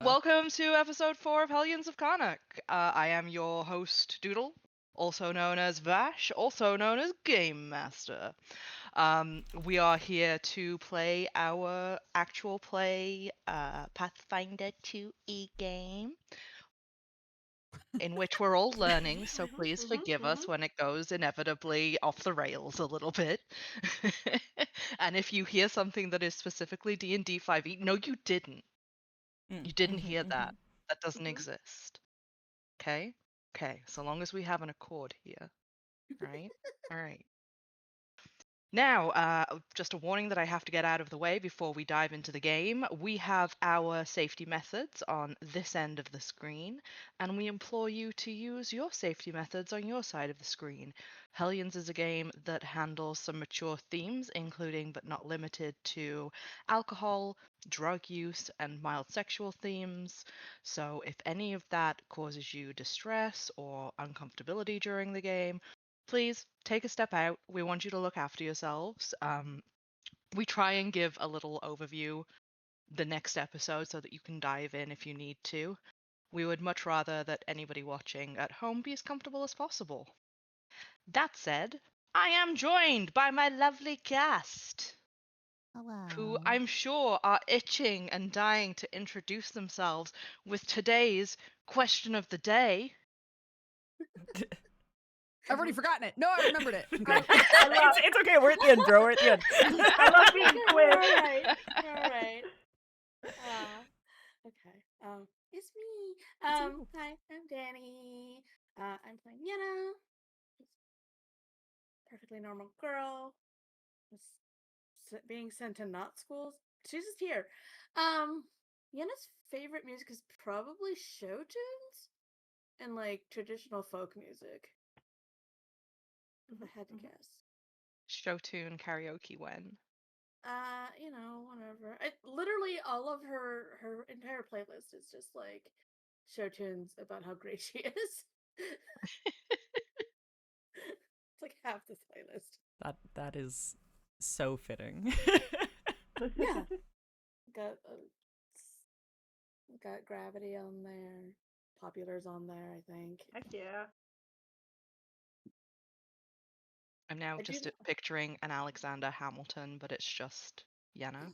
Welcome to episode 4 of Hellions of Carnocht. I am your host, Doodle, also known as Vash, also known as Game Master. We are here to play our actual play Pathfinder 2e game, in which we're all learning, so please forgive us when it goes inevitably off the rails a little bit. And if you hear something that is specifically D&D 5e, no, you didn't. You didn't hear that. That doesn't exist. Okay? Okay, so long as we have an accord here. Right? Alright. Now, just a warning that I have to get out of the way before we dive into the game. We have our safety methods on this end of the screen, and we implore you to use your safety methods on your side of the screen. Hellions is a game that handles some mature themes, including but not limited to alcohol, drug use, and mild sexual themes. So if any of that causes you distress or uncomfortability during the game, please take a step out. We want you to look after yourselves. We try and give a little overview the next episode so that you can dive in if you need to. We would much rather that anybody watching at home be as comfortable as possible. That said, I am joined by my lovely cast, who Hello. I'm sure are itching and dying to introduce themselves with today's question of the day. I've already forgotten it. No, I remembered it. Okay. It's okay. We're at the end, bro. We're at the end. I love being quizzed. All right. Okay. It's me. Hi, I'm Dani. I'm playing Yenna. Perfectly normal girl. Being sent to not schools. She's just here. Yenna's favorite music is probably show tunes and like traditional folk music. If I had to guess. Show tune karaoke when? Whatever. Literally all of her entire playlist is just like show tunes about how great she is. It's like half this playlist. That is so fitting. Yeah. Got Gravity on there. Popular's on there, I think. Heck yeah. I'm now just picturing an Alexander Hamilton, but it's just Yenna.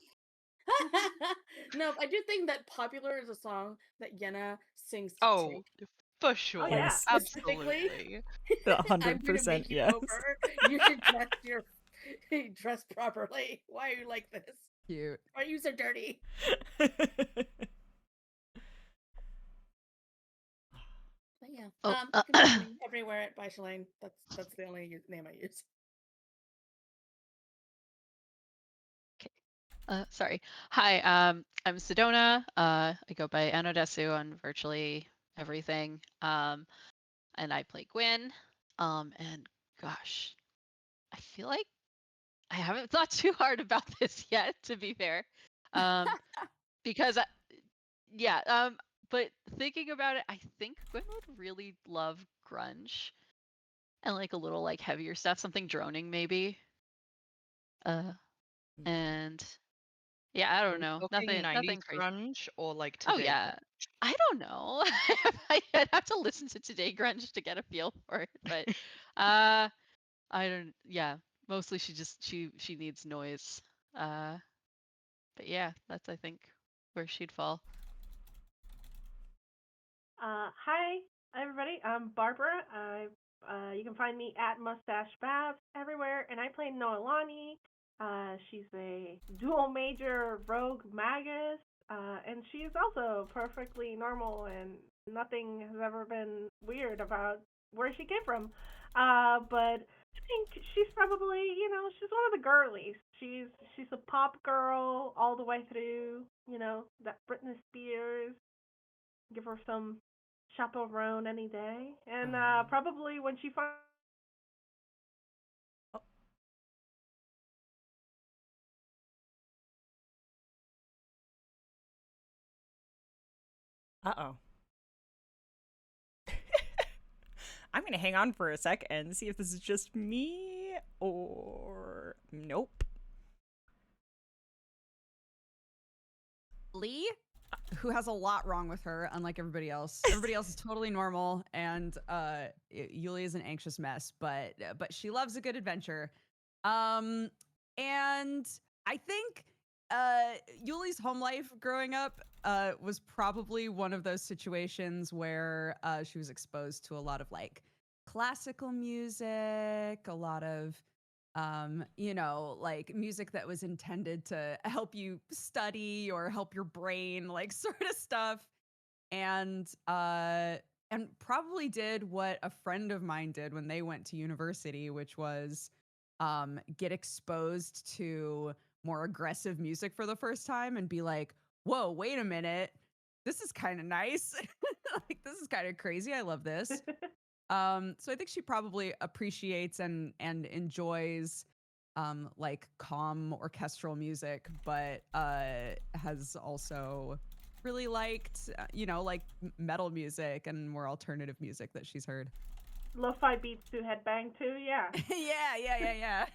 No, I do think that Popular is a song that Yenna sings to Oh, Tink. for sure. yeah. Yes, absolutely. 100%, yes. You should dress properly. Why are you like this? Cute. Why are you so dirty? But yeah. You can find me everywhere at Shalane. That's the only name I use. Sorry. Hi, I'm Sedona. I go by Anodesu on virtually everything. And I play Gwynn. And gosh, I feel like I haven't thought too hard about this yet, to be fair. Because but thinking about it, I think Gwynn would really love grunge and like a little like heavier stuff, something droning maybe. And yeah, I don't know. Nothing 90s crazy. grunge or like today? Oh yeah. I don't know. I'd have to listen to Today Grunge to get a feel for it, but I don't mostly she needs noise. But yeah, that's I think where she'd fall. Hi, everybody. I'm Barbara. You can find me at Mustache Babs everywhere, and I play Noelani. She's a dual major rogue magus, and she is also perfectly normal, and nothing has ever been weird about where she came from. But I think she's probably, she's one of the girlies. She's a pop girl all the way through, that Britney Spears. Give her some chaperone any day, and probably when she finds. Uh-oh. I'm going to hang on for a sec and see if this is just me or... Nope. Lee? who has a lot wrong with her, unlike everybody else. Everybody else is totally normal, and Yulie is an anxious mess, but she loves a good adventure. And I think Yulie's home life growing up was probably one of those situations where she was exposed to a lot of like classical music, a lot of like music that was intended to help you study or help your brain, like sort of stuff. And probably did what a friend of mine did when they went to university, which was get exposed to more aggressive music for the first time and be like, whoa, wait a minute. This is kind of nice. Like, this is kind of crazy. I love this. So I think she probably appreciates and enjoys like calm orchestral music, but has also really liked like metal music and more alternative music that she's heard. Lo-fi beats to headbang too, yeah. Yeah.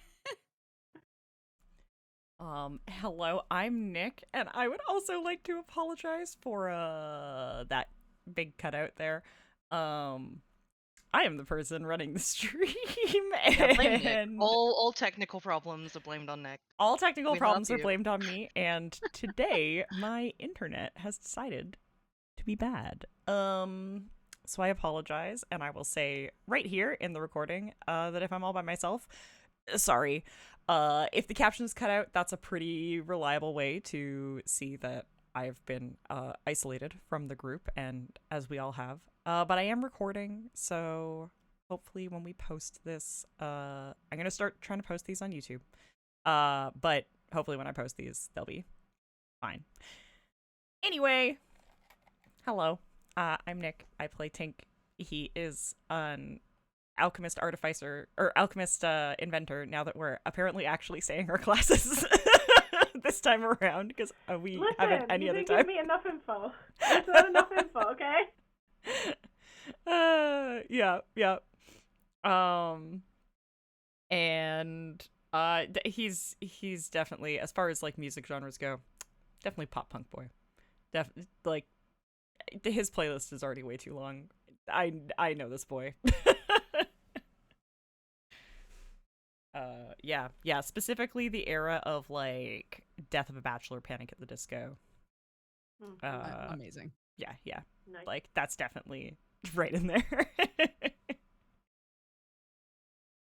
Hello, I'm Nick, and I would also like to apologize for that big cutout there. I am the person running the stream, Yeah, blame Nick. and All technical problems are blamed on Nick. all technical We problems love are you. blamed on me, and today my internet has decided to be bad. So I apologize, and I will say right here in the recording that if I'm all by myself, sorry. If the captions cut out, that's a pretty reliable way to see that I've been isolated from the group, and as we all have. But I am recording, so hopefully when we post this, I'm gonna start trying to post these on YouTube. But hopefully when I post these, they'll be fine. Anyway, hello. I'm Nick. I play Tink. He is an alchemist artificer or alchemist inventor, now that we're apparently actually saying our classes this time around, because we haven't any other time. Give me enough info. That's not enough info, okay? Yeah. And he's definitely, as far as like music genres go, definitely pop punk boy. Like his playlist is already way too long. I know this boy. Yeah, specifically the era of like Death of a Bachelor, Panic at the Disco. Amazing. Yeah. Nice. Like that's definitely right in there.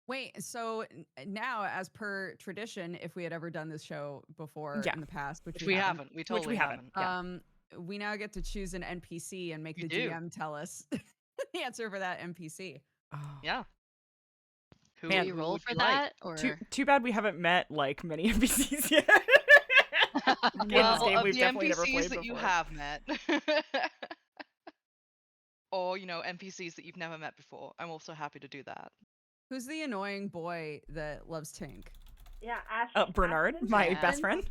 Wait, so now, as per tradition, if we had ever done this show before Yeah. in the past, which We haven't. We totally haven't. Yeah. we now get to choose an NPC and make You the do. DM tell us the answer for that NPC. Oh. Yeah. Who Do Man, we roll would for you like? that? Or Too bad we haven't met like many NPCs yet. In this Well, game, of we've the definitely never NPCs played that you before. have met. Or, NPCs that you've never met before. I'm also happy to do that. Who's the annoying boy that loves Tink? Yeah, Ashton. Bernard, Ashton? my Yeah. best friend.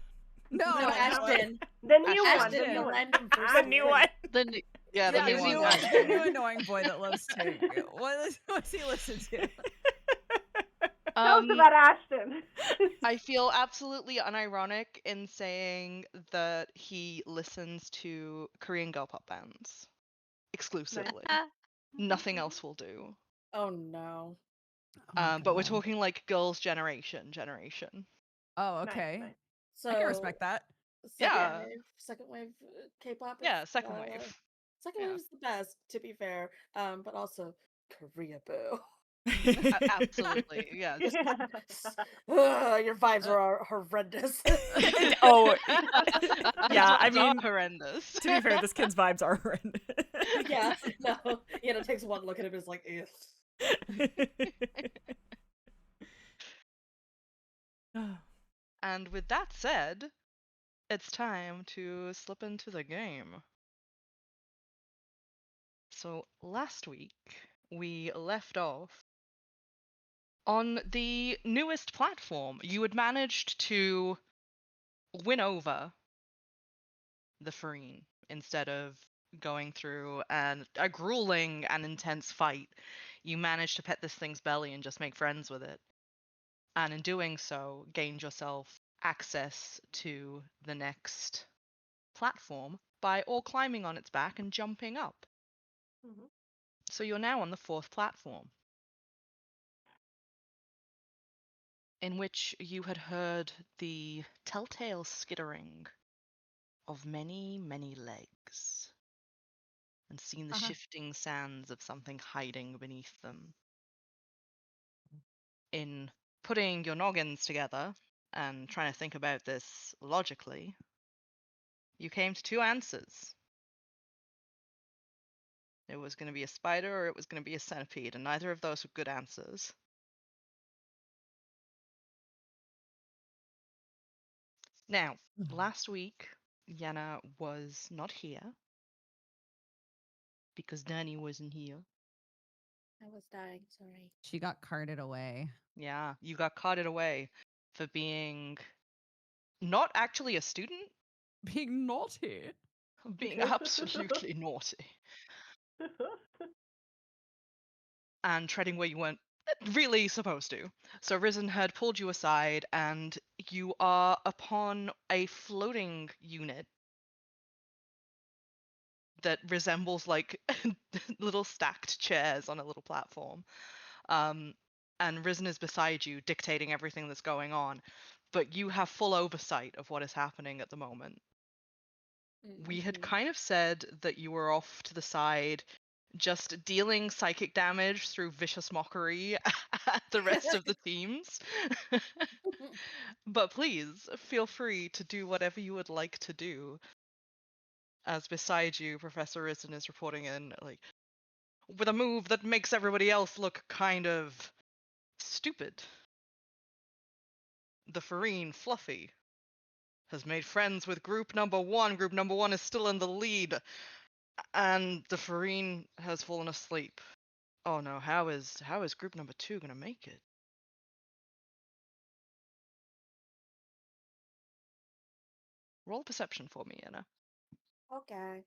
No, Ashton. The new one. Ashton The in new a one. random The person. new one. the new the one. new annoying boy that loves Tink. What's he listen to? Tell us about Ashton. I feel absolutely unironic in saying that he listens to Korean girl pop bands exclusively. Nothing else will do. Oh no. But we're talking like girls' generation. Oh, Nice, okay. nice. So I can respect that. Yeah. Second wave K-pop. Yeah, is, second wave. Second Yeah. wave is the best, to be fair. But also Korea boo. Absolutely, yeah. Ugh, your vibes are horrendous. Oh, yeah. I These are mean, horrendous. to be fair, this kid's vibes are horrendous. Yeah, no. Yenna takes one look at him and is like, ew. And with that said, it's time to slip into the game. So last week we left off on the newest platform. You had managed to win over the Farine instead of going through a grueling and intense fight. You managed to pet this thing's belly and just make friends with it. And in doing so, gained yourself access to the next platform, by all climbing on its back and jumping up. Mm-hmm. So you're now on the 4th platform, in which you had heard the telltale skittering of many, many legs, and seen the shifting sands of something hiding beneath them. In putting your noggins together and trying to think about this logically, you came to 2 answers. It was going to be a spider or it was going to be a centipede, and neither of those were good answers. Now, last week, Yenna was not here because Dani wasn't here. I was dying, sorry. She got carted away. Yeah, you got carted away for being not actually a student, Being naughty. being absolutely naughty, and treading where you weren't really supposed to. So Risen had pulled you aside, and you are upon a floating unit that resembles like little stacked chairs on a little platform. And Risen is beside you, dictating everything that's going on, but you have full oversight of what is happening at the moment. We had kind of said that you were off to the side, just dealing psychic damage through vicious mockery at the rest of the teams. But please, feel free to do whatever you would like to do. As beside you, Professor Risen is reporting in, like, with a move that makes everybody else look kind of stupid. The Farine, Fluffy, has made friends with group number 1. Group number 1 is still in the lead, and the Farine has fallen asleep. Oh no, how is group number 2 gonna make it? Roll perception for me, Yenna. Okay.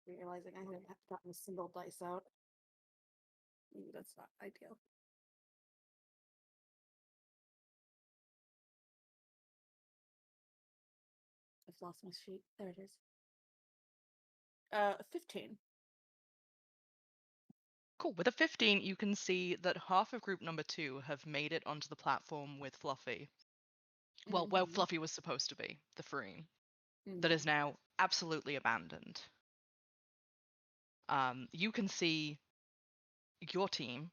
Realizing I haven't gotten a single dice out. Maybe that's not ideal. I've lost my sheet. There it is. 15. Cool. With a 15, you can see that half of group number 2 have made it onto the platform with Fluffy. Well, where Fluffy was supposed to be, the Farine, that is now absolutely abandoned. You can see your team,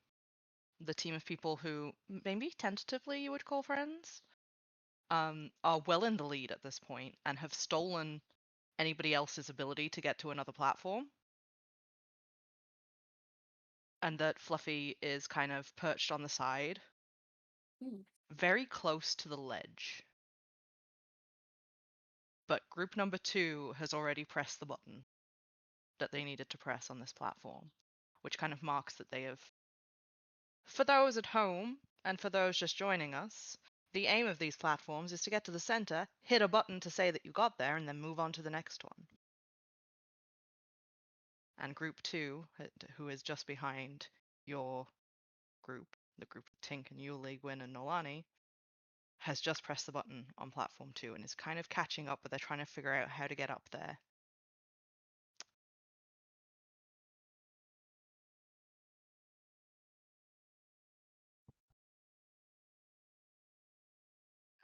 the team of people who maybe tentatively you would call friends, are well in the lead at this point and have stolen anybody else's ability to get to another platform. And that Fluffy is kind of perched on the side, very close to the ledge. But group number 2 has already pressed the button that they needed to press on this platform, which kind of marks that they have. For those at home, and for those just joining us, the aim of these platforms is to get to the center, hit a button to say that you got there, and then move on to the next one. And group 2, who is just behind your group, the group of Tink and Yulie, Gwynn and Noelani, has just pressed the button on platform 2 and is kind of catching up, but they're trying to figure out how to get up there.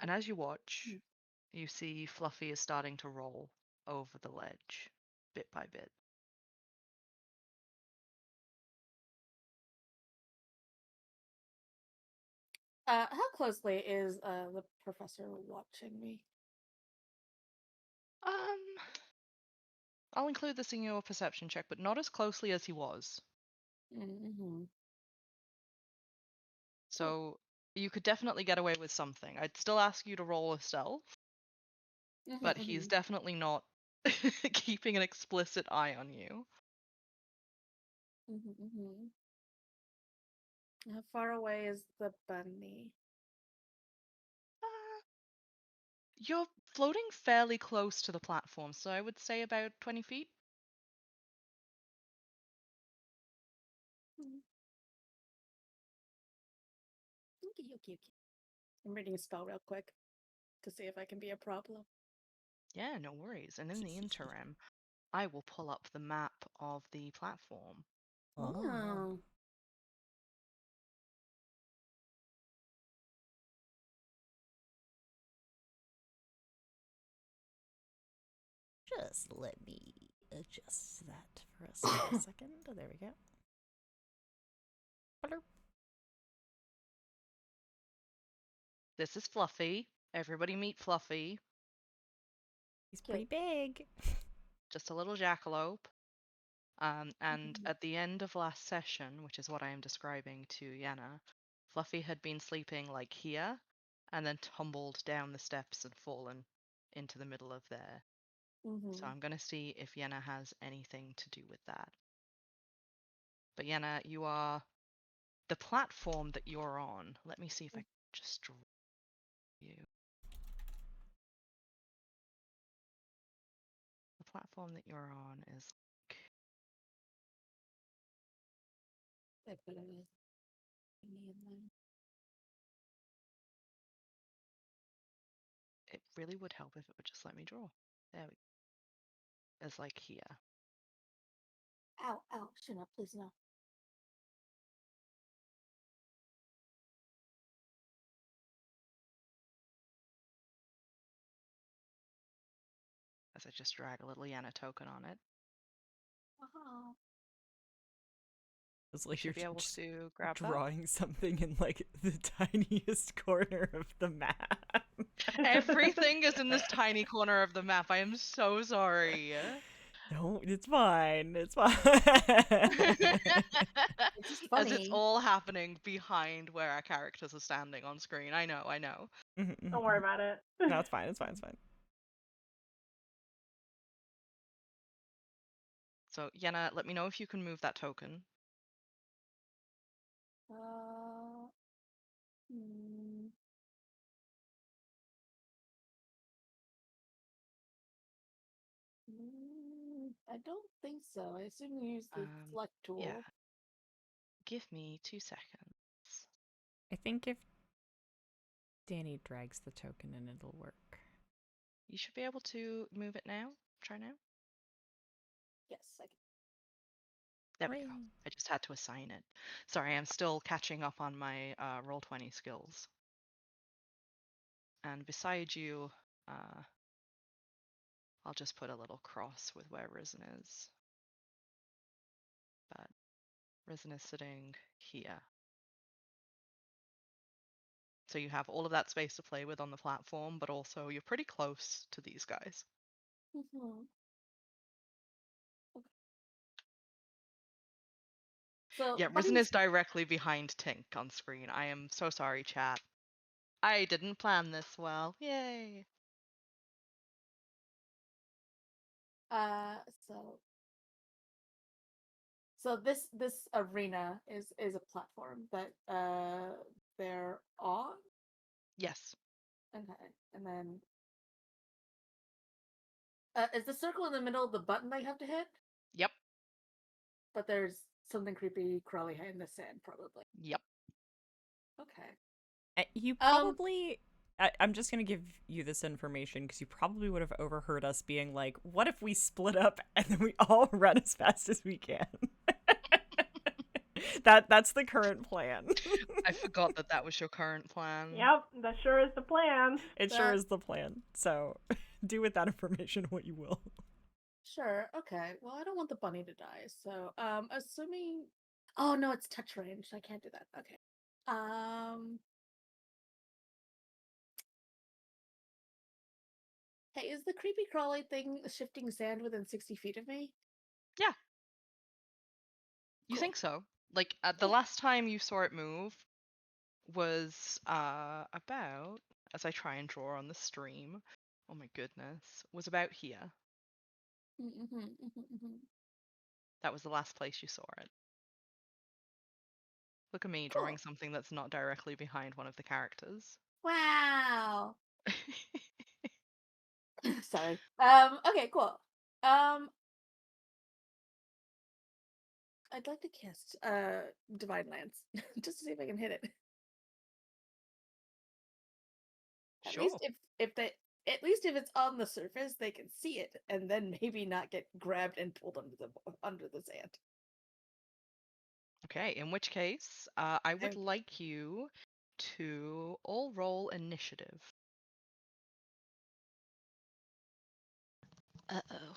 And as you watch, you see Fluffy is starting to roll over the ledge, bit by bit. How closely is the professor watching me? I'll include this in your perception check, but not as closely as he was. So you could definitely get away with something. I'd still ask you to roll a stealth, but he's definitely not keeping an explicit eye on you. How far away is the bunny? You're floating fairly close to the platform, so I would say about 20 feet. Okay. I'm reading a spell real quick to see if I can be a problem. Yeah, no worries. And in the interim, I will pull up the map of the platform. Oh. Just let me adjust that for a second. Oh, there we go. Hello. This is Fluffy. Everybody meet Fluffy. He's pretty big. Just a little jackalope. And at the end of last session, which is what I am describing to Yenna, Fluffy had been sleeping like here, and then tumbled down the steps and fallen into the middle of there. So I'm going to see if Yenna has anything to do with that. But Yenna, you are the platform that you're on. Let me see if I can just draw you. The platform that you're on is it really would help if it would just let me draw. There we go. It's like here. Ow, ow, shut up, please no. As I just drag a little Yenna token on it. Oh. It's You like should you're be able just to grab drawing something in like the tiniest corner of the map. that. Everything is in this tiny corner of the map. I am so sorry. No, it's fine. It's fine. It's just As it's funny. all happening behind where our characters are standing on screen. I know. Don't worry about it. No, it's fine. It's fine. It's fine. So, Yenna, let me know if you can move that token. Hmm. I don't think so. I assume you use the select tool. Yeah. Give me 2 seconds. I think if Dani drags the token in, it'll work. You should be able to move it now. Try now. Yes, I can. There we go. I just had to assign it. Sorry, I'm still catching up on my Roll20 skills. And beside you, I'll just put a little cross with where Risen is. But Risen is sitting here. So you have all of that space to play with on the platform, but also you're pretty close to these guys. Okay. So Yeah, Risen is directly behind Tink on screen. I am so sorry, chat. I didn't plan this well. Yay. So this arena is a platform that they're on. Yes. Okay, and then is the circle in the middle the button I have to hit? Yep. But there's something creepy crawly in the sand, probably. Yep. Okay. You probably. I'm just going to give you this information because you probably would have overheard us being like, what if we split up and then we all run as fast as we can? That's the current plan. I forgot that was your current plan. Yep, that sure is the plan. It sure is the plan. So do with that information what you will. Sure. Okay. Well, I don't want the bunny to die. So, assuming. Oh no, it's touch range. I can't do that. Okay. Hey, is the creepy crawly thing shifting sand within 60 feet of me? Yeah. You Cool. think so? Like, the last time you saw it move was about, as I try and draw on the stream, oh my goodness, was about here. That was the last place you saw it. Look at me drawing something that's not directly behind one of the characters. Wow. Sorry. Okay, cool. I'd like to cast Divine Lance just to see if I can hit it. At Sure. least if it's on the surface, they can see it, and then maybe not get grabbed and pulled under the sand. Okay, in which case, I would Okay. like you to all roll initiative. Uh-oh.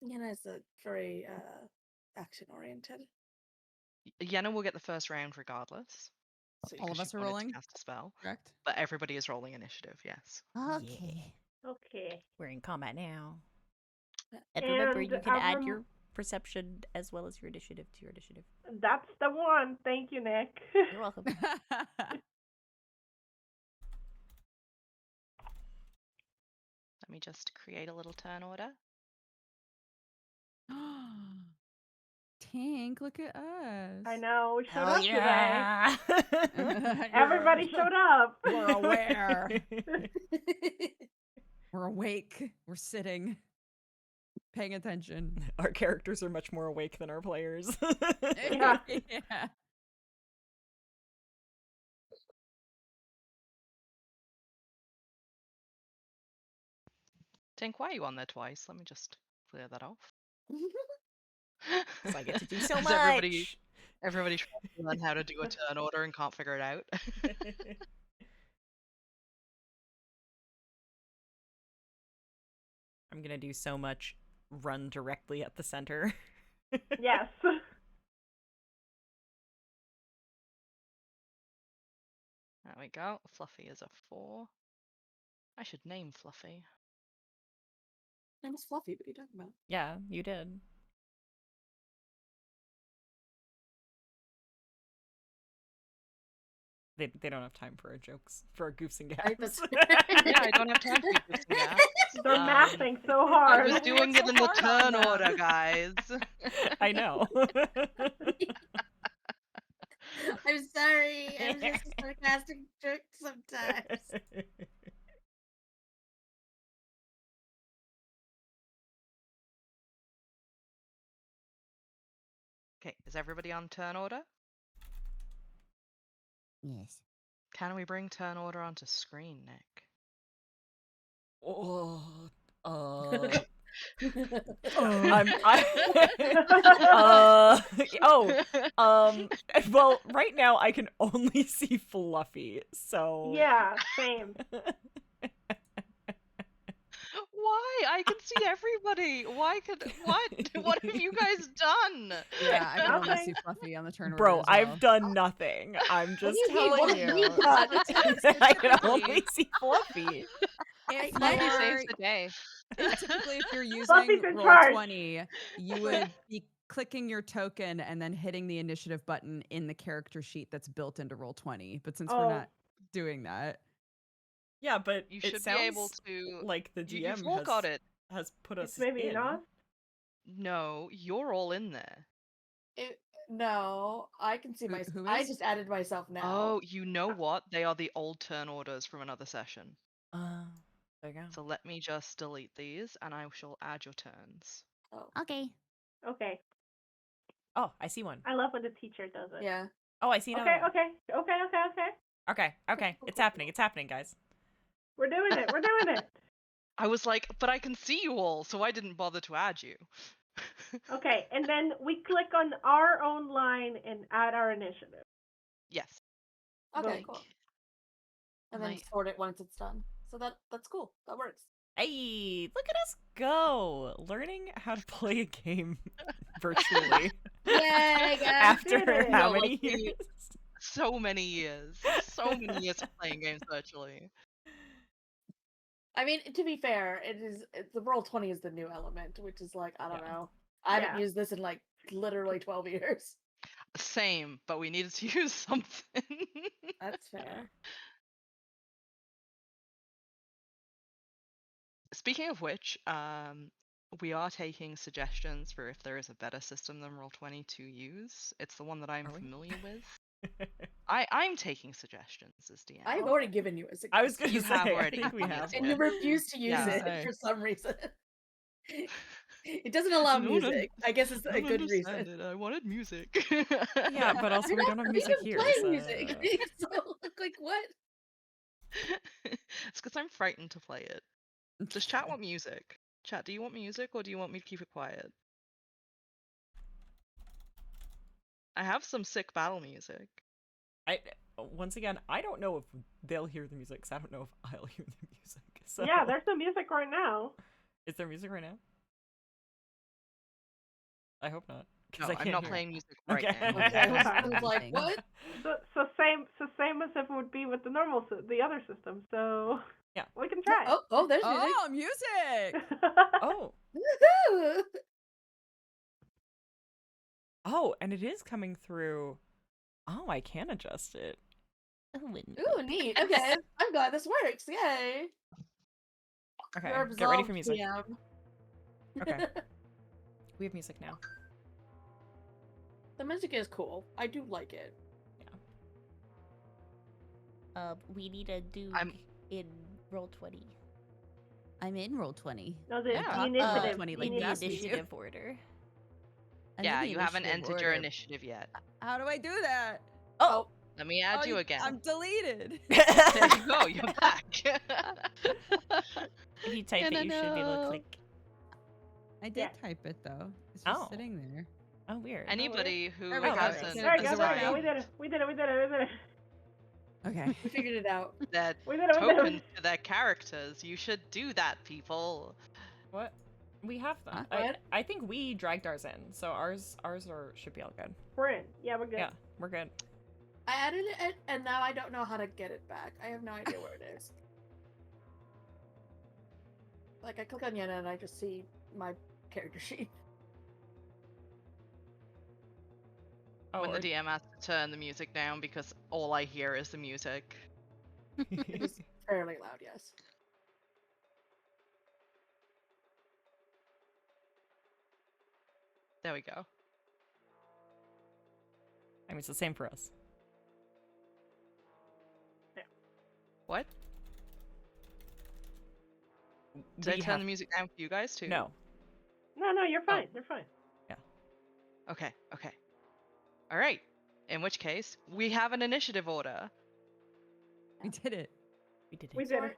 Yenna is a very action oriented. Yenna will get the first round regardless. So All of because us she are wanted to rolling, cast a spell, correct? but everybody is rolling initiative. Yes. Okay. Okay. We're in combat now. And And remember, And you can add I'm- your perception as well as your initiative to your initiative. That's the one. Thank you, Nick. You're welcome. Let me just create a little turn order. Tink, look at us. I know. We showed Hell up yeah! today. Everybody showed up. We're aware. We're awake. We're sitting. Paying attention. Our characters are much more awake than our players. Yeah. Yeah. Tink, why are you on there twice? Let me just clear that off. So I get to do so 'Cause much. Everybody tries to learn how to do a turn order and can't figure it out. I'm gonna do so much run directly at the center. Yes. There we go. Fluffy is a 4. I should name Fluffy. Name is Fluffy. What are you talking about? Yeah, you did. They don't have time for our jokes, for our goofs and Right, gaps. Yeah, I don't have time for you to that. They're mathing so I hard. was doing it in the turn order, guys. I know. I'm sorry. I'm just a sarcastic jerk sometimes. Okay, is everybody on turn order? Yes. Can we bring turn order onto screen, Nick? Oh, well, right now I can only see Fluffy, so Yeah, same. Why? I can see everybody. Why could what? What have you guys done? Yeah, I can only Nothing. see Fluffy on the turn order. bro, as well. I've done nothing. I'm just do you mean? telling What you. have you done? I can only see Fluffy. If Fluffy you're- saves the day. typically, if you're using Fluffy's in roll charge. 20, you would be clicking your token and then hitting the initiative button in the character sheet that's built into roll 20. But since we're Oh. not doing that, Yeah, but You it should sounds be able to. like the You've GM all got it. has put us It's maybe in. not. No, you're all in there. No, I can see Who- myself. who I is? just added myself now. Oh, you know what? They are the old turn orders from another session. There you go. So let me just delete these and I shall add your turns. Oh. Okay. Okay. Oh, I see one. I love when the teacher does it. Yeah. Oh, I see another Okay, one. okay. Okay. It's happening. It's happening, guys. We're doing it. We're doing it. I was like, but I can see you all, so I didn't bother to add you. Okay, and then we click on our own line and add our initiative. Yes. Okay, Go. cool. And then My- sort it once it's done. So that's cool. That works. Hey, look at us go! Learning how to play a game virtually. Yay, guys! After did it. how No, many like we- years? So many years. So many years of playing games virtually. I mean, to be fair, the roll 20 is the new element, which is like, I don't Yeah. know. I haven't Yeah. used this in like literally 12 years. Same, but we needed to use something. That's fair. Speaking of which, we are taking suggestions for if there is a better system than Roll20 to use. It's the one that I'm Are we? familiar with. I'm taking suggestions as DM. I've already given you a suggestion. I was gonna You say, have I already think we given have it. and you one. refuse to use Yeah. it for some reason. It doesn't allow I don't music. I guess it's a don't good understand reason. it. I wanted music. Yeah, but also we don't have music We've here. been So... playing music. So, like, what? It's because I'm frightened to play it. Does chat want music? Chat, do you want music or do you want me to keep it quiet? I have some sick battle music. Once again, I don't know if they'll hear the music, because I don't know if I'll hear the music. So. Yeah, there's no music right now. Is there music right now? I hope not. No, I can't I'm not hear. playing music right Okay. now. Okay, I was like, what? So same as if it would be with the normal the other system. So Yeah. we can try. Oh, there's music. Oh, music! Oh. Woohoo! Oh, and it is coming through. Oh, I can adjust it. Ooh, neat. Okay, I'm glad this works. Yay. Okay, You're get ready for absolved, music. PM. Okay. We have music now. The music is cool. I do like it. We need a Duke in Roll20. I'm in Roll20. No, the Yeah. initiative. 20, In like the that's initiative order. I'm Yeah, in the you haven't initiative entered your order. initiative yet. How do I do that? Oh, Let me add you again. I'm deleted. There you go, you're back. If you type it, you should be able to click. I did Yeah. type it though. It's just Oh. sitting there. Oh, weird. Anybody who There we go. hasn't There we go. There we go. assigned We did it. Okay. we figured it out. their We did it. tokens to their characters, you should do that, people. What? We have them. Huh? What? I think we dragged ours in, so ours should be all good. We're in. Yeah, we're good. Yeah, we're good. I added it, and now I don't know how to get it back. I have no idea where it is. Like, I click on Yenna, and I just see my character sheet. Oh, When or- the DM has to turn the music down because all I hear is the music. It is fairly loud, yes. There we go. I mean, it's the same for us. What? Did I We turn have- the music down for you guys too? No. No, you're fine. You're fine. Okay. All right. In which case, we have an initiative order. We did it. We did it. We did it.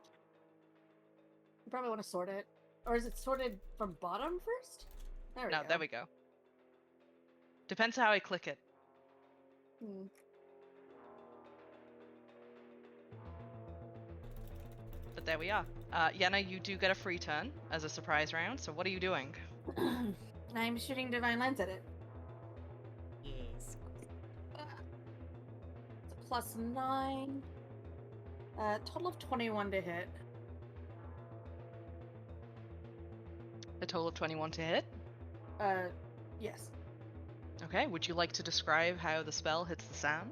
You probably want to sort it. Or is it sorted from bottom first? There we No, go. there we go. Depends how I click it. Hmm. But there we are. Yenna, you do get a free turn as a surprise round, so what are you doing? I'm shooting Divine Lens at it. Yes. It's a +9. Total of 21 to hit. A total of 21 to hit. Yes. Okay, would you like to describe how the spell hits the sand?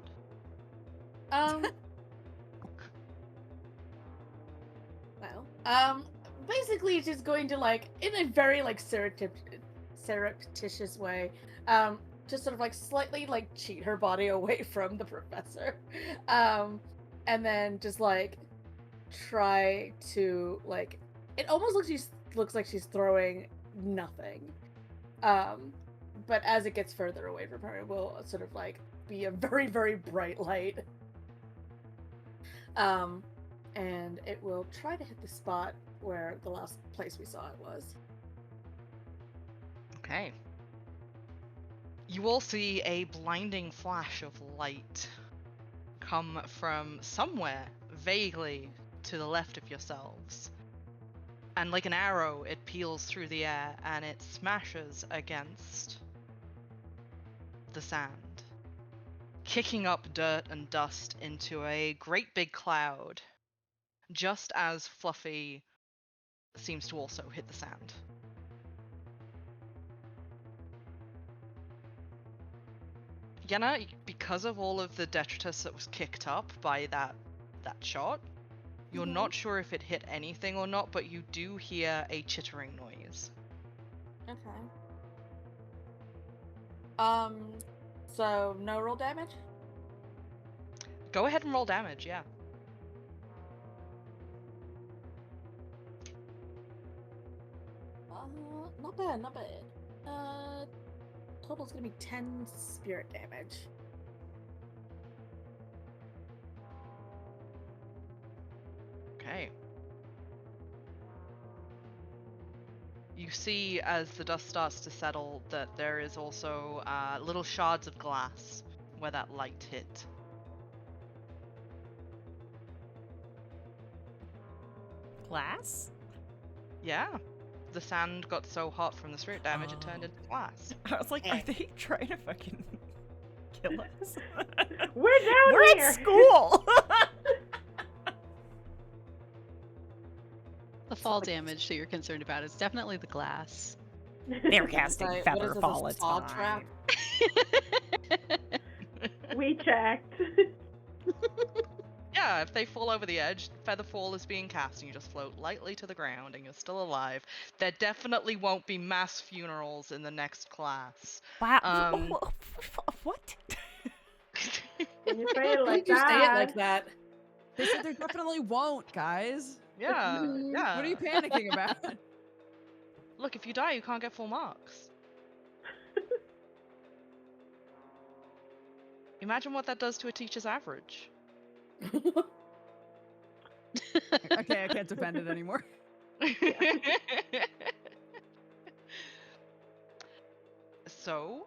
Well, basically it's just going to, like, in a very, like, surreptitious way, just sort of, like, slightly, like, cheat her body away from the professor. And then just, like, try to, like, it almost looks like she's throwing nothing. But as it gets further away from her, it will sort of, like, be a very, very bright light. And it will try to hit the spot where the last place we saw it was. Okay. You all see a blinding flash of light come from somewhere vaguely to the left of yourselves. And like an arrow, it peels through the air and it smashes against the sand, kicking up dirt and dust into a great big cloud, just as Fluffy seems to also hit the sand. Yenna, because of all of the detritus that was kicked up by that shot, you're not sure if it hit anything or not, but you do hear a chittering noise. Okay. So no roll damage? Go ahead and roll damage, yeah. Not bad, not bad. Total's gonna be 10 spirit damage. You see, as the dust starts to settle, that there is also little shards of glass where that light hit. Glass? Yeah. The sand got so hot from the spirit damage it turned Oh. into glass. I was like, are they trying to fucking kill us? We're down We're here. at school! The fall damage that you're concerned about is definitely the glass. They're casting What is feather this, a fall, it's saw fine. trap? We checked. Yeah, if they fall over the edge, feather fall is being cast and you just float lightly to the ground and you're still alive. There definitely won't be mass funerals in the next class. Wow. What? When you say it Why like did you say it that. like that? They said there definitely won't, guys. Yeah, yeah. What are you panicking about? Look, if you die, you can't get full marks. Imagine what that does to a teacher's average. Okay, I can't defend it anymore. So,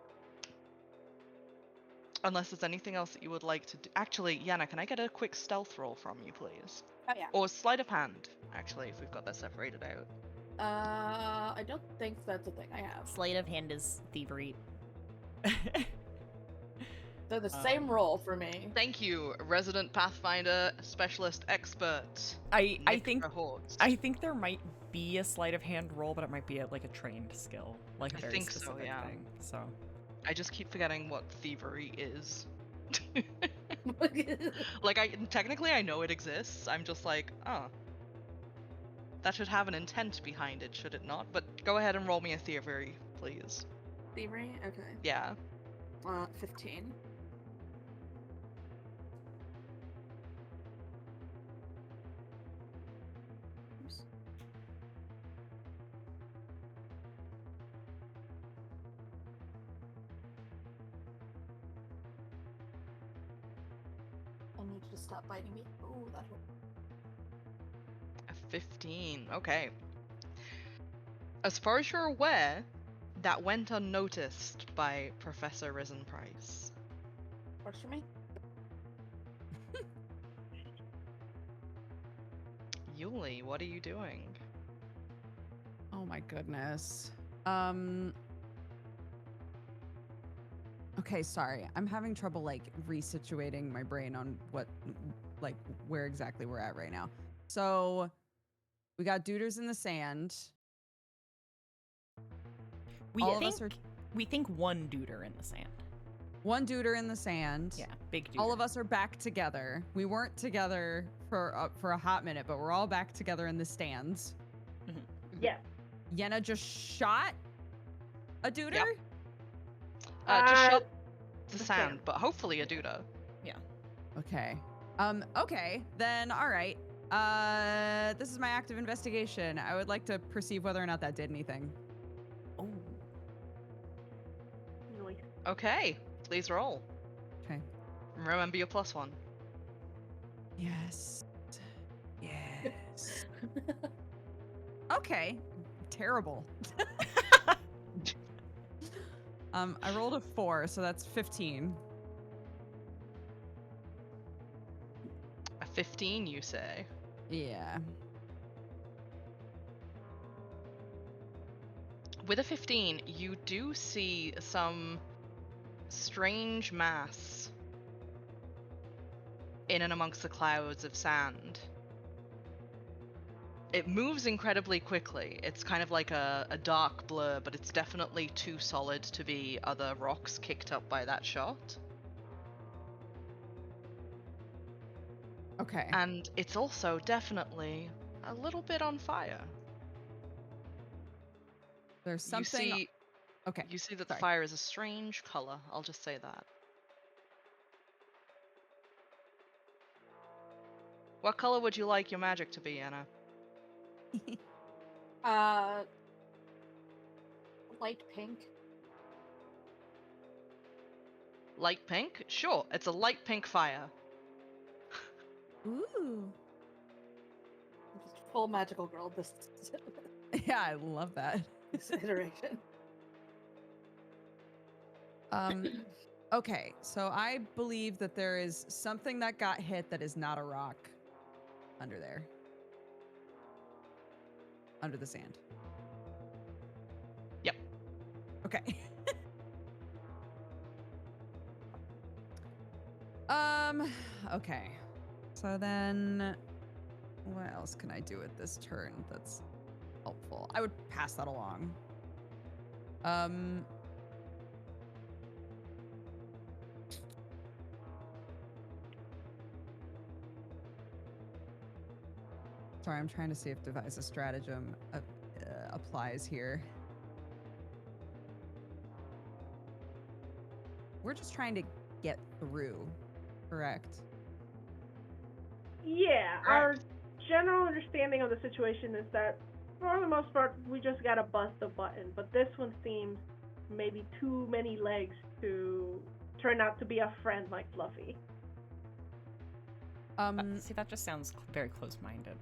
unless there's anything else that you would like to do. Actually, Yenna, can I get a quick stealth roll from you, please? Oh yeah. Or sleight of hand, actually, if we've got that separated out. I don't think that's a thing I have. Sleight of hand is thievery. They're the same roll for me. Thank you, resident Pathfinder specialist expert. I Nick think Verhorst. I think there might be a sleight of hand roll, but it might be like a trained skill, like a I very think so, specific yeah. thing. So I just keep forgetting what thievery is. Like, technically I know it exists. I'm just like, oh. That should have an intent behind it, should it not? But go ahead and roll me a thievery, please. Thievery? Okay. Yeah. 15. Oops. I need you to stop biting me. Oh, that hurt. A 15. Okay. As far as you're aware, that went unnoticed by Professor Risen Price. Works for me. Yulie, what are you doing? Oh my goodness. Okay, sorry. I'm having trouble like resituating my brain on what like where exactly we're at right now. So we got duders in the sand. we All of think us are we think one duder in the sand. one duder in the sand. Yeah, big duder. All of us are back together. We weren't together for a hot minute, but we're all back together in the stands. Yes. Yenna just shot a duder? Yep. Just shot the the sand, sand. but hopefully a duda. Okay. Okay, then all right. This is my active investigation. I would like to perceive whether or not that did anything. Oh. Nice. Okay, please roll. Okay. Remember your +1. Yes. Yes. Okay. Terrible. I rolled a 4, so that's 15. A 15, you say? Yeah. With a 15, you do see some strange mass in and amongst the clouds of sand. It moves incredibly quickly. It's kind of like a dark blur, but it's definitely too solid to be other rocks kicked up by that shot. Okay. And it's also definitely a little bit on fire. There's something. You see, Okay. you see that sorry. the fire is a strange color. I'll just say that. What color would you like your magic to be, Anna? Light pink. Light pink? Sure, it's a light pink fire. Ooh. Full magical girl. This. Yeah, I love that. this iteration. Okay, so I believe that there is something that got hit that is not a rock under there. Under the sand. Yep. Okay. Okay. So then what else can I do with this turn that's helpful? I would pass that along. Sorry, I'm trying to see if devise a stratagem applies here. We're just trying to get through, correct? Yeah, our general understanding of the situation is that for the most part we just gotta bust a button, but this one seems maybe too many legs to turn out to be a friend like Fluffy. See, that just sounds very close-minded.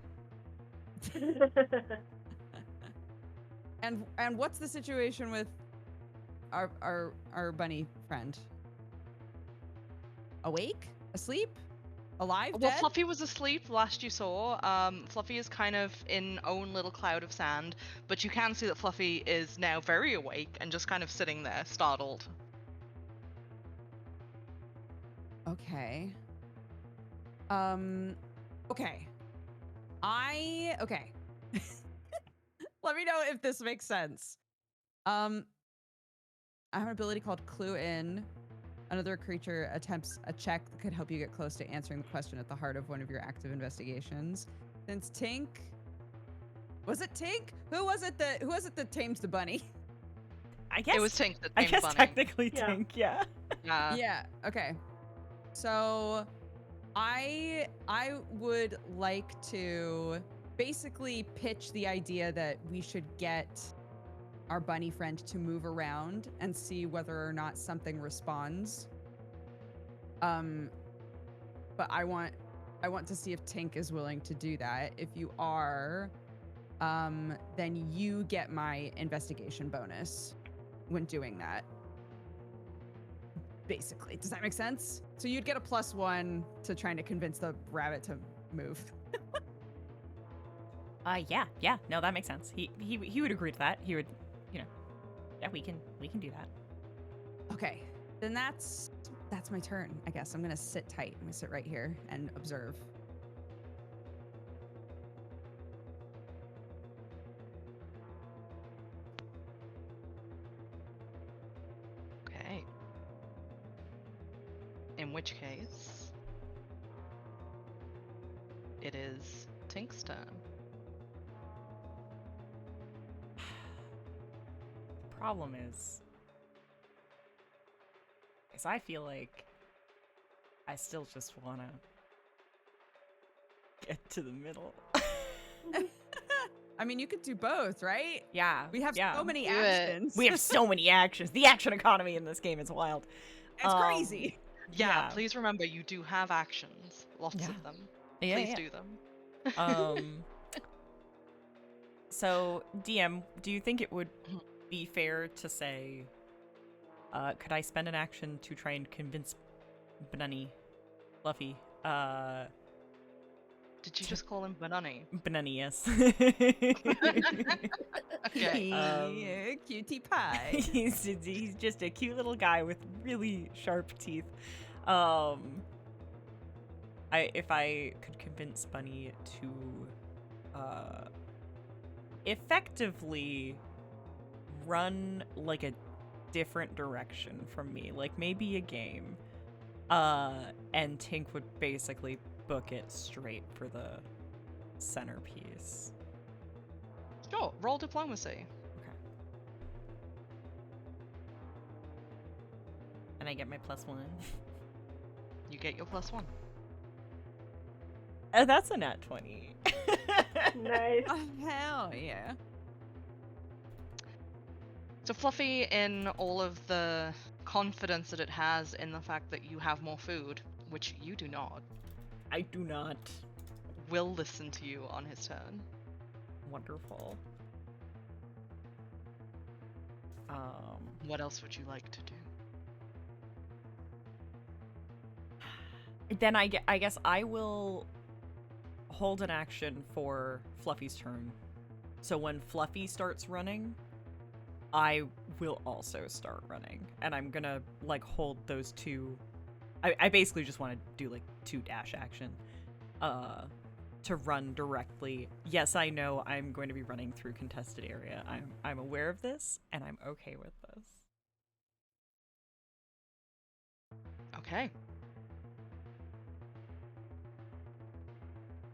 And what's the situation with our bunny friend? Awake? Asleep? Alive? Well, Dead? Fluffy was asleep last you saw. Fluffy is kind of in own little cloud of sand, but you can see that Fluffy is now very awake and just kind of sitting there, startled. Okay. Okay. Okay. Let me know if this makes sense. I have an ability called Clue In. Another creature attempts a check that could help you get close to answering the question at the heart of one of your active investigations. Since Tink, was it Tink? Who was it that tamed the bunny? I guess It was Tink that I tamed guess Bunny. technically Yeah. Tink, yeah. Yeah. Okay. So, I would like to basically pitch the idea that we should get our bunny friend to move around and see whether or not something responds. But I want to see if Tink is willing to do that. If you are, then you get my investigation bonus when doing that. Basically, does that make sense? So you'd get a +1 to trying to convince the rabbit to move. Yeah. No, that makes sense. He would agree to that. He would, yeah, we can do that. Okay, then that's my turn. I guess I'm gonna sit tight. I'm gonna sit right here and observe. Okay. In which case, it is Tink's turn. The problem is I feel like I still just wanna get to the middle. I mean, you could do both, right? Yeah. We have so many Do it. actions. We have so many actions. The action economy in this game is wild. It's crazy. Yeah, please remember you do have actions. Lots of them. Yeah, Please yeah. do them. So, DM, do you think it would be fair to say, could I spend an action to try and convince Fluffy? Did you just call him Banani? Banani, yes. Okay. Yeah, cutie pie. He's just a cute little guy with really sharp teeth. If I could convince Bunny to effectively run like a different direction from me, like maybe a game, and Tink would basically book it straight for the centerpiece. Sure, roll diplomacy. Okay. And I get my +1. You get your +1. Oh, that's a nat 20. Nice. Oh, hell yeah. So Fluffy, in all of the confidence that it has in the fact that you have more food, which you do not, I do not. will listen to you on his turn. Wonderful. What else would you like to do? Then I guess I will hold an action for Fluffy's turn. So when Fluffy starts running, I will also start running. And I'm gonna, like, hold those two. I basically just want to do, like, 2 dash action. To run directly. Yes, I know I'm going to be running through contested area. I'm aware of this, and I'm okay with this. Okay.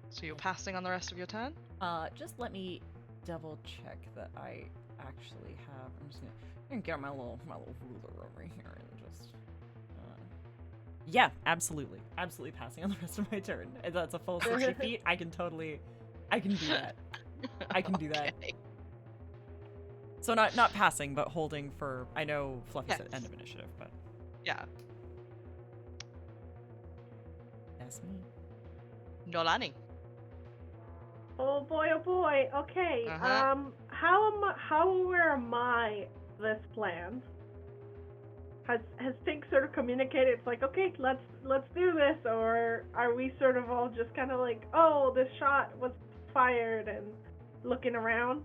So you're passing on the rest of your turn? Just let me double check that I actually have. I'm just gonna get my little ruler over here and just. Yeah, absolutely passing on the rest of my turn. If that's a full 60 feet, I can do that. I can do that. Okay. So not passing, but holding for. I know Fluffy's at end of initiative, but Yeah. that's me. Noelani. Oh boy, oh boy. Okay. Uh-huh. How aware am I of this plan? Has Tink sort of communicated? It's like, okay, let's do this, or are we sort of all just kind of like, oh, this shot was fired and looking around?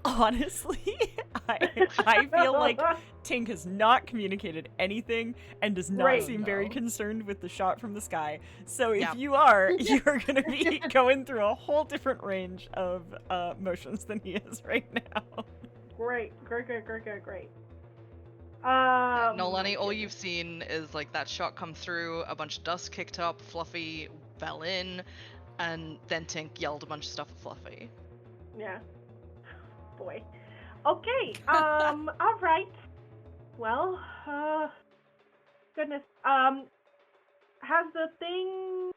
Honestly, I feel like Tink has not communicated anything and does not Great. seem very No. concerned with the shot from the sky. So if Yep. you are, you're going to be going through a whole different range of motions than he is right now. Great. Noelani, all you've seen is like that shot come through, a bunch of dust kicked up, Fluffy fell in, and then Tink yelled a bunch of stuff at Fluffy. Yeah. Boy. Okay. All right. Well, goodness. Has the thing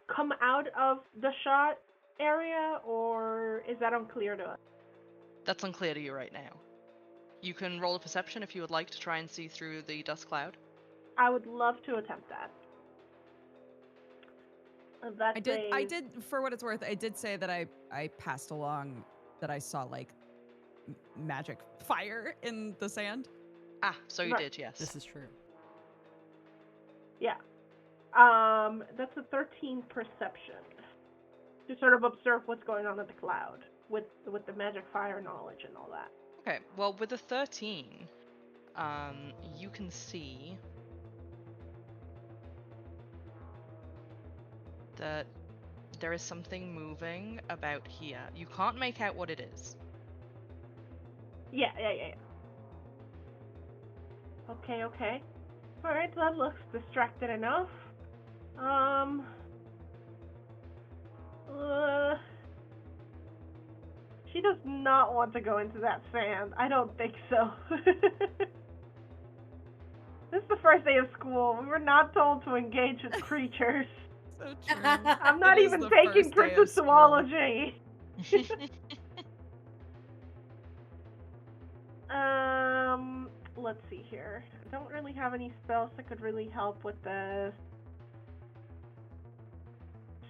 come out of the shot area, or is that unclear to us? That's unclear to you right now. You can roll a perception if you would like to try and see through the dust cloud. I would love to attempt that. I did, for what it's worth, I did say that I passed along that I saw, like, magic fire in the sand. Ah, so you Right. did, yes. This is true. Yeah. That's a 13 perception. To sort of observe what's going on at the cloud with the magic fire knowledge and all that. Okay, well, with a 13, you can see that there is something moving about here. You can't make out what it is. Yeah. Okay. Alright, that looks distracted enough. She does not want to go into that sand. I don't think so. This is the first day of school. We were not told to engage with creatures. So true. I'm not It is even the taking first day of school. cryptozoology. Let's see here. I don't really have any spells that could really help with this.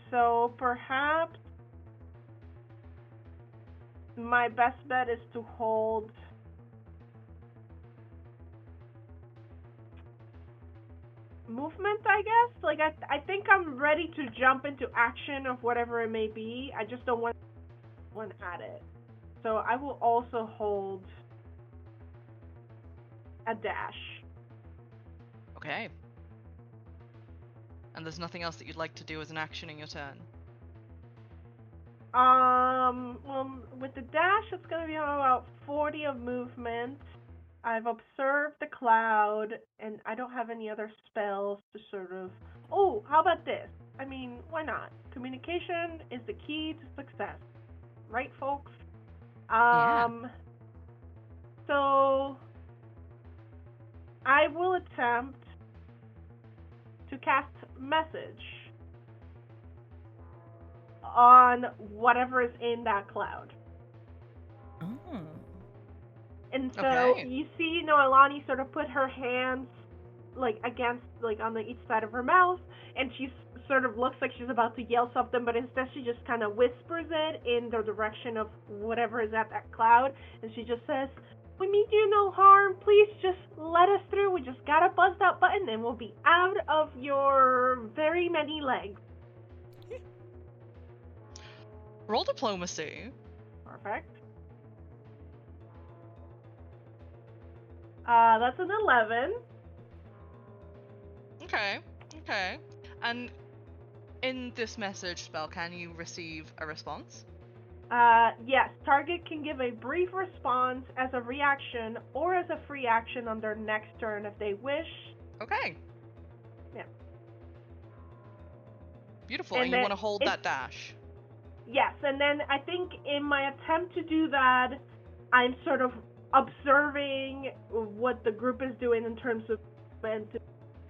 So perhaps my best bet is to hold movement, I guess. Like, I think I'm ready to jump into action of whatever it may be. I just don't want one at it. So I will also hold a dash. Okay. And there's nothing else that you'd like to do as an action in your turn? Well, with the dash, it's gonna be about 40 of movement. I've observed the cloud, and I don't have any other spells to sort of... Oh, how about this? I mean, why not? Communication is the key to success. Right, folks? Yeah. So, I will attempt to cast message on whatever is in that cloud. Oh. And so Okay. you see Noelani sort of put her hands like against, like on the each side of her mouth, and she sort of looks like she's about to yell something, but instead she just kind of whispers it in the direction of whatever is at that cloud, and she just says, We mean you no harm. Please just let us through. We just gotta buzz that button and we'll be out of your very many legs. Roll diplomacy. Perfect. That's an 11. Okay. And in this message spell, can you receive a response? Yes. Target can give a brief response as a reaction or as a free action on their next turn if they wish. Okay. Yeah. Beautiful. And And you then want to hold that dash. Yes, and then I think in my attempt to do that, I'm sort of observing what the group is doing in terms of when to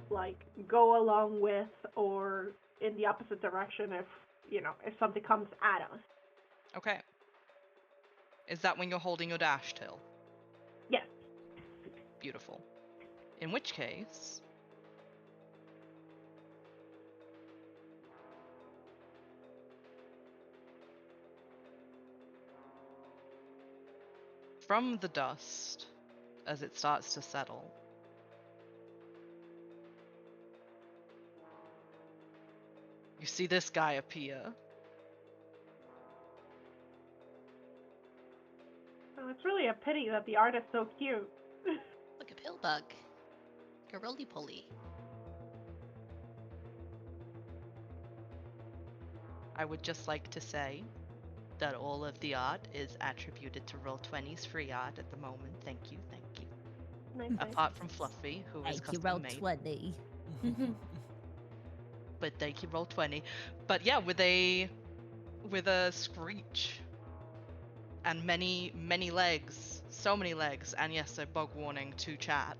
like go along with or in the opposite direction if something comes at us. Okay. Is that when you're holding your dash till? Yes. Beautiful. In which case... From the dust, as it starts to settle, you see this guy appear. Oh, it's really a pity that the art is so cute. Like a pill bug. Like a roly-poly. I would just like to say that all of the art is attributed to Roll20's free art at the moment. Thank you. Nice. Apart from Fluffy, who is Thank you, custom made. Roll20. But thank you, Roll20. But yeah, with a screech and many legs, so many legs, and yes, a bug warning to chat,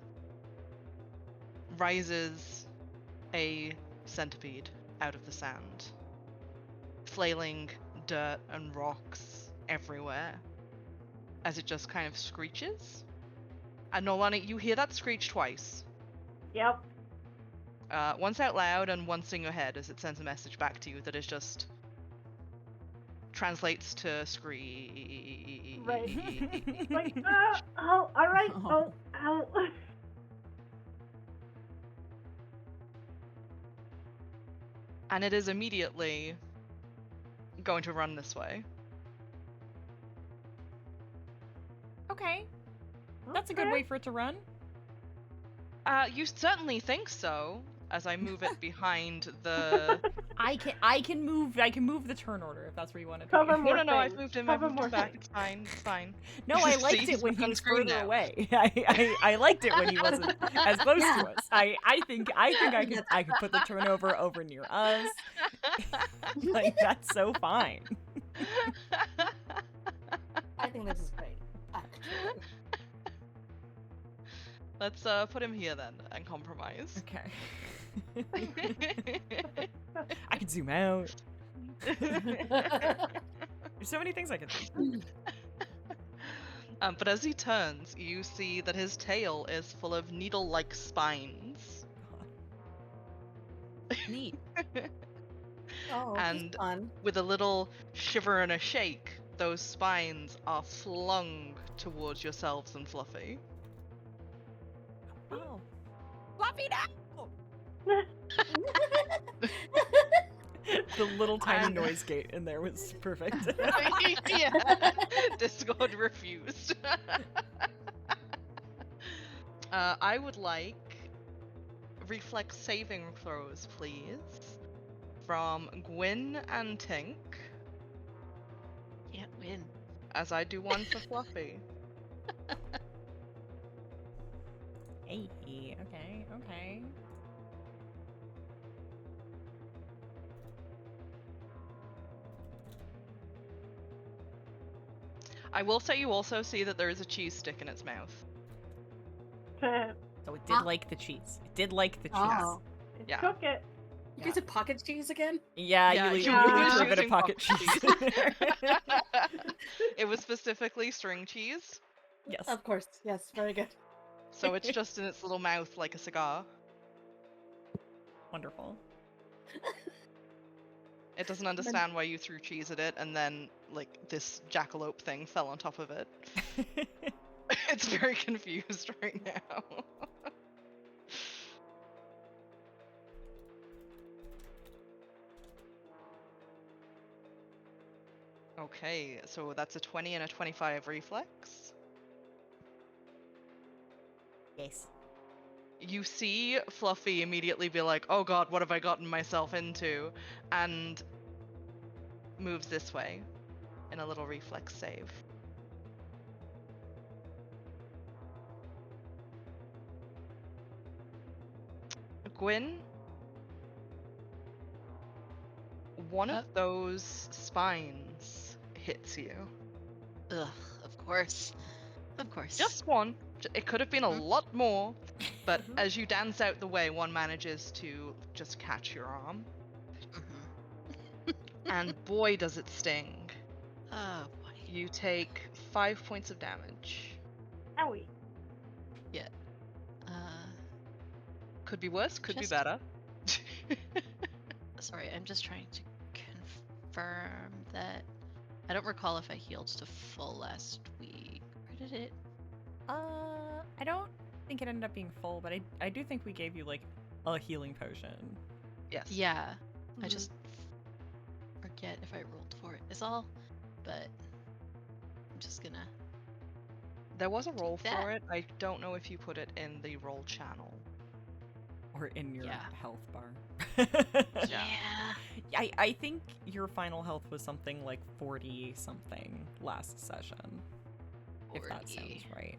rises a centipede out of the sand, flailing dirt and rocks everywhere as it just kind of screeches. And Noelani, you hear that screech twice. Yep. Once out loud and once in your head as it sends a message back to you that is just translates to screech. Right. Like, all right. Oh, ow. And it is immediately going to run this way. Okay. That's a good way for it to run. You certainly think so, as I move it behind the... I can move the turn order if that's where you want to be. Cover more No, I've things. moved him Cover more back. things. It's fine. No, I See, liked he's it when back he on was screen further now. away. I liked it when he wasn't as close to us. I think I could put the turnover over near us. Like that's so fine. I think this is great, actually. Let's put him here then and compromise. Okay. I can zoom out. There's so many things I can do. But as he turns, you see that his tail is full of needle-like spines. Neat. Oh, And fun. with a little shiver and a shake, those spines are flung towards yourselves and Fluffy. Oh. Fluffy now! The little tiny noise gate in there was perfect. Yeah. Discord refused. I would like reflex saving throws, please, from Gwynn and Tink, Can't win. as I do one for Fluffy. Hey, okay. I will say you also see that there is a cheese stick in its mouth. So it did like the cheese. It did like the cheese. Oh. Yeah. Took it. You guys have pocket cheese again? Yeah, Yeah, you you was threw a bit using of pocket pocket cheese cheese. in there. It was specifically string cheese, Yes. Of course. Yes, very good. so it's just in its little mouth like a cigar. Wonderful. It doesn't understand why you threw cheese at it and then, like, this jackalope thing fell on top of it. It's very confused right now. Okay, so that's a 20 and a 25 reflex. Yes. You see Fluffy immediately be like, oh god, what have I gotten myself into? And moves this way in a little reflex save. Gwyn, one of those spines hits you. Ugh, of course. Of course. Just one. It could have been a lot more, but as you dance out the way, one manages to just catch your arm. And boy, does it sting. Oh boy. You take 5 points of damage. Owie. Yeah. Could be worse, could be better. Sorry, I'm just trying to confirm that. I don't recall if I healed to full last week. Where did it? I don't think it ended up being full, but I do think we gave you like a healing potion. Yes. Yeah. I just forget if I rolled for it is all, but I'm just gonna. There was a roll that. for it. I don't know if you put it in the roll channel. Or in your Yeah. health bar. Yeah. I think your final health was something like 40 something last session. 40. If that sounds right.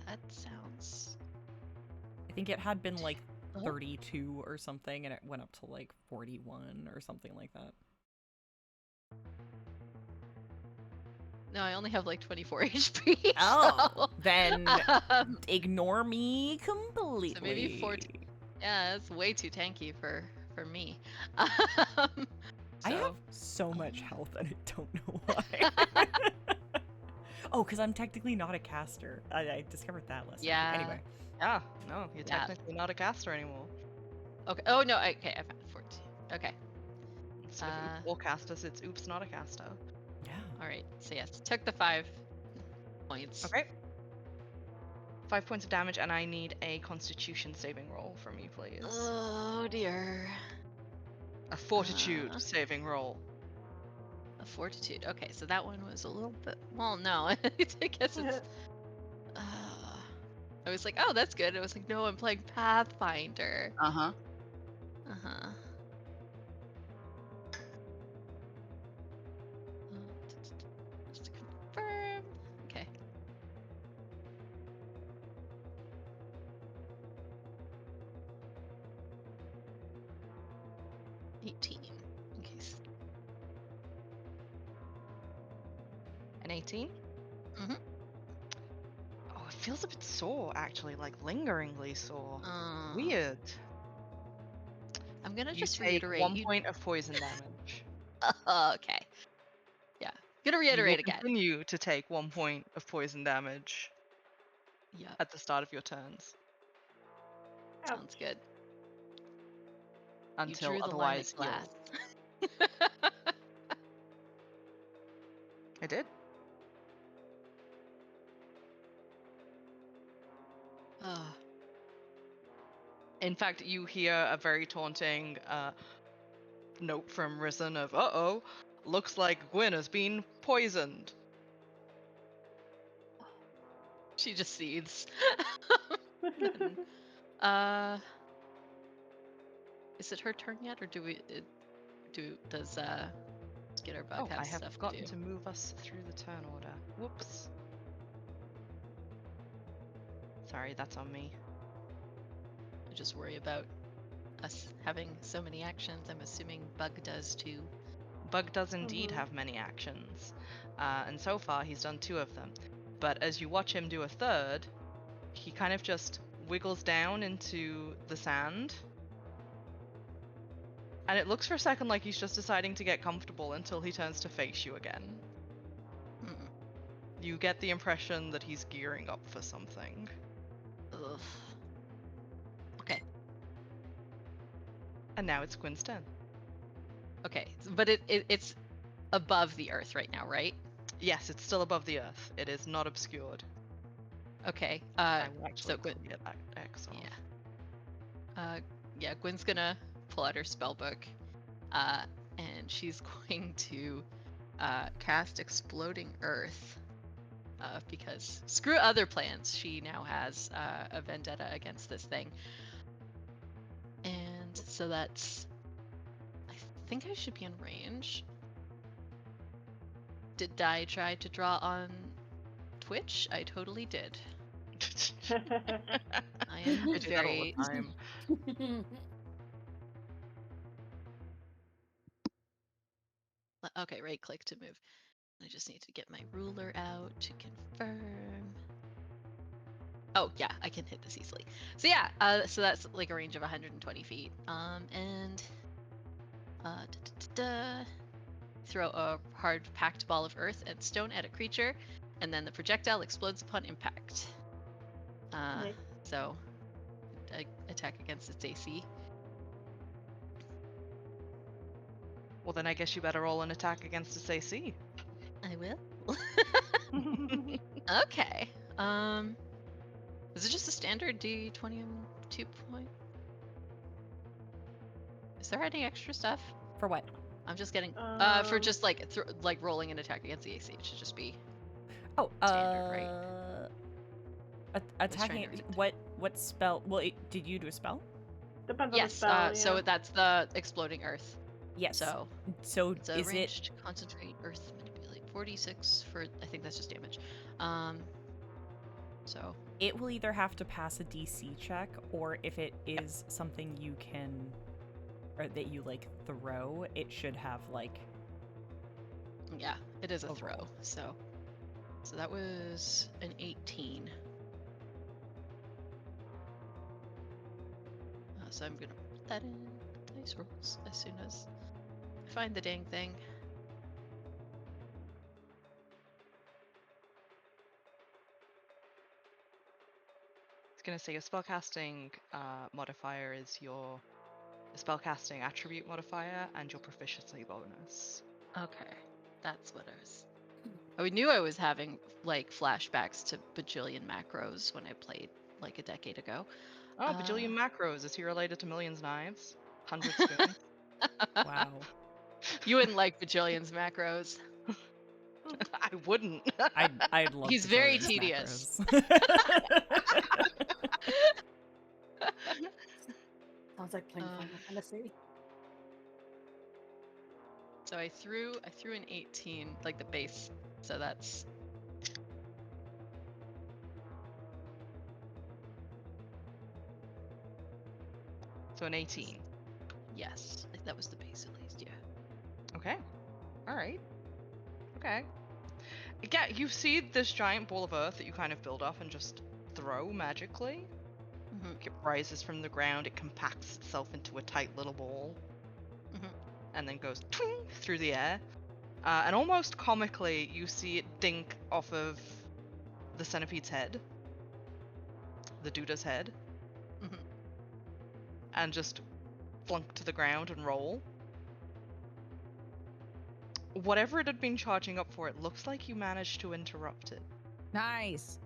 That sounds. I think it had been like 32 or something, and it went up to like 41 or something like that. No, I only have like 24 HP. Oh, so, then ignore me completely. So maybe 40. Yeah, that's way too tanky for me. I have so much health and I don't know why. Oh, because I'm technically not a caster. I discovered that last Yeah. time. Anyway. Yeah, no, you're technically not a caster anymore. Okay. Oh, no. Okay, I found 14. Okay. Instead of oops, all casters, it's oops, not a caster. Yeah. All right. So, yes, took the 5 points. Okay. 5 points of damage, and I need a constitution saving roll from you, please. Oh, dear. A fortitude saving roll. A fortitude. Okay, so that one was a little bit. Well, no. I guess it's. I was like, oh, that's good. I was like, no, I'm playing Pathfinder. Uh-huh. Uh-huh. Just to confirm. Okay. $18. In case. An 18? Mm-hmm. Oh, it feels a bit sore, actually, like lingeringly sore. Weird. I'm gonna You just take reiterate. 1 point of poison damage. Okay. Yeah. Gonna reiterate again. Continue to take 1 point of poison damage. Yeah. At the start of your turns. Sounds good. Until you drew otherwise the line at healed. I did. In fact, you hear a very taunting note from Risen of, uh-oh, looks like Gwynn has been poisoned. She just seethes. Is it her turn yet, or does Skitterbug have I have stuff forgotten to do? to move us through the turn order. Whoops. Sorry, that's on me. I just worry about us having so many actions. I'm assuming Bug does too. Bug does indeed have many actions, and so far he's done 2 of them. But as you watch him do a third, he kind of just wiggles down into the sand. And it looks for a second like he's just deciding to get comfortable until he turns to face you again. You get the impression that he's gearing up for something. Ugh. Okay. And now it's Gwynn's turn. Okay, but it's above the earth right now, right? Yes, it's still above the earth. It is not obscured. Okay. I will actually So Gwyn, clear that X off. yeah, Gwyn's gonna pull out her spell book, and she's going to cast Exploding Earth, because screw other plans. She now has a vendetta against this thing, and so that's. I think I should be in range. Did I try to draw on Twitch? I totally did. I am I do that all the very. time. Okay, right click to move. I just need to get my ruler out to confirm. Oh yeah, I can hit this easily. So yeah, so that's like a range of 120 feet. And throw a hard packed ball of earth and stone at a creature, and then the projectile explodes upon impact. Nice. So attack against its AC. Well, then I guess you better roll an attack against its AC. I will. Okay. Is it just a standard D20 2 point? Is there any extra stuff? For what? I'm just getting for just like like rolling an attack against the AC. It should just be Oh, standard, right? Attacking. to What spell? Well, did you do a spell? Depends on the Yes. spell. So that's the exploding earth. Yes. So is it ranged concentrate earth manipulate 46 for I think that's just damage. So it will either have to pass a DC check, or if it is something you can, or that you like throw, it should have like. yeah, it is a a throw. roll. So that was an 18. So I'm gonna put that in dice rolls as soon as I find the dang thing. I was gonna say your spellcasting modifier is your spellcasting attribute modifier and your proficiency bonus. Okay, that's what I was. I knew I was having like flashbacks to bajillion macros when I played like a decade ago. Oh, bajillion macros. Is he related to millions knives? 100 spoons? Wow. You wouldn't like bajillion's macros. I wouldn't. I'd love. He's to very tell you his tedious. macros. Sounds like playing Final Fantasy. So I threw an 18, like the base. So that's So an 18. yes, that was the base at least. Yeah. Okay. All right. Okay. Yeah, you see this giant ball of earth that you kind of build up and just throw magically. Mm-hmm. It rises from the ground. It compacts itself into a tight little ball, and then goes through the air. And almost comically, you see it dink off of the centipede's head, the Duda's head, and just flunk to the ground and roll. Whatever it had been charging up for, it looks like you managed to interrupt it. Nice.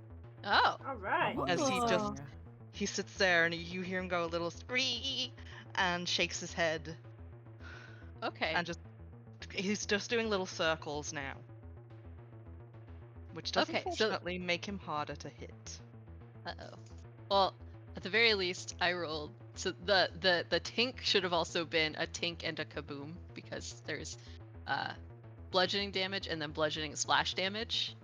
Oh. All right. As he sits there and you hear him go a little scree and shakes his head. Okay. And he's just doing little circles now. Which does unfortunately make him harder to hit. Uh-oh. Well, at the very least, I rolled. So the Tink should have also been a Tink and a Kaboom, because there's bludgeoning damage and then bludgeoning splash damage.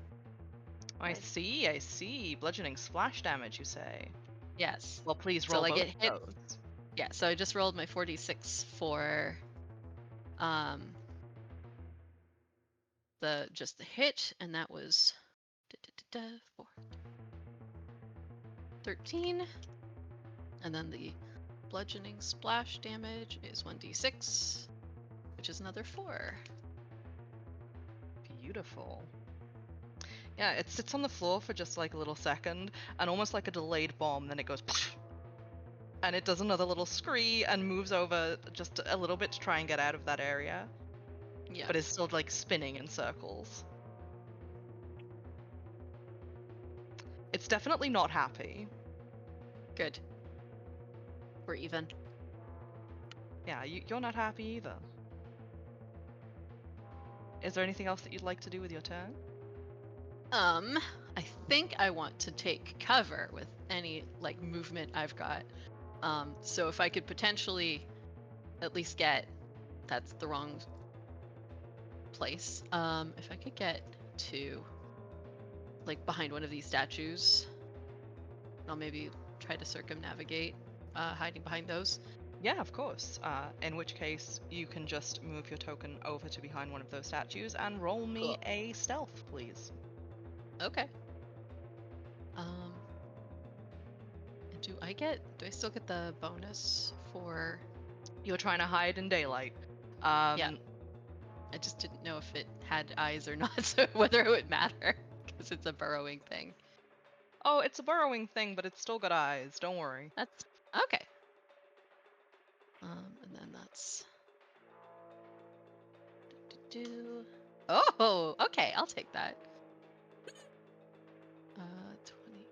I see. Bludgeoning splash damage, you say? Yes. Well, please roll both of those. Yeah, so I just rolled my 46 for the hit, and that was 13. And then the bludgeoning splash damage is 1d6, which is another 4. Beautiful. Yeah, it sits on the floor for just like a little second, and almost like a delayed bomb, then it goes and it does another little scree and moves over just a little bit to try and get out of that area. Yeah. But it's still like spinning in circles. It's definitely not happy. Good. We're even. Yeah, you're not happy either. Is there anything else that you'd like to do with your turn? I think I want to take cover with any like movement I've got. So if I could potentially at least get, that's the wrong place. If I could get to like behind one of these statues, I'll maybe try to circumnavigate, hiding behind those. Yeah, of course. In which case, you can just move your token over to behind one of those statues and roll me Cool. a stealth, please. Okay. And do I still get the bonus for? You're trying to hide in daylight. Yeah. I just didn't know if it had eyes or not, so whether it would matter, because it's a burrowing thing. Oh, it's a burrowing thing, but it's still got eyes. Don't worry. That's okay. And then that's. Oh, okay, I'll take that. 20.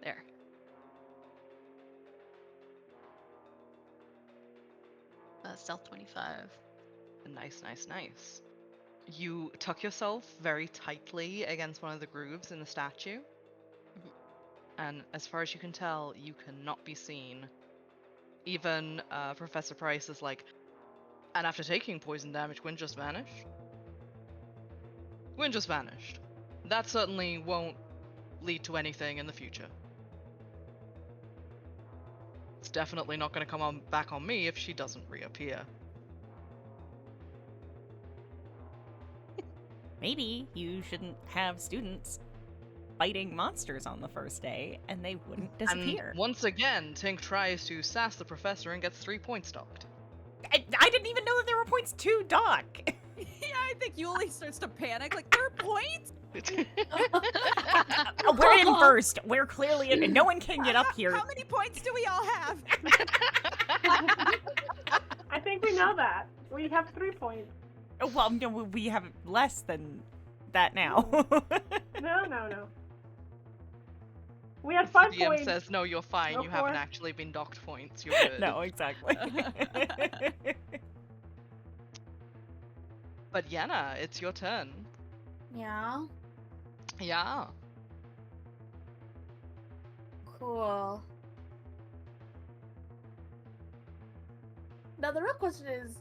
There. Stealth 25. Nice, nice, nice. You tuck yourself very tightly against one of the grooves in the statue. And as far as you can tell, you cannot be seen. Even Professor Price is like, and after taking poison damage, Gwynn just vanished? Gwynn just vanished. That certainly won't lead to anything in the future. It's definitely not going to come back on me if she doesn't reappear. Maybe you shouldn't have students fighting monsters on the first day and they wouldn't disappear. And once again, Tink tries to sass the professor and gets 3 points docked. I didn't even know that there were points to dock. Yeah, I think Yulie starts to panic. Like, there are points? We're in first. We're clearly in. No one can get up here. How many points do we all have? I think we know that. We have 3 points. Well, no, we have less than that now. No. We had 5 The DM points. says, no, you're fine. No You haven't 4. actually been docked points. You're good. No, exactly. But Yenna, it's your turn. Yeah. Yeah. Cool. Now the real question is,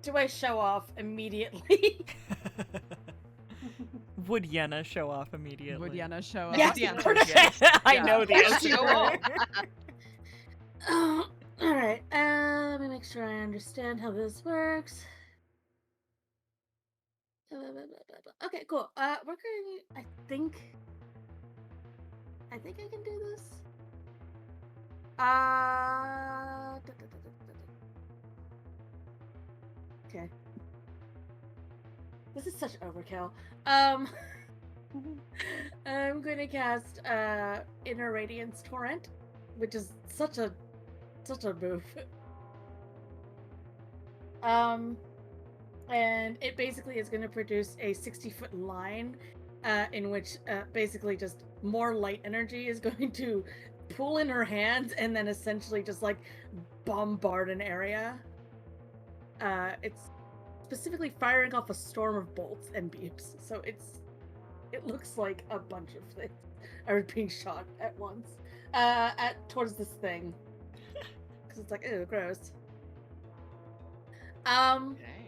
do I show off immediately? Would Yenna show off immediately? Would Yenna show up? Yes. The answer is yes. I Yeah. know the answer. Show off. Alright, let me make sure I understand how this works. Okay, cool. We're going. I think I can do this. Okay. This is such overkill. I'm going to cast Inner Radiance Torrent, which is such a move. And it basically is going to produce a 60-foot line in which basically just more light energy is going to pull in her hands and then essentially just like bombard an area. It's specifically firing off a storm of bolts and beams, so it looks like a bunch of things are being shot at once towards this thing, because it's like, ew, gross. Okay.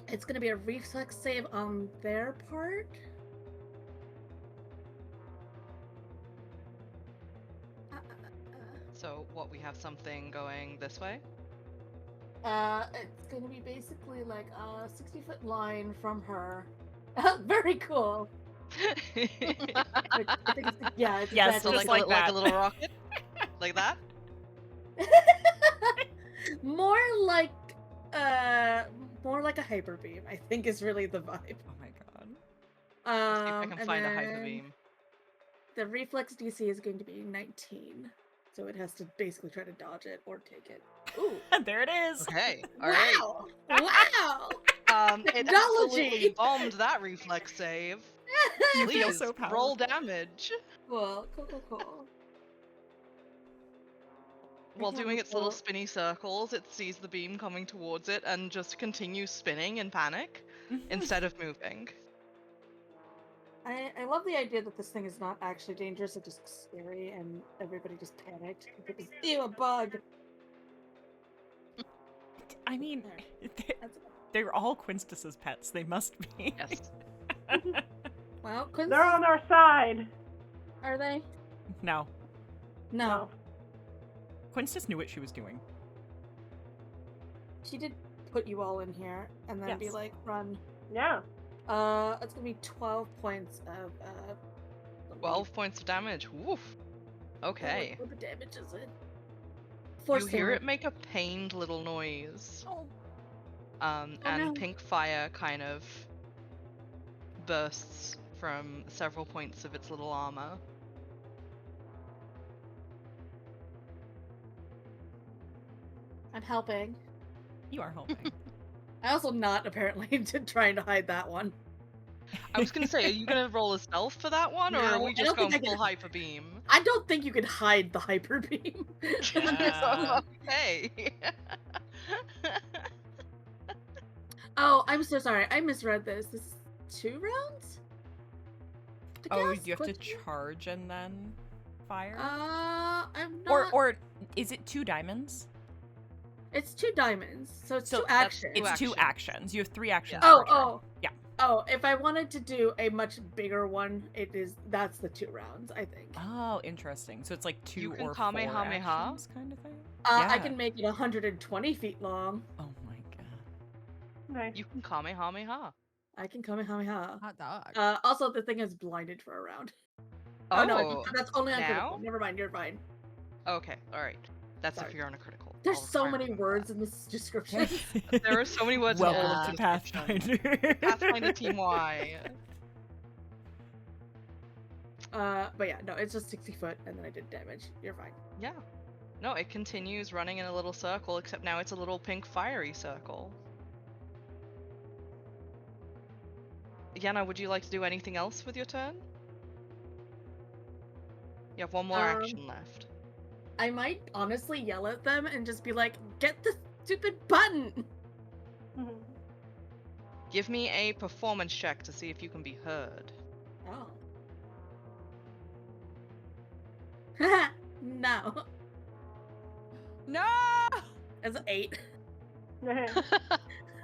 It's gonna be a reflex save on their part. So, what, we have something going this way? It's gonna be basically like a 60-foot line from her. Very cool. I think it's, yeah, it's Yes, exactly So just like, like like a little rocket? Like that? more like a hyper beam, I think, is really the vibe. Oh my god. Let's see if I can And find a hyper then beam. The reflex DC is going to be 19, so it has to basically try to dodge it or take it. Ooh! There it is. Okay, alright. Wow! Wow! It It Technology! absolutely bombed that reflex save. You feel Please, so roll powerful. damage. Cool. While can't doing move its little forward. spinny circles, it sees the beam coming towards it and just continues spinning in panic instead of moving. I love the idea that this thing is not actually dangerous, it's just scary, and everybody just panicked. It was, ew, a bug! I mean, That's they're all Quinstus's pets. They must be. Yes. Well, Quince, They're on our side. are they? No. No. Quinstus knew what she was doing. She did put you all in here, and then be Yes. like, run. Yeah. It's gonna be 12 points of, 12 points of damage. Woof. Okay. What the damage is it? You hear it make a pained little noise. Oh. And no. pink fire kind of bursts from several points of its little armor. I'm helping. You are helping. I also not apparently trying to hide that one. I was gonna say, are you gonna roll a stealth for that one, or No, are I we just don't think going I full can- hyper beam? I don't think you can hide the hyper beam. Okay. Oh, I'm so sorry. I misread this. This is 2 rounds? To Oh, cast? you have to Question? charge and then fire? I'm not. Or is it 2 diamonds? It's 2 diamonds, so it's So 2 that's actions. It's 2 actions. actions. You have 3 actions. Yeah. per turn. Yeah. Oh, if I wanted to do a much bigger one, that's the 2 rounds, I think. Oh, interesting. So it's like 2 You can or 4 Kamehameha. actions kind of thing? I Yeah. can make it 120 feet long. Oh my god. Nice. You can Kamehameha. I can Kamehameha. Hot dog. Also, the thing is blinded for a round. Oh, Oh, no, that's only on now? critical. Never mind, you're fine. Okay, alright. That's Sorry. if you're on a critical. There's I'll so try and many remember words in this description. that. There are so many words in all Welcome of to the Pathfinder. Pathfinder Team Y. But yeah, no, it's just 60 foot, and then I did damage. You're fine. Yeah. No, it continues running in a little circle, except now it's a little pink fiery circle. Yenna, would you like to do anything else with your turn? You have one more action left. I might honestly yell at them and just be like, get the stupid button! Give me a performance check to see if you can be heard. Oh. No. No! It's an 8.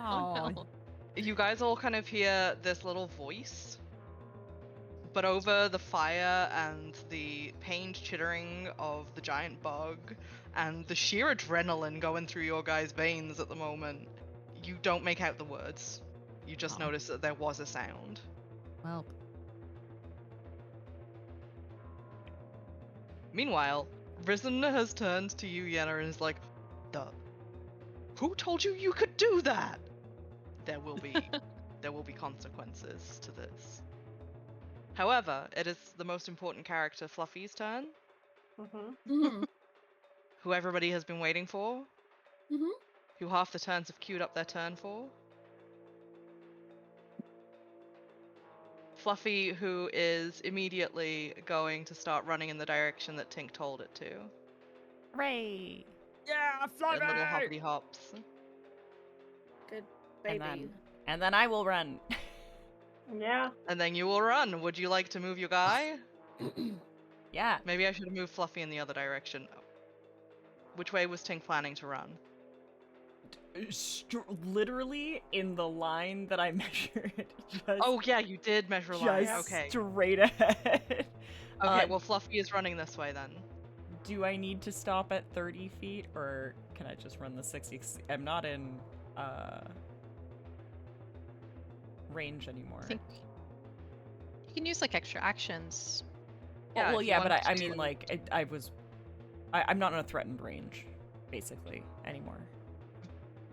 Oh, no. You guys all kind of hear this little voice, but over the fire and the pained chittering of the giant bug and the sheer adrenaline going through your guys' veins at the moment, you don't make out the words. You just notice that there was a sound. well. Meanwhile, Risen has turned to you, Yenna, and is like, who told you you could do that? There will be consequences to this. However, it is the most important character, Fluffy's turn, Mm-hmm. who everybody has been waiting for, Mm-hmm. who half the turns have queued up their turn for. Fluffy, who is immediately going to start running in the direction that Tink told it to. Hooray! Yeah, In Fluffy! little hoppity hops. Good And baby. then I will run. Yeah. And then you will run. Would you like to move your guy? Yeah. Maybe I should have moved Fluffy in the other direction. Which way was Tink planning to run? Literally in the line that I measured. Just, Oh yeah, you did measure a line. just Okay. straight ahead. Okay, well Fluffy is running this way then. Do I need to stop at 30 feet, or can I just run the 60? I'm not in range anymore. I think you can use like extra actions. Yeah, well, if you yeah, but wanted I to mean, do- like, I'm not in a threatened range, basically, anymore.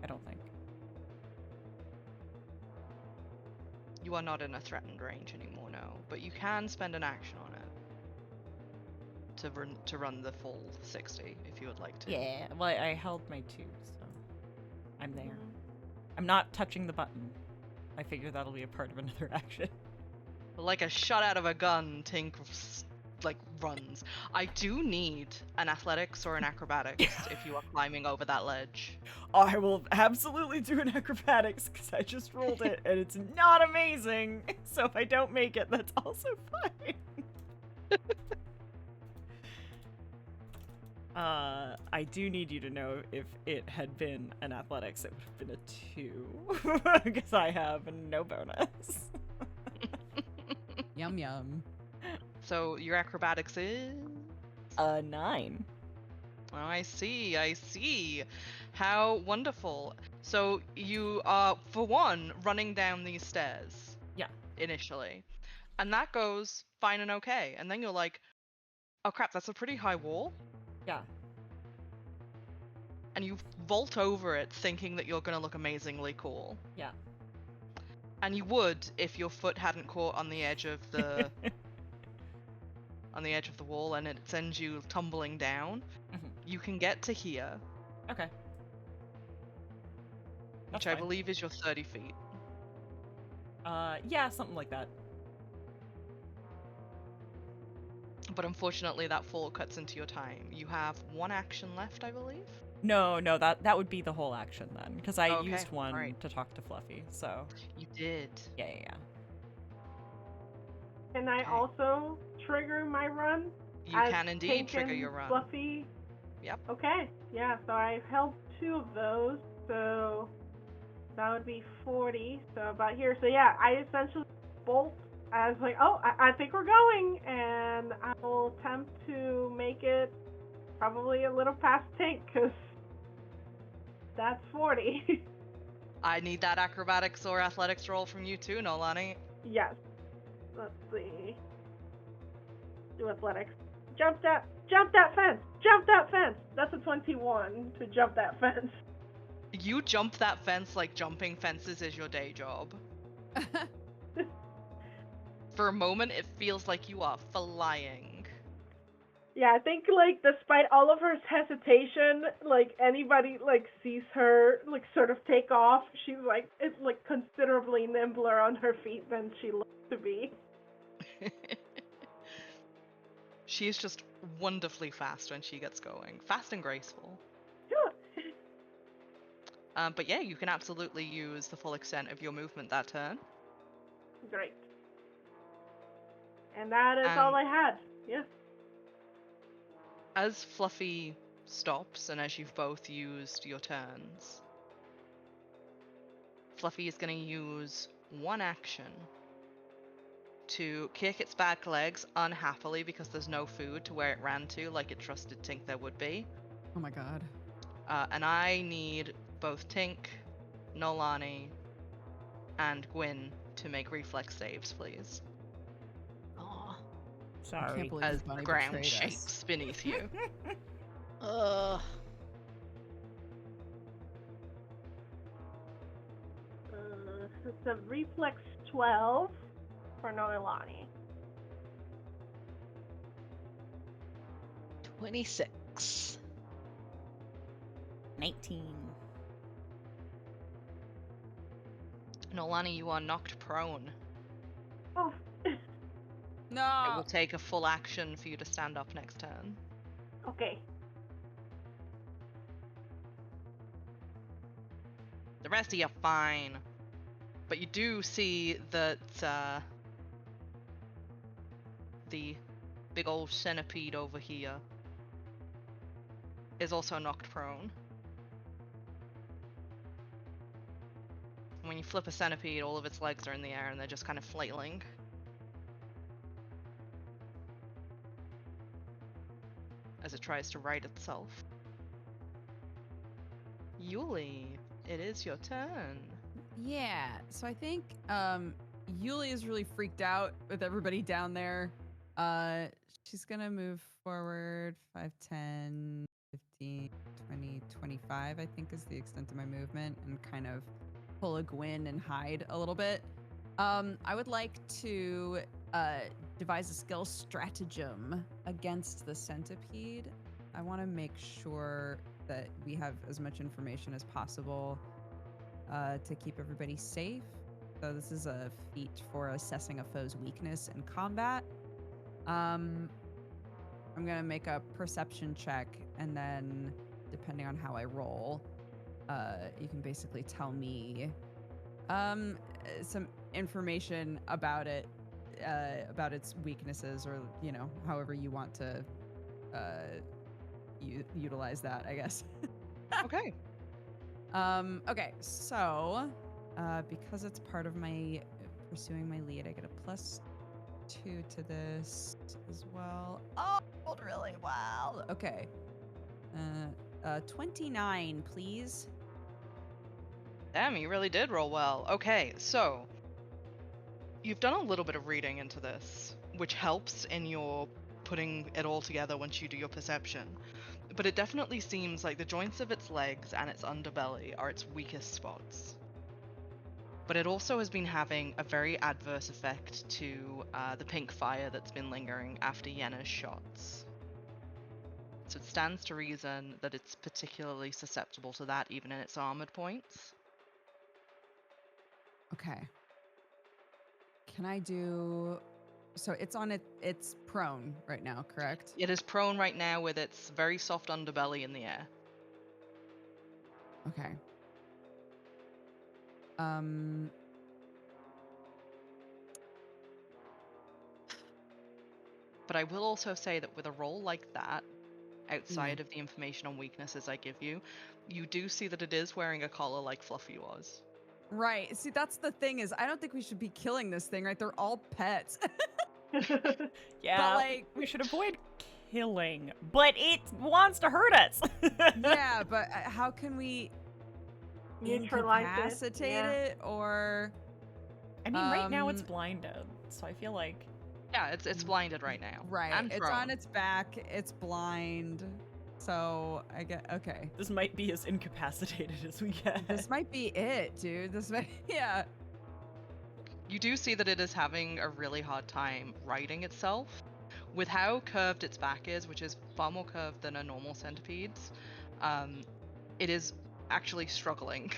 I don't think. You are not in a threatened range anymore, no. But you can spend an action on it. To run the full 60, if you would like to. Yeah, well, I held my 2, so I'm there. I'm not touching the button. I figure that'll be a part of another action. Like a shot out of a gun, Tink like runs. I do need an athletics or an acrobatics if you are climbing over that ledge. I will absolutely do an acrobatics because I just rolled it and it's not amazing. So if I don't make it, that's also fine. I do need you to know if it had been an athletics, it would have been a 2 because I have no bonus. Yum yum. So your acrobatics is 9. Oh, I see. How wonderful. So you are, for one, running down these stairs. Yeah. Initially. And that goes fine and okay. And then you're like, oh crap, that's a pretty high wall. Yeah. And you vault over it thinking that you're going to look amazingly cool. Yeah. And you would if your foot hadn't caught on the edge of the on the edge of the wall and it sends you tumbling down. Mhm. You can get to here. Okay. Which That's I fine. believe is your 30 feet. Yeah, something like that. But unfortunately that fall cuts into your time. You have one action left, I believe. No, that would be the whole action then, because I Okay, used one alright. to talk to Fluffy, so. You did. Yeah. Can I Okay. also trigger my run? You as can indeed Tink trigger and your run. Fluffy? Yep. Okay, yeah, so I've held 2 of those, so that would be 40, so about here. So yeah, I essentially bolt as like, oh, I think we're going, and I will attempt to make it probably a little past Tink, because that's 40. I need that acrobatics or athletics roll from you too, Noelani. Yes. Let's see. Do athletics. Jump that fence! Jump that fence! That's a 21 to jump that fence. You jump that fence like jumping fences is your day job. For a moment, it feels like you are flying. Yeah, I think, like, despite all of her hesitation, like, anybody, like, sees her, like, sort of take off, she's, like, it's, like, considerably nimbler on her feet than she looks to be. She is just wonderfully fast when she gets going. Fast and graceful. But yeah, you can absolutely use the full extent of your movement that turn. Great. And that is all I had. Yeah. As Fluffy stops, and as you've both used your turns, Fluffy is going to use one action to kick its back legs unhappily because there's no food to where it ran to like it trusted Tink there would be. Oh my god. And I need both Tink, Noelani, and Gwynn to make reflex saves, please. Aw. I Sorry. can't believe As this the bunny ground betrayed us. shakes beneath you. Ugh. It's a reflex 12 for Noelani. 26. 19. Noelani, you are knocked prone. Oh. It No. will take a full action for you to stand up next turn. Okay. The rest of you are fine. But you do see that the big old centipede over here is also knocked prone. When you flip a centipede, all of its legs are in the air and they're just kind of flailing. As it tries to right itself. Yulie, it is your turn. Yeah. So I think Yulie is really freaked out with everybody down there. She's gonna move forward 5, 10, 15, 20, 25, I think is the extent of my movement, and kind of pull a Gwynn and hide a little bit. I would like to devise a skill stratagem against the centipede. I want to make sure that we have as much information as possible to keep everybody safe. So this is a feat for assessing a foe's weakness in combat. I'm gonna make a perception check, and then depending on how I roll, you can basically tell me some information about it, about its weaknesses, or however you want to utilize that, I guess. Okay. Okay, so because it's part of my pursuing my lead, I get a +2 to this as well. Oh, rolled really well. Okay. 29, please. Damn, you really did roll well. Okay, so you've done a little bit of reading into this, which helps in your putting it all together once you do your perception. But it definitely seems like the joints of its legs and its underbelly are its weakest spots. But it also has been having a very adverse effect to the pink fire that's been lingering after Yenna's shots. So it stands to reason that it's particularly susceptible to that even in its armored points. Okay. Can I do... So it's on it's prone right now, correct? It is prone right now with its very soft underbelly in the air. Okay. But I will also say that with a roll like that, outside of the information on weaknesses I give you, you do see that it is wearing a collar like Fluffy was. Right. See, that's the thing is, I don't think we should be killing this thing, right? They're all pets. Yeah, but like we should avoid killing, but it wants to hurt us. yeah, but how can we Neutralize incapacitate it, or... I mean, right now it's blinded, so I feel like... Yeah, it's blinded right now. Right. And It's prone. on its back. It's blind. So I get... Okay. This might be as incapacitated as we get. This might be it, dude. This might... Yeah. You do see that it is having a really hard time righting itself. With how curved its back is, which is far more curved than a normal centipede's, it is actually struggling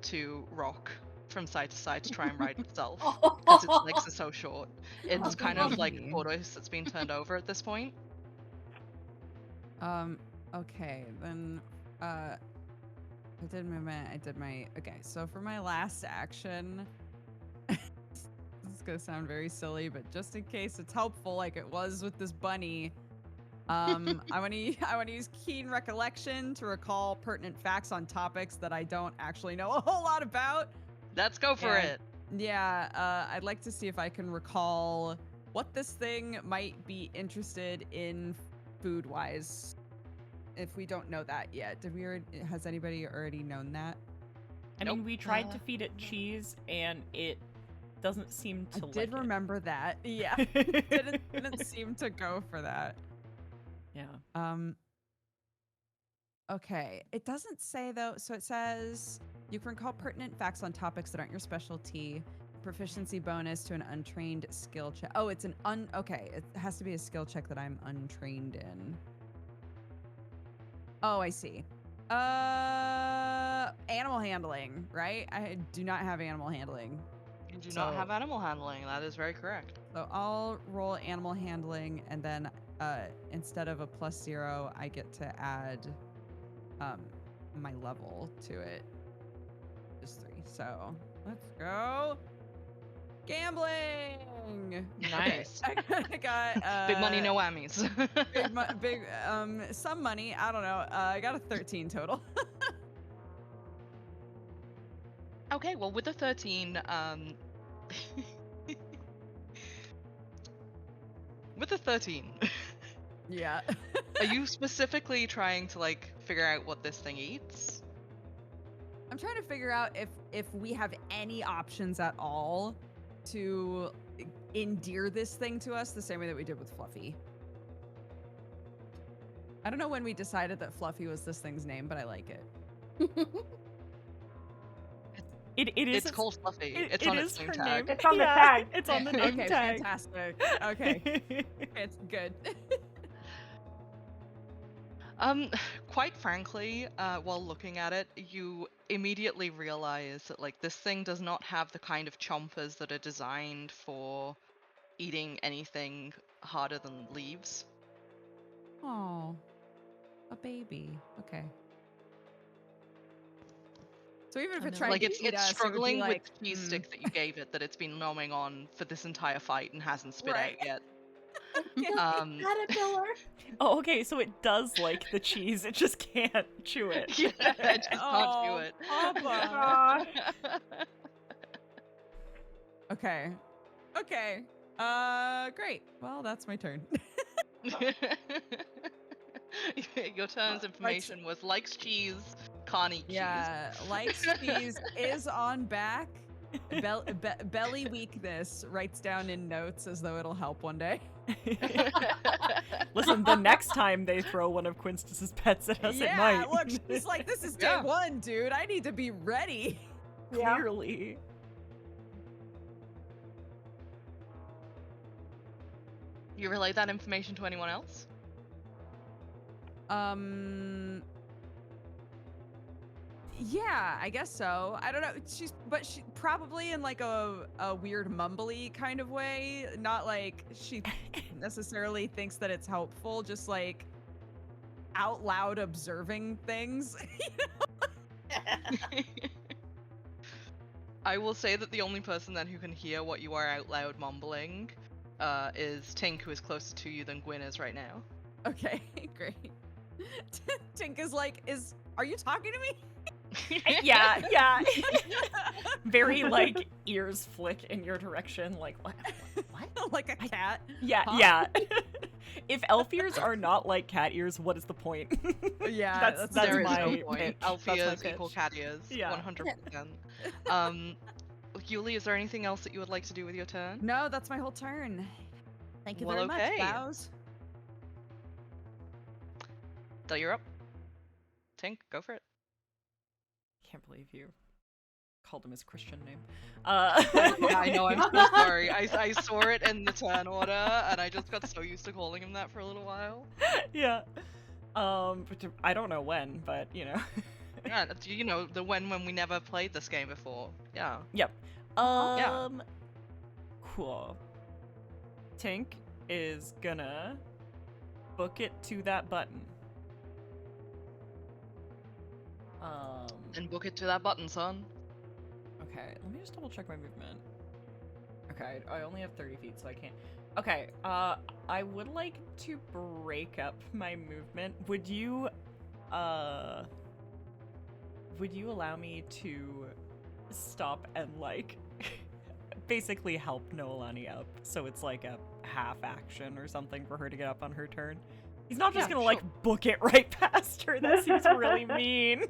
to rock from side to side to try and right itself because its legs are so short. It's kind of like a tortoise that's been turned over at this point. Okay, then I did movement, I did my... Okay, so for my last action, this is gonna sound very silly, but just in case it's helpful like it was with this bunny, I want to use keen recollection to recall pertinent facts on topics that I don't actually know a whole lot about. Let's go for it. Yeah, I'd like to see if I can recall what this thing might be interested in food-wise. If we don't know that yet, has anybody already known that? I mean, we tried to feed it cheese, and it doesn't seem to like it. I did remember that. Yeah, didn't seem to go for that. Yeah. Okay. It doesn't say though. So it says you can recall pertinent facts on topics that aren't your specialty. Proficiency bonus to an untrained skill check. Oh, it's an okay. It has to be a skill check that I'm untrained in. Oh, I see. Animal handling, right? I do not have animal handling. You do not have animal handling. That is very correct. So I'll roll animal handling, and then instead of a +0, I get to add my level to it. Just 3. So let's go. Gambling. Nice. I got big money, no whammies. big some money. I don't know. I got a 13 total. Okay, well, with the 13, with the 13, yeah. are you specifically trying to like figure out what this thing eats? I'm trying to figure out if we have any options at all to endear this thing to us the same way that we did with Fluffy. I don't know when we decided that Fluffy was this thing's name, but I like it. It's called Fluffy. It's on its name tag. It's on the tag. It's on the name Okay, tag. fantastic. Okay. It's good. Quite frankly, while looking at it, you immediately realize that like this thing does not have the kind of chompers that are designed for eating anything harder than leaves. Oh, a baby. Okay. So even if it tried Like to it's eat us, it would be struggling with like, the cheese stick that you gave it that it's been gnawing on for this entire fight and hasn't spit Right. out yet. Guilty caterpillar. Oh, okay, so it does like the cheese, it just can't chew it. Yeah, I just can't do Oh, it. Papa. Gosh. Okay. Okay. Great. Well, that's my turn. Your turn's information was likes cheese, can't eat Yeah, likes cheese, is on back. Belly weakness, writes down in notes as though it'll help one day. cheese. Listen, the next time they throw one of Quinstus's pets at us, it Yeah, might. look, she's like, this is day Yeah. one, dude. I need to be ready. Yeah. Clearly. You relay that information to anyone else? Yeah, I guess so. I don't know. She's probably in like a weird mumbly kind of way. Not like she necessarily thinks that it's helpful, just like out loud observing things. I will say that the only person then who can hear what you are out loud mumbling is Tink, who is closer to you than Gwynn is right now. Okay, great. Tink is like, are you talking to me? Yeah. Very like ears flick in your direction, like what? Like a cat? Yeah, Huh? yeah. If elf ears are not like cat ears, what is the point? Yeah, that's There is my no point. pitch. Elf That's my ears equal pitch. cat ears. Yeah. 100%. Yulie, is there anything else that you would like to do with your turn? No, that's my whole turn. Thank you Well, very much, okay. Bows. Del, you're up. Tink, go for it. Can't believe you called him his Christian name. Yeah, I know, I'm so sorry. I saw it in the turn order, and I just got so used to calling him that for a little while. Yeah. But I don't know when, but you know. Yeah, you know, the when we never played this game before. Yeah. Yep. Yeah. Cool. Tink is gonna book it to that button. And book it to that button, son. Okay, let me just double check my movement. Okay, I only have 30 feet, so I can't. Okay, I would like to break up my movement. Would you allow me to stop and, like, basically help Noelani up, so it's like a half action or something for her to get up on her turn? He's not just Yeah, gonna, sure. like, book it right past her. That seems really mean.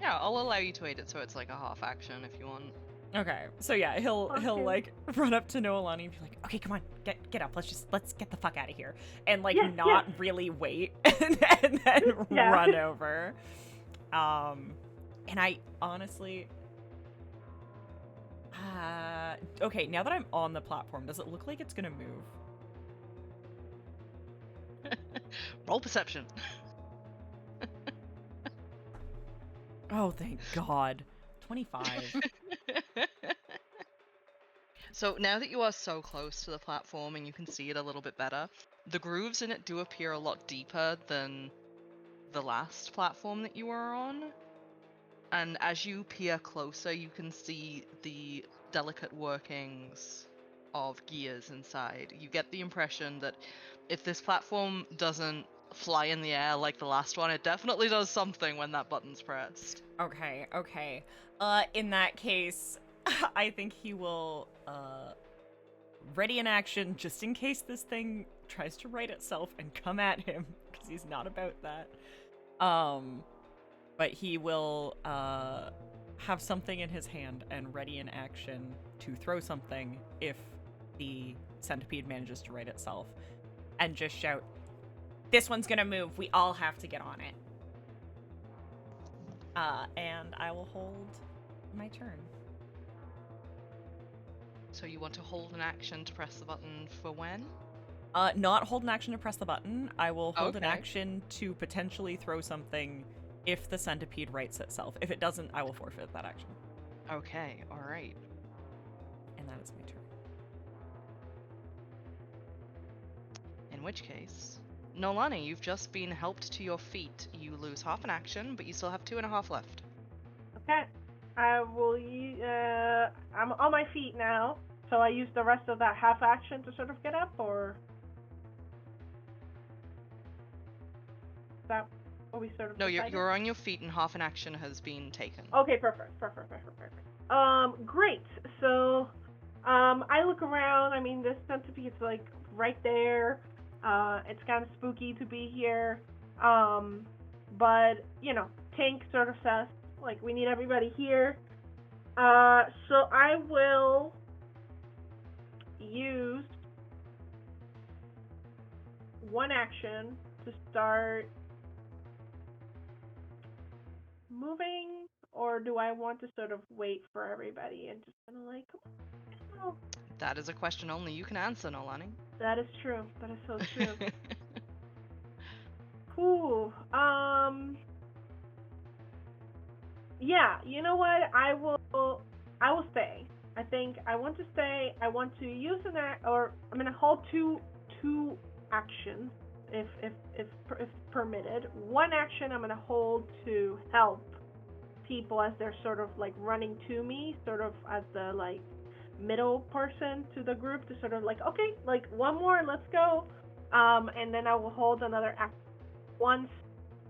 Yeah, I'll allow you to aid it so it's like a half action if you want. Okay, so yeah, he'll Okay. like run up to Noelani and be like, "Okay, come on, get up. Let's get the fuck out of here," and like Yeah, not really wait, and then Yeah. run over. And I honestly, okay, now that I'm on the platform, does it look like it's gonna move? Roll perception. Oh, thank God. 25. So now that you are so close to the platform and you can see it a little bit better, the grooves in it do appear a lot deeper than the last platform that you were on. And as you peer closer, you can see the delicate workings of gears inside. You get the impression that if this platform doesn't fly in the air like the last one, it definitely does something when that button's pressed. Okay. In that case, I think he will, ready in action just in case this thing tries to right itself and come at him, because he's not about that. But he will, have something in his hand and ready in action to throw something if the centipede manages to right itself, and just shout, "This one's gonna move, we all have to get on it." And I will hold my turn. So you want to hold an action to press the button for when? Not hold an action to press the button. I will hold an Okay. action to potentially throw something if the centipede rights itself. If it doesn't, I will forfeit that action. Okay, alright. And that is my turn. In which case, Noelani, you've just been helped to your feet. You lose half an action, but you still have 2.5 left. Okay. I will I'm on my feet now, so I use the rest of that half action to sort of get up, or is that what we sort of No, decided? you're on your feet and half an action has been taken. Okay, perfect. Great. So, I look around. I mean, this centipede's like right there. It's kind of spooky to be here. But Tink sort of says like we need everybody here. So I will use one action to start moving, or do I want to sort of wait for everybody and just kind of like, come on. That is a question only you can answer, Noelani. That is true. That is so true. Cool. Yeah, you know what? I will stay. I think I want to stay. I want to use or I'm gonna hold two actions if permitted. One action I'm gonna hold to help people as they're sort of like running to me, sort of as the like middle person to the group to sort of like, okay, like one more, let's go. And then I will hold another action once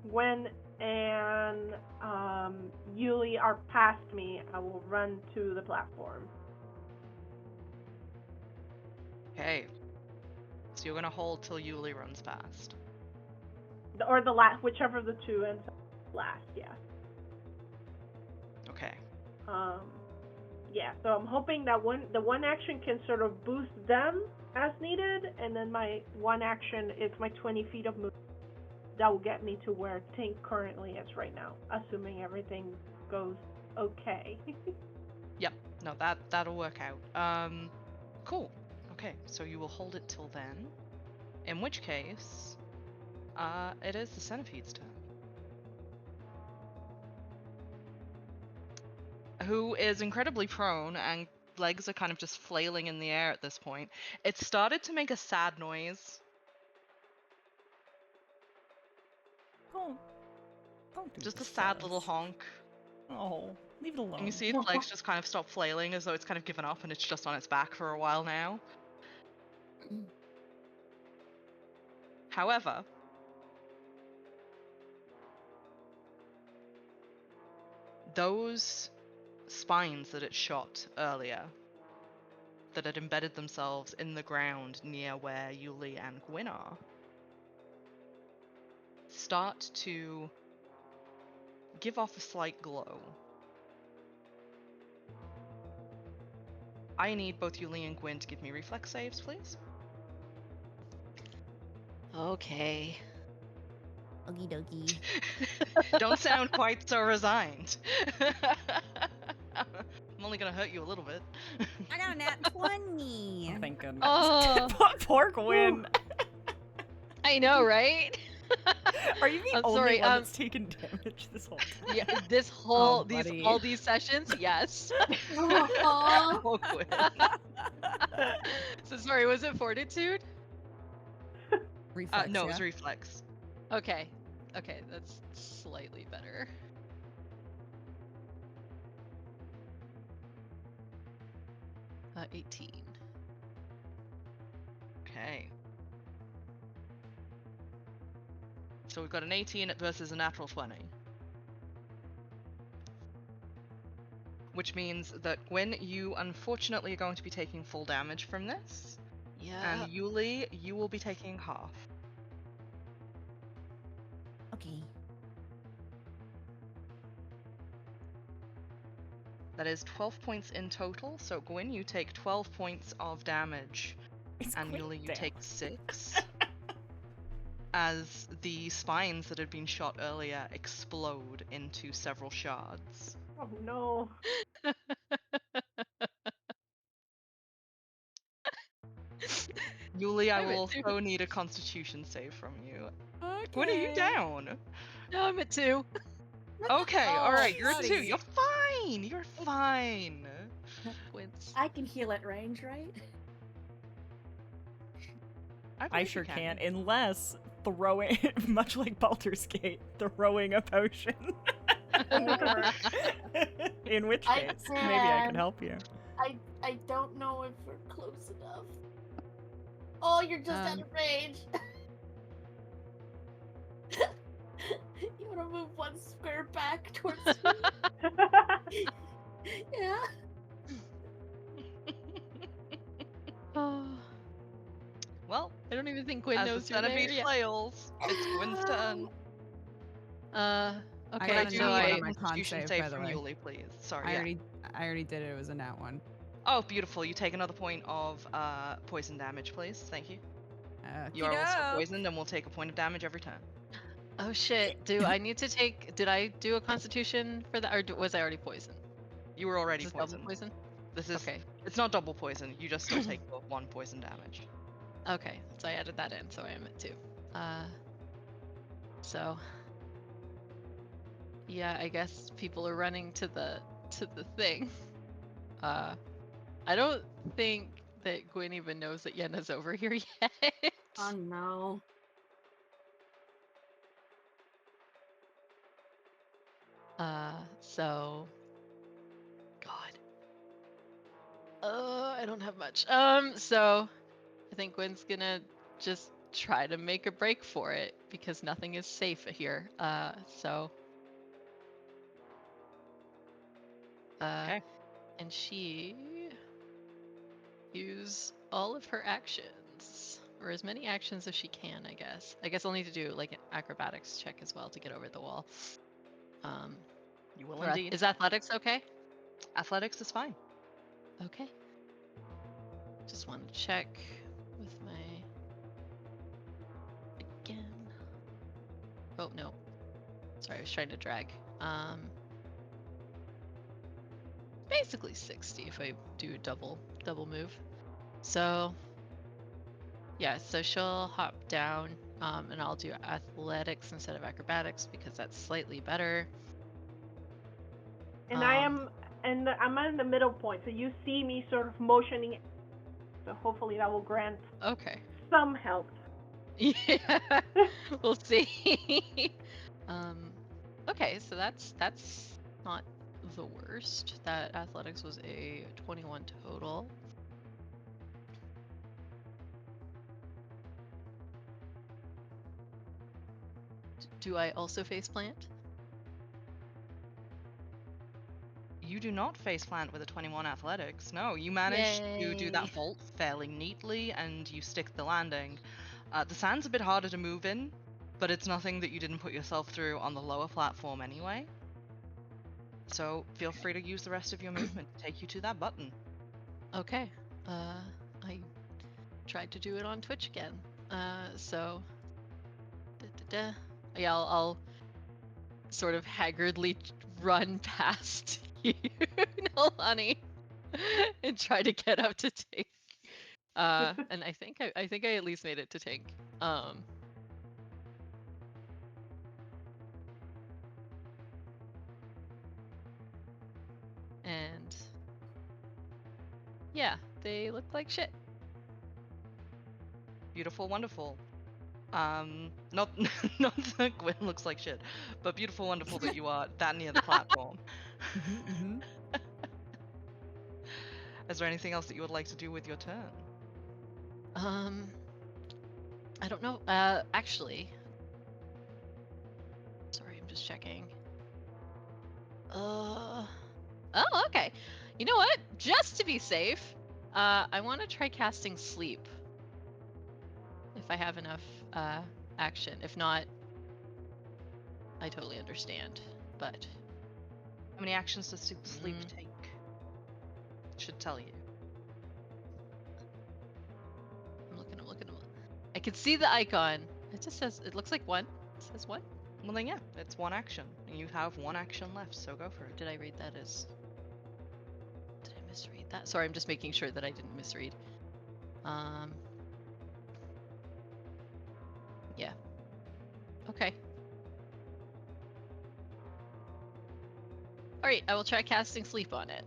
Gwynn and Yulie are past me. I will run to the platform. Okay. So you're gonna hold till Yulie runs past. Or the last, whichever of the two ends up last, yeah. Okay. Yeah, so I'm hoping that the one action can sort of boost them as needed, and then my one action is my 20 feet of movement. That will get me to where Tink currently is right now, assuming everything goes okay. Yep. No, that'll work out. Cool. Okay, so you will hold it till then. In which case, it is the centipede's turn. Who is incredibly prone and legs are kind of just flailing in the air at this point. It started to make a sad noise. Don't do Just a this, sad little Jess. honk. Oh, leave it alone. And you see its legs just kind of stop flailing as though it's kind of given up and it's just on its back for a while now. However, those spines that it shot earlier, that had embedded themselves in the ground near where Yulie and Gwynn are, start to give off a slight glow. I need both Yulie and Gwynn to give me reflex saves, please. Okay. Okie dokie. Don't sound quite so resigned. I'm only gonna hurt you a little bit. I got a nat 20. Oh, thank goodness. Oh. Poor Gwyn. I know, right? Are you the I'm only sorry, one that's taken damage this whole time? Yeah, this whole buddy. all these sessions, yes. Aw. Oh, Gwyn. So sorry, was it fortitude? Reflex, No, it yeah? was reflex. Okay. Okay, that's slightly better. Uh, 18. Okay. So we've got an 18 versus a natural 20. Which means that Gwyn, you unfortunately are going to be taking full damage from this. Yeah. And Yulie, you will be taking half. Okay. That is 12 points in total. So Gwyn, you take 12 points of damage. It's And quite Yulie, you damn. take 6. As the spines that had been shot earlier explode into several shards. Oh no. Yulie, I I'm will at 2. also need a Constitution save from you. Okay. When are you down? No, I'm at 2. Okay, all right, you're at 2. buddy. You're fine. You're fine. Wins. I can heal at range, right? I believe you sure can, unless throwing, much like Baldur's Gate, throwing a potion. In which I case, maybe I can. can help you. I don't know if we're close enough. Oh, you're just out of range. You want to move 1 square back towards me? Yeah. Oh, Well, I don't even think Gwyn as the knows you're centipede there yet. flails, it's Gwynn's turn. I Okay, got a do nat so one need on a my con Constitution save, save by the from way. Yulie, please. Sorry. I Yeah. already did it. It was a nat one. Oh, beautiful. You take another point of poison damage, please. Thank you. You are also Okey-doke. poisoned and will take a point of damage every turn. Oh shit, do I need to take, did I do a constitution for that, or was I already poisoned? You were already Is this double poisoned. poison? This is Okay, It's not double poison. You just still take the 1 poison damage. okay, so I added that in, so I am at 2. So yeah, I guess people are running to the thing. I don't think that Gwyn even knows that Yenna's over here yet. Oh no. So God. I don't have much. So I think Gwyn's gonna just try to make a break for it because nothing is safe here. Okay. And she use all of her actions, or as many actions as she can, I guess. I guess I'll need to do like an acrobatics check as well to get over the wall. You will Or indeed. is athletics okay? Athletics is fine. Okay. Just want to check with my again. Oh no. Sorry, I was trying to drag. Basically 60 if I do a double move. So yeah, so she'll hop down, and I'll do athletics instead of acrobatics because that's slightly better. And I'm in the middle point, so you see me sort of motioning. So hopefully that will grant Okay. some help. Yeah, we'll see. Okay, so that's not the worst. That athletics was a 21 total. Do I also face plant? You do not face plant with a 21 athletics. No, you managed to do that Yay. vault fairly neatly and you stick the landing. The sand's a bit harder to move in, but it's nothing that you didn't put yourself through on the lower platform anyway. So feel free to use the rest of your movement to take you to that button. Okay. I tried to do it on Twitch again. So yeah, I'll sort of haggardly run past you, Noelani, and try to get up to Tink. And I think I at least made it to Tink. And yeah, they look like shit. Beautiful, wonderful. Not that Gwyn looks like shit, but beautiful, wonderful that you are that near the platform. Is there anything else that you would like to do with your turn? I don't know. Actually, sorry, I'm just checking. Oh, okay. You know what? Just to be safe, I want to try casting sleep. If I have enough action. If not, I totally understand. But How many actions does sleep take? Should tell you. I'm looking. I can see the icon. It just says, it looks like 1. It says 1. Well then yeah, it's 1 action. And you have 1 action left, so go for it. Did I read that as... Did I misread that? Sorry, I'm just making sure that I didn't misread. Okay. Alright, I will try casting sleep on it.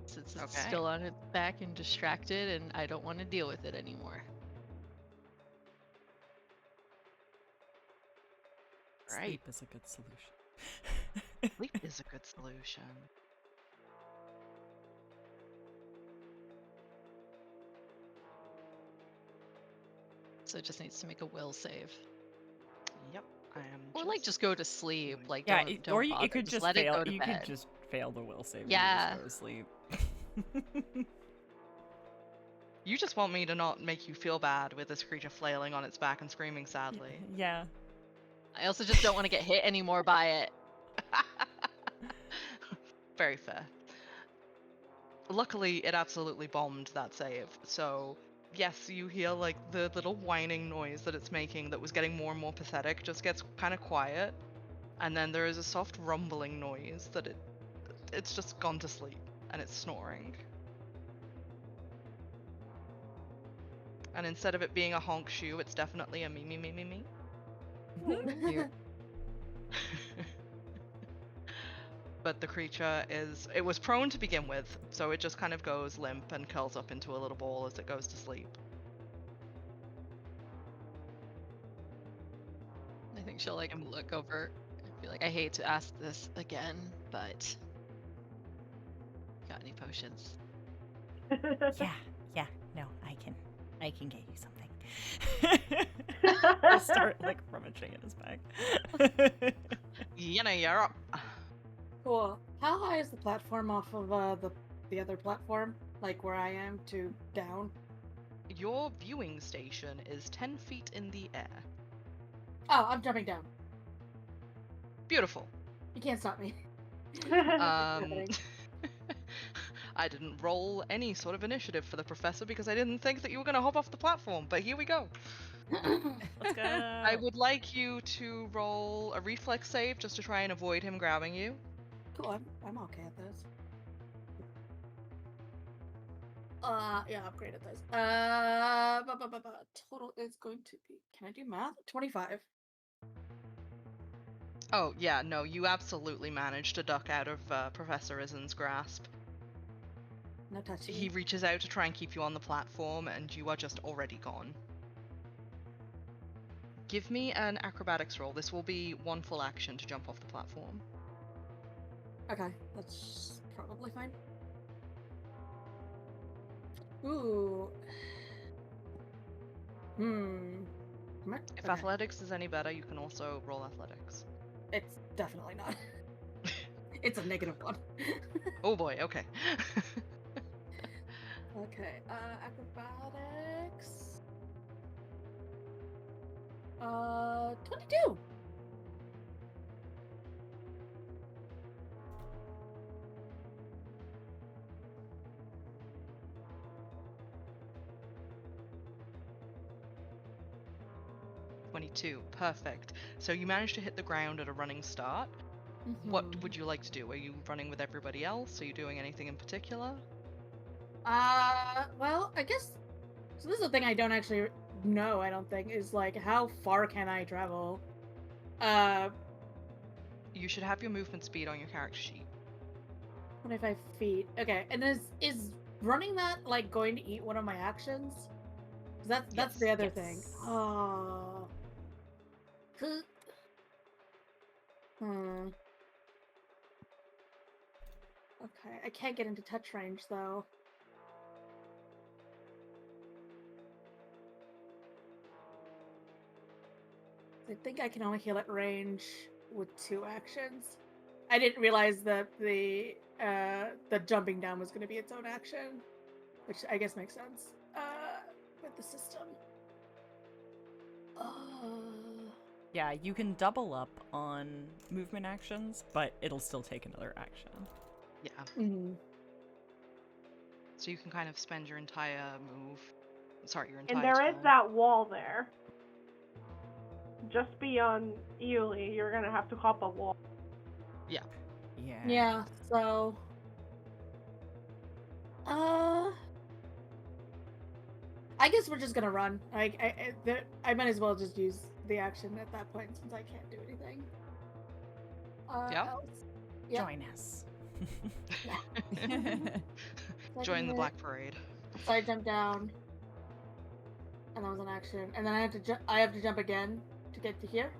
Since it's Okay. still on its back and distracted, and I don't want to deal with it anymore. Right. Sleep is a good solution. Sleep is a good solution. So it just needs to make a will save. Yep, I am. Or like just go to sleep. doing- Like Yeah, don't or bother. it could just let fail. it go to You bed. could just fail the will save Yeah. and just go to sleep. You just want me to not make you feel bad with this creature flailing on its back and screaming sadly. Yeah. I also just don't want to get hit anymore by it. Very fair. Luckily, it absolutely bombed that save, so yes, you hear like the little whining noise that it's making that was getting more and more pathetic just gets kind of quiet, and then there is a soft rumbling noise that it's just gone to sleep and it's snoring. And instead of it being a honk shoe, it's definitely a me me me me me. Weird. But the creature it was prone to begin with, so it just kind of goes limp and curls up into a little ball as it goes to sleep. I think she'll like look over and be like, I hate to ask this again, but got any potions? Yeah. No, I can get you something. I'll start like rummaging in his bag. Yenna, you're up. Cool. How high is the platform off of the other platform? Like where I am to down? Your viewing station is 10 feet in the air. Oh, I'm jumping down. Beautiful. You can't stop me. I didn't roll any sort of initiative for the professor because I didn't think that you were going to hop off the platform, but here we go. Let's go. I would like you to roll a reflex save just to try and avoid him grabbing you. Cool, I'm okay at this. Yeah, I'm great at this. Total is going to be. Can I do math? 25. Oh, yeah, no, you absolutely managed to duck out of Professor Isen's grasp. No touchy. He reaches out to try and keep you on the platform, and you are just already gone. Give me an acrobatics roll. This will be one full action to jump off the platform. Okay, that's probably fine. Ooh. If Okay. athletics is any better, you can also roll athletics. It's definitely not. It's a -1. Oh boy, okay. Okay, acrobatics. 22. Perfect. So you managed to hit the ground at a running start. What would you like to do? Are you running with everybody else? Are you doing anything in particular? Well, I guess. So this is the thing I don't actually know. I don't think is like how far can I travel? You should have your movement speed on your character sheet. 25 feet. Okay, and is running that like going to eat one of my actions? 'Cause that's the other thing. Yes. Oh. Okay, I can't get into touch range though. I think I can only heal at range with 2 actions. I didn't realize that the jumping down was going to be its own action, which I guess makes sense with the system. Yeah, you can double up on movement actions, but it'll still take another action. Yeah. Mm-hmm. So you can kind of spend your entire move. Sorry, your entire And there is turn. that wall there. Just beyond Yulie, you're gonna have to hop a wall. Yeah. Yeah, so I guess we're just gonna run. I might as well just use the action at that point since I can't do anything. Yeah. Else? Yep. Join us. Join the Black Parade. So I jump down, and that was an action, and then I have to jump again to get to here.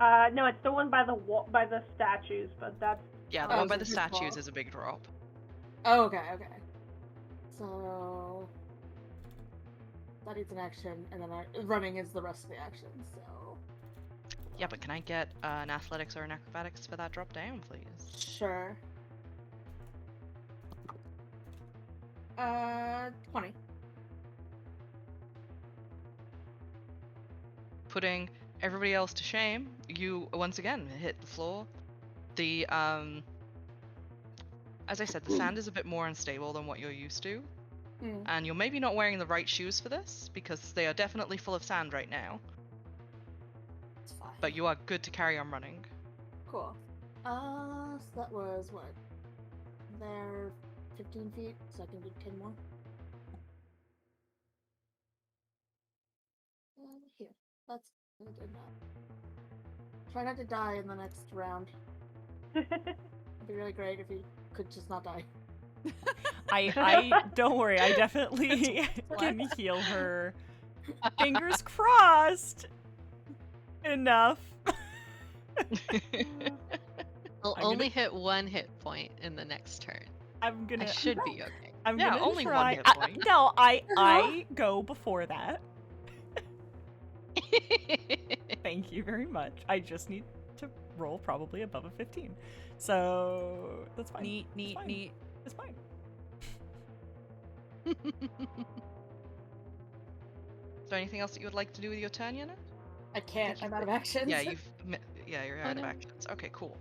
No, it's the one by the statues, but that's Yeah, the Oh, one by so the just statues fall. is a big drop. Oh, okay. So that is an action, and then running is the rest of the action. So Yeah, but can I get an athletics or an acrobatics for that drop down, please? sure. 20. Putting everybody else to shame, you once again hit the floor. The as I said, the sand is a bit more unstable than what you're used to, and you're maybe not wearing the right shoes for this because they are definitely full of sand right now. It's fine. But you are good to carry on running. Cool. So that was what? There, 15 feet, so I can do 10 more. Here. That's good enough. Try not to die in the next round. It'd be really great if you could just not die. I don't worry, I definitely can heal her. Fingers crossed. Enough. I'll I'm only gonna- hit 1 hit point in the next turn. I I should be okay. I'm Yeah, gonna only one try. hit point. No, I go before that. Thank you very much. I just need to roll probably above a 15. So that's fine. Neat. It's fine. Is there anything else that you would like to do with your turn, Yenna? I can't. I'm out of actions. Yeah, you're out of actions. Okay, cool.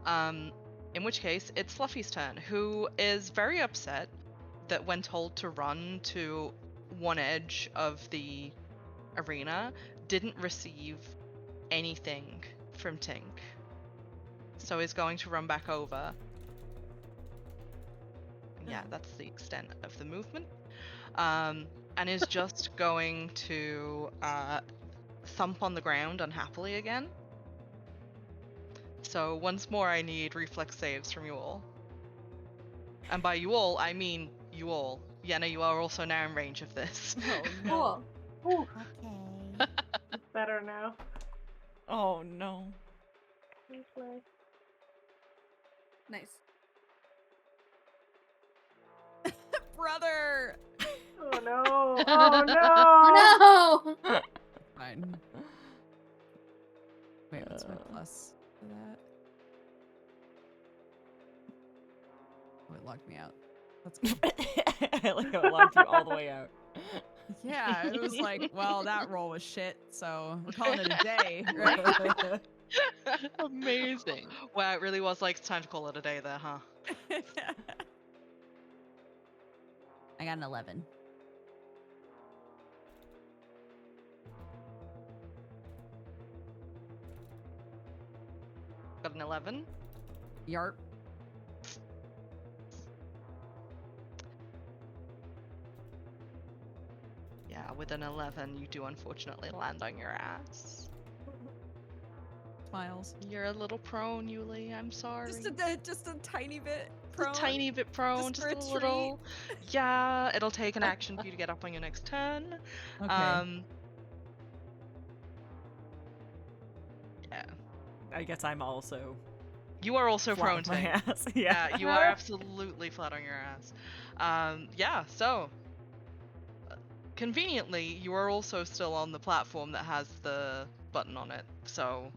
In which case, it's Fluffy's turn, who is very upset that when told to run to one edge of the arena, didn't receive anything from Tink. So is going to run back over. Yeah, that's the extent of the movement. And is just going to thump on the ground unhappily again. So once more I need reflex saves from you all. And by you all, I mean you all. Yenna, you are also now in range of this. Oh no. Cool. Ooh, Okay. it's better now. Oh no. Replay. Nice. Brother. Oh no! Oh no! No! Fine. Wait, what's my plus for that? Oh, it locked me out. That's good. I like how it locked you all the way out. Yeah, it was like, well, that roll was shit, so we're calling it a day, right? Amazing. Wow, it really was like it's time to call it a day there, huh? I got an 11. Got an 11. Yarp. Yeah, with an 11, you do unfortunately land on your ass. Smiles. You're a little prone, Yulie. I'm sorry. Just a tiny bit Just prone. a tiny bit prone, Just for just a a little. Yeah, it'll take an action for you to get up on your next turn. Okay. Yeah. I guess I'm also You are also flat prone on to. my ass. Yeah. You are absolutely flat on your ass. Yeah, so conveniently, you are also still on the platform that has the button on it. So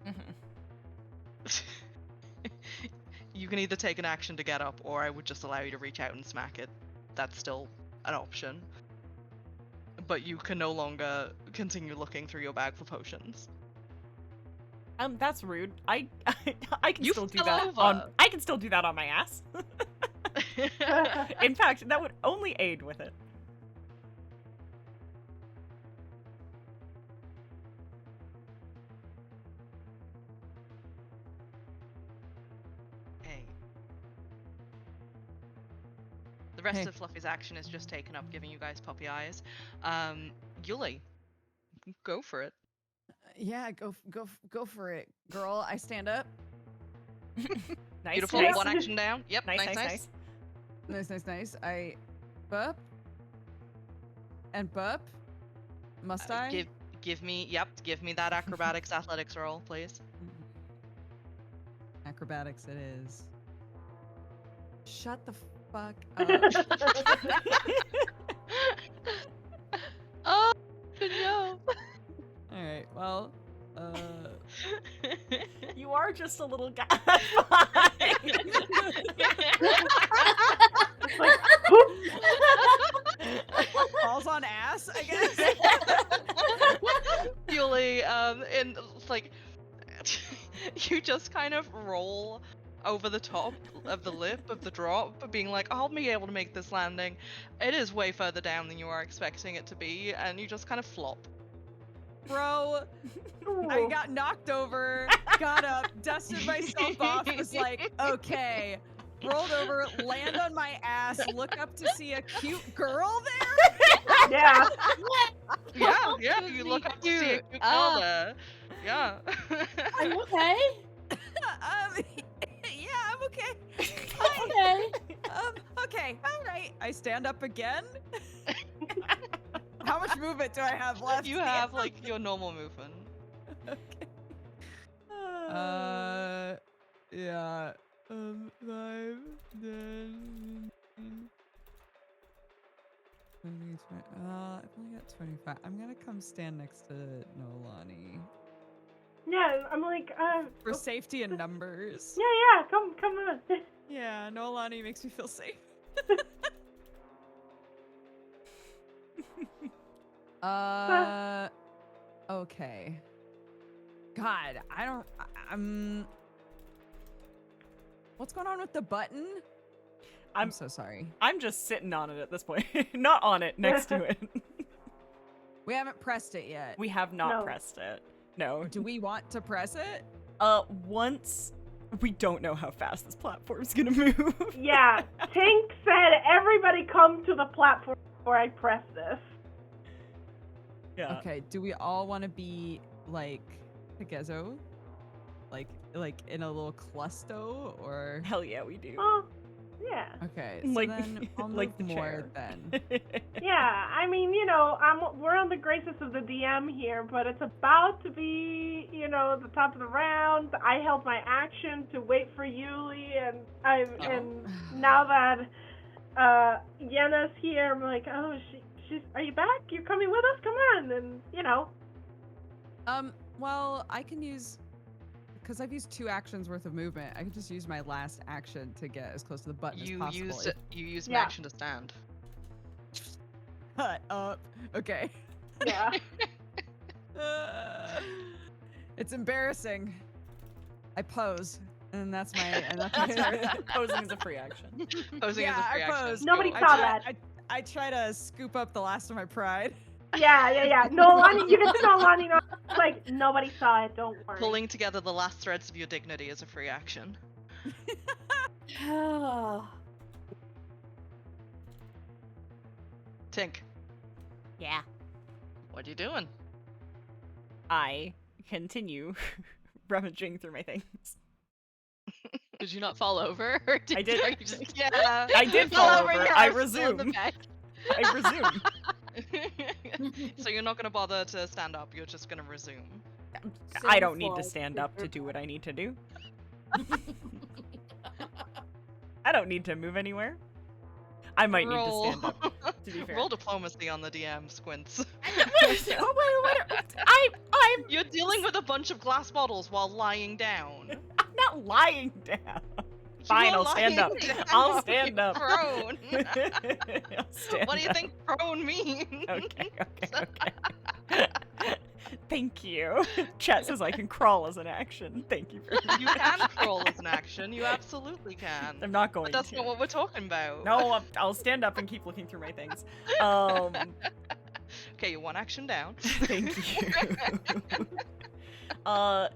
you can either take an action to get up, or I would just allow you to reach out and smack it. That's still an option. But you can no longer continue looking through your bag for potions. That's rude. I can You still do fell that over. on I can still do that on my ass. In fact, that would only aid with it. Hey. The rest Hey. of Fluffy's action is just taken up giving you guys puppy eyes. Yulie, go for it. Yeah, go for it, girl. I stand up. Nice, Beautiful. nice. One action down. Yep. Nice. Nice. I burp and burp. Must I? Give me that acrobatics athletics roll, please. Acrobatics it is. Shut the fuck up. Oh no. All right. Well, You are just a little guy. Like, poop. falls on ass, I guess. Yulie, and like you just kind of roll over the top of the lip of the drop, being like, I'll be able to make this landing. It is way further down than you are expecting it to be, and you just kind of flop. Bro, I got knocked over, got up, dusted myself off, was like, okay. Rolled over, land on my ass, look up to see a cute girl there. Yeah. Yeah, you look up to see a cute girl there. Yeah. I'm okay. Yeah, I'm okay. Okay. Okay, all right. I stand up again. How much movement do I have left? You have like your normal movement. Okay. Yeah. 5, 10, 20, I've only got 25. I'm gonna come stand next to Noelani. Yeah, I'm like, For safety in numbers. yeah, come on. Yeah, Noelani makes me feel safe. Okay. God, I'm what's going on with the button? I'm so sorry. I'm just sitting on it at this point. Not on it, next to it. We haven't pressed it yet. We have not No. pressed it. No. Do we want to press it? Once we don't know how fast this platform's gonna move. Yeah, Tink said everybody come to the platform before I press this. Yeah. Okay, do we all want to be like together? Like in a little clusto or Hell yeah, we do. Oh, yeah. okay, so Like- then I'll move like the more chair. then. Yeah, I mean, we're on the graces of the DM here, but it's about to be, the top of the round. I held my action to wait for Yulie, and now that Yenna's here, I'm like, oh, she's. Are you back? You're coming with us? Come on, and Well, I can use because I've used 2 actions worth of movement. I can just use my last action to get as close to the button as possible. You use an Yeah. action to stand. Cut up. Okay. yeah. It's embarrassing. I pose, and that's my. Posing is a free action. Posing Yeah, is a free I action. pose. Nobody I saw try- that. I try to scoop up the last of my pride. Yeah. Noelani, you can see Noelani. Like, nobody saw it. Don't worry. Pulling together the last threads of your dignity is a free action. Tink, Yeah. what are you doing? I continue rummaging through my things. Did you not fall over? Or I did. Are you just Yeah. I did fall fall over? over. Your I arms still in the resume. back? I resume. So you're not gonna bother to stand up. You're just gonna resume. I don't need to stand up to do what I need to do. I don't need to move anywhere. I might need to stand up. To be fair. Roll diplomacy on the DM, Squints. I'm You're dealing with a bunch of glass bottles while lying down. not lying down. Fine, You are I'll stand lying up. down. I'll stand You're up. Prone. I'll stand What do you up. think prone means? Okay. Thank you. Chat says I can crawl as an action. Thank you for that. You can crawl as an action. You absolutely can. I'm not going But that's to. not what we're talking about. No, I'll stand up and keep looking through my things. Okay, you're 1 action down. Thank you.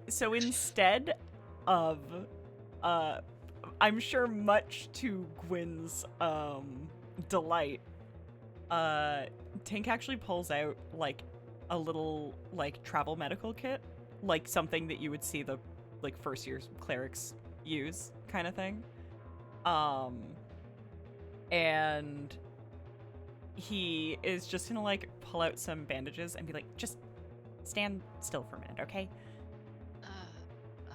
So instead of, I'm sure much to Gwynn's delight, Tink actually pulls out like a little like travel medical kit, like something that you would see the like first year clerics use kind of thing. And he is just gonna like pull out some bandages and be like, just stand still for a minute, okay?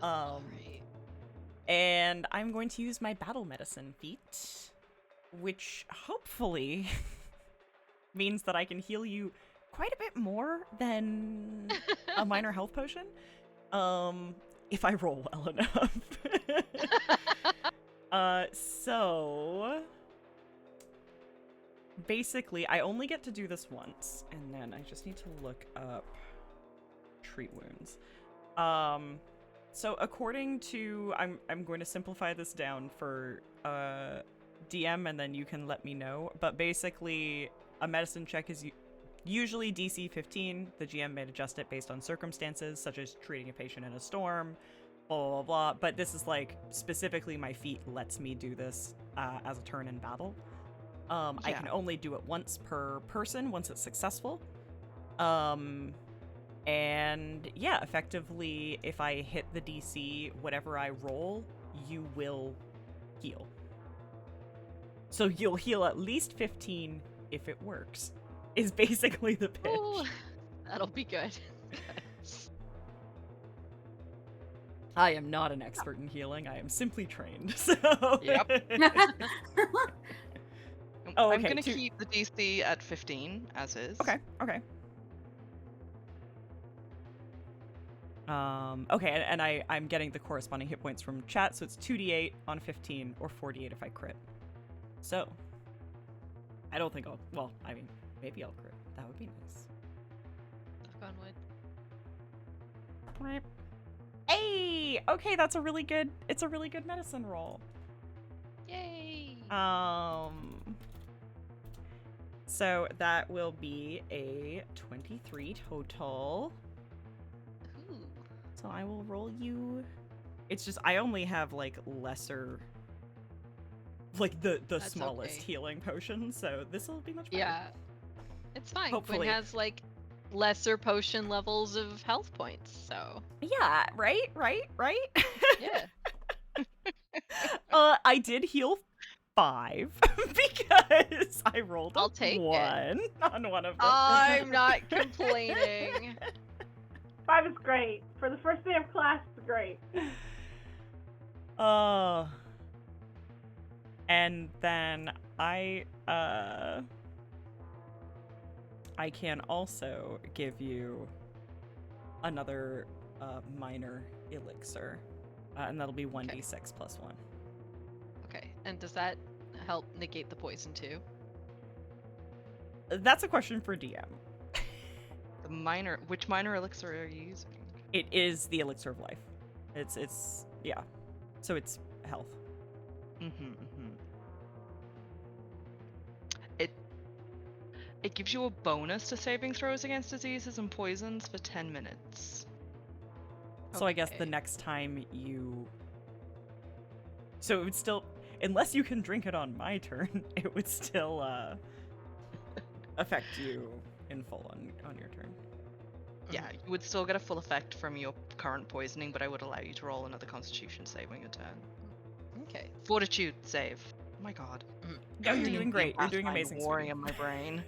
Right. And I'm going to use my battle medicine feat, which hopefully means that I can heal you quite a bit more than a minor health potion, if I roll well enough. So basically, I only get to do this once, and then I just need to look up treat wounds. So according to, I'm going to simplify this down for DM, and then you can let me know. But basically, a medicine check is usually DC 15. The GM may adjust it based on circumstances, such as treating a patient in a storm, blah, blah, blah. But this is like, specifically my feat lets me do this as a turn in battle. I can only do it once per person, once it's successful. And yeah, effectively, if I hit the DC, whatever I roll, you will heal. So you'll heal at least 15 if it works, is basically the pitch. Ooh, that'll be good. I am not an expert in healing. I am simply trained. So Yep. Oh, I'm okay, gonna keep the DC at 15 as is. Okay. Okay, and I'm getting the corresponding hit points from chat, so it's 2d8 on 15 or 48 if I crit. So, I don't think I'll, well, I mean, maybe I'll crit. That would be nice. Knock on wood. Hey! Okay, it's a really good medicine roll. Yay! So that will be a 23 total. Ooh. So I will roll you. It's just I only have like lesser, like the That's smallest okay. healing potion, so this will be much better. Yeah. It's fine. Hopefully. Gwynn has like lesser potion levels of health points, so Yeah, right? yeah. I did heal 5 because I rolled I'll take 1 on one of them. I'm not complaining. 5 is great. For the first day of class, it's great. And then I can also give you another minor elixir, and that'll be 1d6 plus 1. Okay, and does that help negate the poison too? That's a question for DM. Which minor elixir are you using? It is the elixir of life. It's yeah. So it's health. It gives you a bonus to saving throws against diseases and poisons for 10 minutes. So I guess the Okay. next time you... So it would still... Unless you can drink it on my turn, it would still affect you in full on your turn. Yeah, you would still get a full effect from your current poisoning, but I would allow you to roll another constitution save on your turn. Okay. Fortitude save. Oh my god. No, you're doing great. You're doing Pathfinder amazing. warring sweetie. in my brain.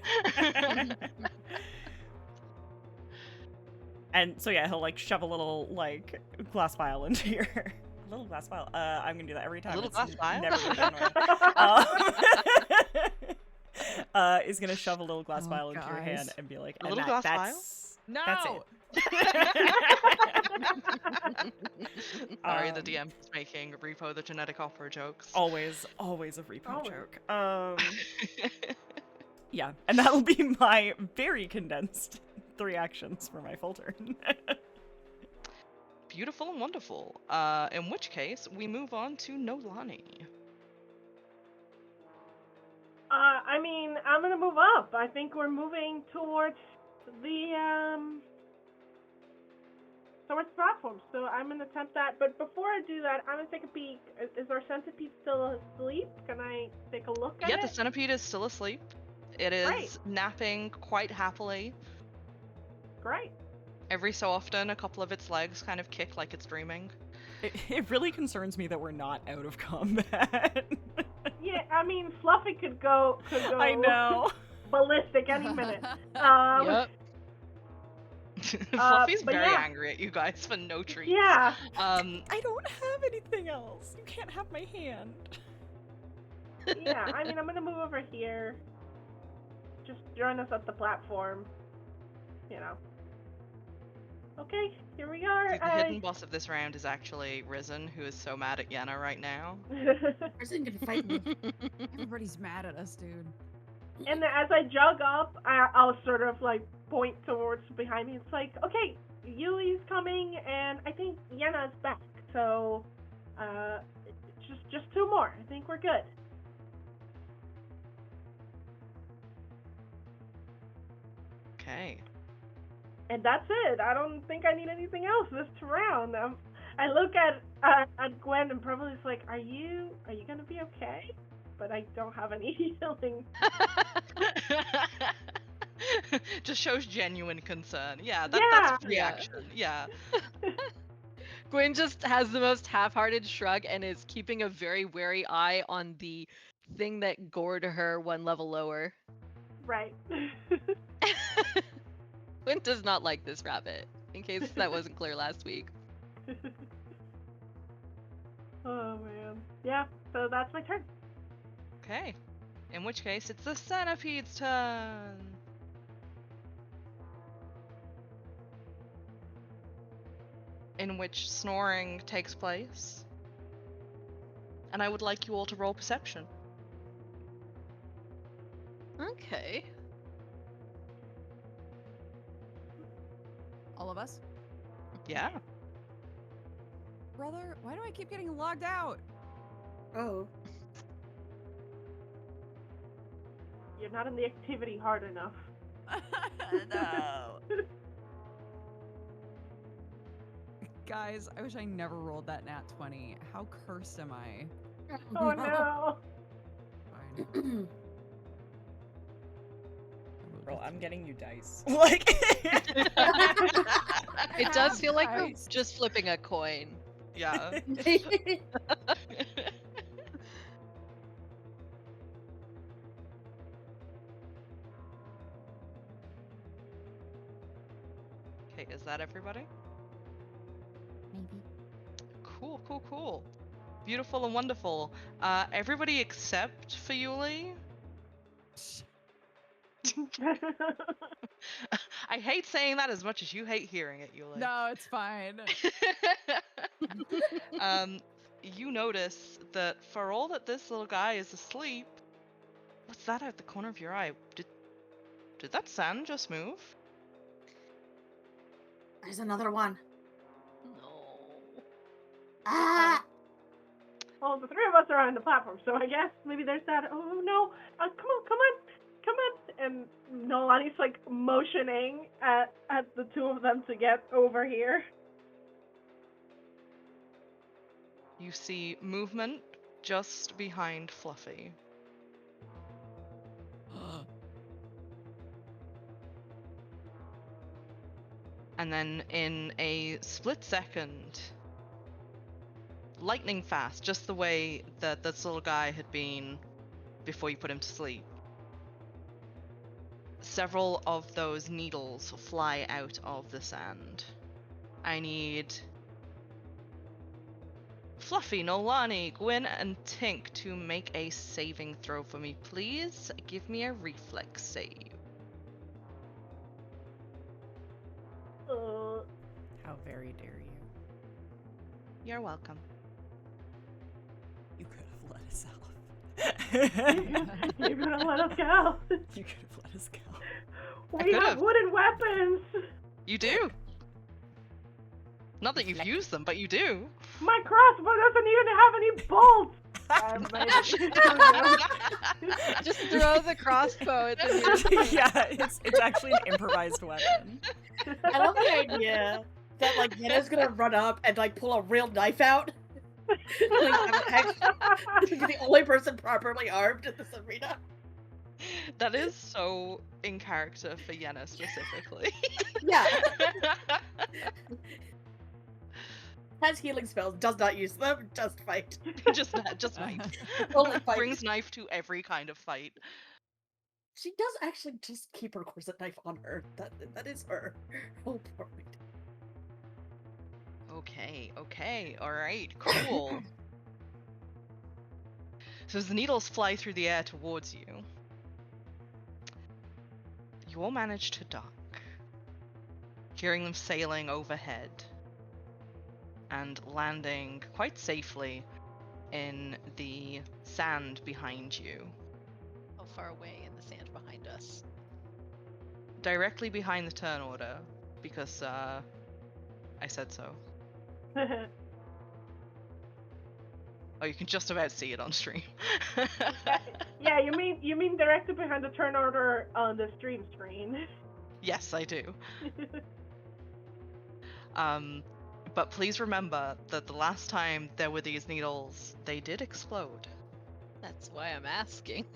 And so yeah, he'll like shove a little like glass vial into your a little glass vial. I'm gonna do that every time. little It's glass vial? Never really annoying. Is gonna shove a little glass Oh, vial into your hand guys. and be like, A and little glass vial? that's No. That's it. Sorry, the DM is making Repo the genetic opera jokes. Always a repo Always. joke. Yeah, and that'll be my very condensed 3 actions for my full turn. Beautiful and wonderful. In which case, we move on to Noelani. I mean, I'm gonna move up. I think we're moving towards the towards the platform. So I'm gonna attempt that. But before I do that, I'm gonna take a peek. Is our centipede still asleep? Can I take a look at Yeah, it? the centipede is still asleep. It is Great. napping quite happily. Great. Every so often, a couple of its legs kind of kick like it's dreaming. It really concerns me that we're not out of combat. Yeah, I mean, Fluffy could go. I know. Ballistic any minute. Yep. Fluffy's but very yeah. angry at you guys for no treats. Yeah. I don't have anything else. You can't have my hand. Yeah. I mean, I'm gonna move over here. Just join us at the platform. You know. Okay, here we are. The hidden boss of this round is actually Risen, who is so mad at Yenna right now. Person can fight me. Everybody's mad at us, dude. And then as I jog up, I'll sort of like point towards behind me. It's like, okay, Yulie's coming, and I think Yenna's back. So, just 2 more. I think we're good. Okay. And that's it. I don't think I need anything else this round. I look at Gwynn and probably is like, are you gonna be okay? But I don't have any healing. Just shows genuine concern. Yeah, Yeah. that's reaction. Yeah. Gwynn just has the most half-hearted shrug and is keeping a very wary eye on the thing that gored her 1 level lower. Right. Gwynn does not like this rabbit, in case that wasn't clear last week. Oh man. Yeah. So that's my turn. Okay. In which case, it's the centipede's turn. In which snoring takes place. And I would like you all to roll perception. Okay. All of us? Yeah. Brother, why do I keep getting logged out? Oh. You're not in the activity hard enough. No. Guys, I wish I never rolled that nat 20. How cursed am I? Oh no. Fine. Girl, I'm getting you dice. Like It does feel like we're Christ. just flipping a coin. Yeah. Okay, is that everybody? Maybe. Cool, cool, cool. Beautiful and wonderful. Everybody except for Yulie. I hate saying that as much as you hate hearing it, Yulie. No, it's fine. You notice that for all that this little guy is asleep, what's that out the corner of your eye? Did that sand just move? There's another one. No. Ah! Well, the 3 of us are on the platform, so I guess maybe there's that. Oh no! Come on! And Noelani's like motioning at the 2 of them to get over here. You see movement just behind Fluffy. And then in a split second, lightning fast, just the way that this little guy had been before you put him to sleep, several of those needles fly out of the sand. I need Fluffy, Noelani, Gwynn, and Tink to make a saving throw for me, please. Give me a reflex save. how very dare you? You're welcome. You could have let us out. You're gonna let us go. You could have let us go. We have could've. wooden weapons. You do. Not that you've used them, but you do. My crossbow doesn't even have any bolts. Just throw the crossbow at the Yeah, it's actually an improvised weapon. I love the idea that like Yenna's gonna run up and like pull a real knife out. Be the only person properly armed in this arena. That is so in character for Yenna specifically. Yeah. Has healing spells, does not use them, just fight. just fight. Only fight. Brings knife to every kind of fight. She does actually just keep her corset knife on her. That is her whole point. Okay, alright, cool. So as the needles fly through the air towards you, you all manage to duck, hearing them sailing overhead and landing quite safely in the sand behind you. How far away in the sand behind us? Directly behind the turn order, because I said so. Oh, you can just about see it on stream. Yeah, you mean directly behind the turn order on the stream screen. Yes, I do. But please remember that the last time there were these needles, they did explode. That's why I'm asking.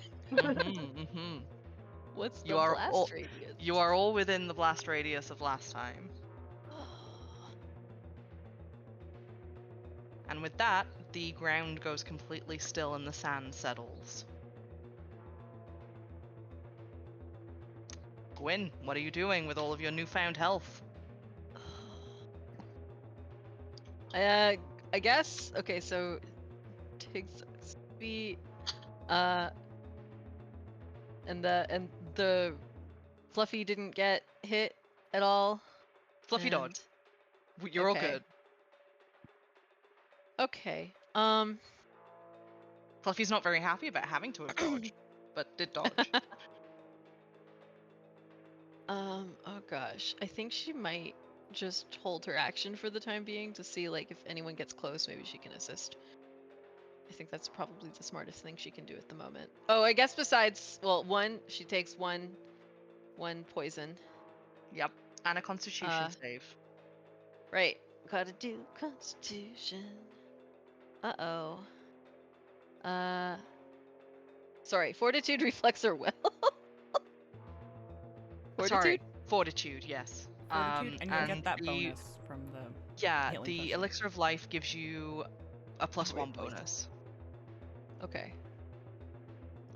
What's the You are blast all- radius? You are all within the blast radius of last time. And with that, the ground goes completely still and the sand settles. Gwyn, what are you doing with all of your newfound health? I guess. Okay, so takes speed. And the Fluffy didn't get hit at all. Fluffy and... dodge. You're all good. Okay. Fluffy's not very happy about having to have dodged, but did dodge. Oh gosh. I think she might just hold her action for the time being to see like if anyone gets close, maybe she can assist. I think that's probably the smartest thing she can do at the moment. Oh, I guess besides, well, she takes one poison. Yep, and a constitution save. Right. Gotta do constitution. Uh-oh. Sorry, fortitude, reflex, or will? Fortitude? Sorry, fortitude, yes. Fortitude, and you'll get that the- bonus from the Yeah, healing the potion. elixir of life gives you a +1 Great. bonus. Okay.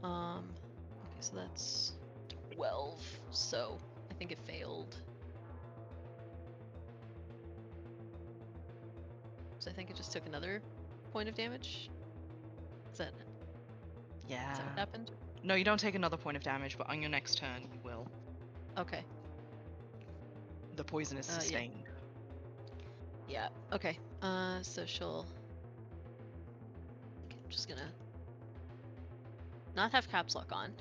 Okay, so that's 12. So I think it failed. So I think it just took another point of damage. Is that what happened? No, you don't take another point of damage, but on your next turn you will. Okay. The poison is sustained. Yeah. Okay. So she'll. Okay, I'm just gonna not have caps lock on.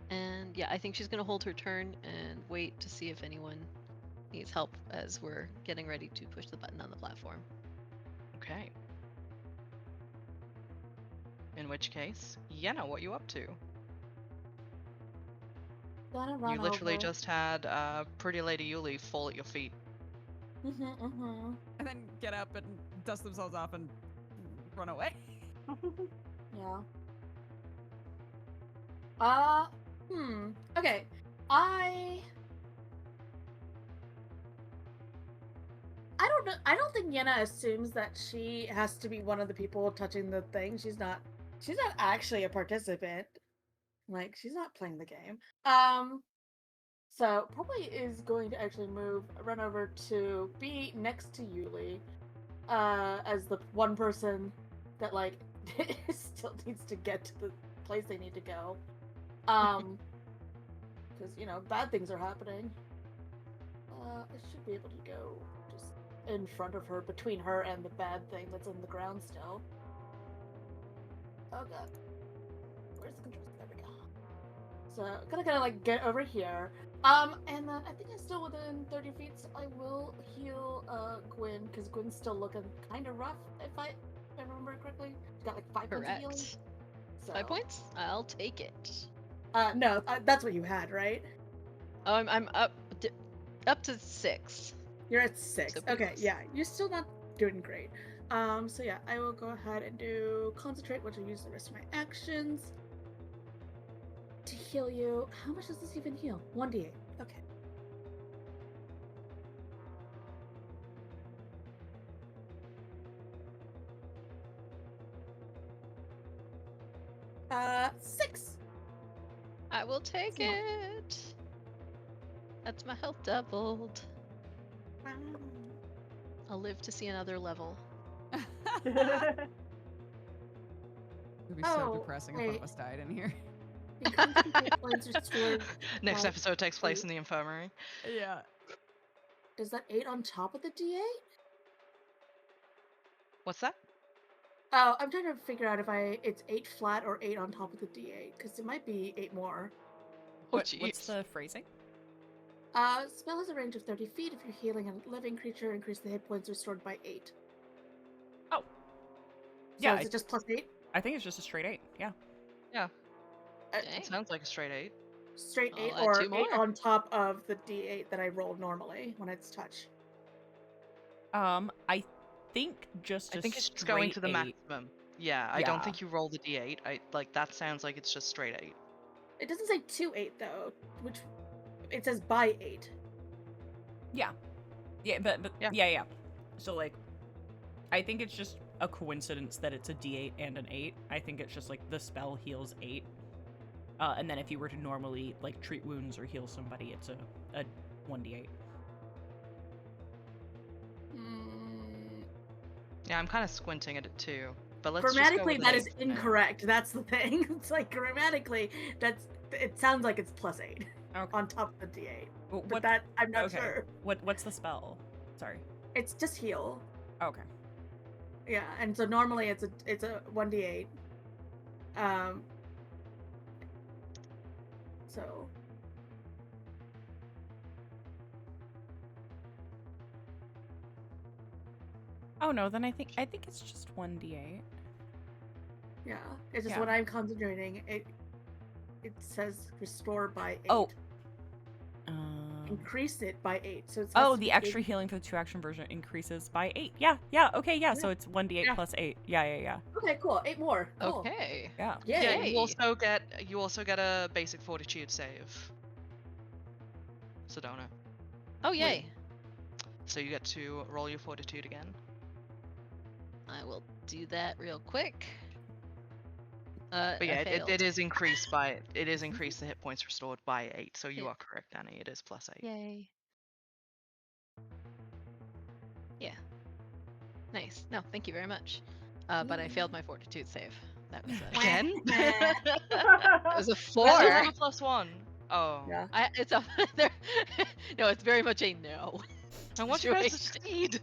And yeah, I think she's gonna hold her turn and wait to see if anyone needs help as we're getting ready to push the button on the platform. Okay. In which case, Yenna, what are you up to? Gonna run You literally over. just had pretty lady Yulie fall at your feet. And then get up and dust themselves off and run away. Yeah. Okay. I don't know. I don't think Yenna assumes that she has to be one of the people touching the thing. She's not actually a participant. Like, she's not playing the game. So probably is going to actually run over to be next to Yulie, as the one person that like still needs to get to the place they need to go. Because bad things are happening. I should be able to go just in front of her, between her and the bad thing that's in the ground still. Oh god. Where's the controls? There we go. So I'm gonna kind of like get over here. And then I think I'm still within 30 feet, so I will heal Gwynn, because Gwynn's still looking kind of rough, if I remember correctly. She's got like 5 points of healing. Correct. So. 5 points? I'll take it. No, that's what you had, right? Oh, I'm up. up to 6. You're at 6. So be Okay, close. yeah, you're still not doing great. So yeah, I will go ahead and do concentrate, which will use the rest of my actions to heal you. How much does this even heal? 1d8. Okay. Uh, 6. I will take Small. it. That's my health doubled. Wow. I'll live to see another level. It would be so Oh, depressing if one wait. of us died in here. Increase the hit points restored. Next by episode takes place 8. in the infirmary. Yeah. Is that 8 on top of the d8? What's that? Oh, I'm trying to figure out if it's 8 flat or 8 on top of the d8, because it might be 8 more. Oh, What's jeez. the phrasing? Spell has a range of 30 feet. If you're healing a living creature, increase the hit points restored by 8. Oh. So Yeah, is it just plus 8? I think it's just a straight 8. Yeah. Yeah, Dang. it sounds like a straight 8. Straight 8 I'll add or 2 8 more. on top of the d8 that I rolled normally when it's touch? I think just I a think it's just going to the straight 8. maximum. Yeah, I don't Yeah. think you roll the d8. That sounds like it's just straight 8. It doesn't say 2-8 though, which it says by 8. Yeah. Yeah, but Yeah. yeah. So like I think it's just a coincidence that it's a D8 and an 8. I think it's just like the spell heals 8. And then if you were to normally like treat wounds or heal somebody, it's a 1d8. Yeah, I'm kind of squinting at it too. But let's Grammatically, just go that with is an 8 for now. incorrect. That's the thing. It's like grammatically, it sounds like it's plus 8 Okay. on top of the d8. Well, But that I'm not okay. sure. What's the spell? Sorry. It's just heal. Okay. Yeah, and so normally it's a 1d8. So Oh no, then I think it's just 1d8. yeah, it's just Yeah. when I'm concentrating, it says restore by 8. Oh. Increase it by 8. So it's Oh, the extra healing for the 2-action version increases by 8. Yeah. Okay, yeah. So Yeah. it's 1d8 Yeah. plus 8. Yeah. Okay, cool. 8 more. Cool. Okay. Yeah. Yay. Yeah, Yay. you also get a basic fortitude save. Sedona. Oh, yay. So you get to roll your fortitude again. I will do that real quick. But yeah, I it failed. is increased the hit points restored by 8, so you Yeah. are correct, Dani. It is plus 8. Yay. Yeah. Nice. No, thank you very much. But I failed my fortitude save. That was a Again? That was a 4. That was a plus 1. Oh. Yeah. It's a there. No, it's very much a no. I want you guys to situation. succeed.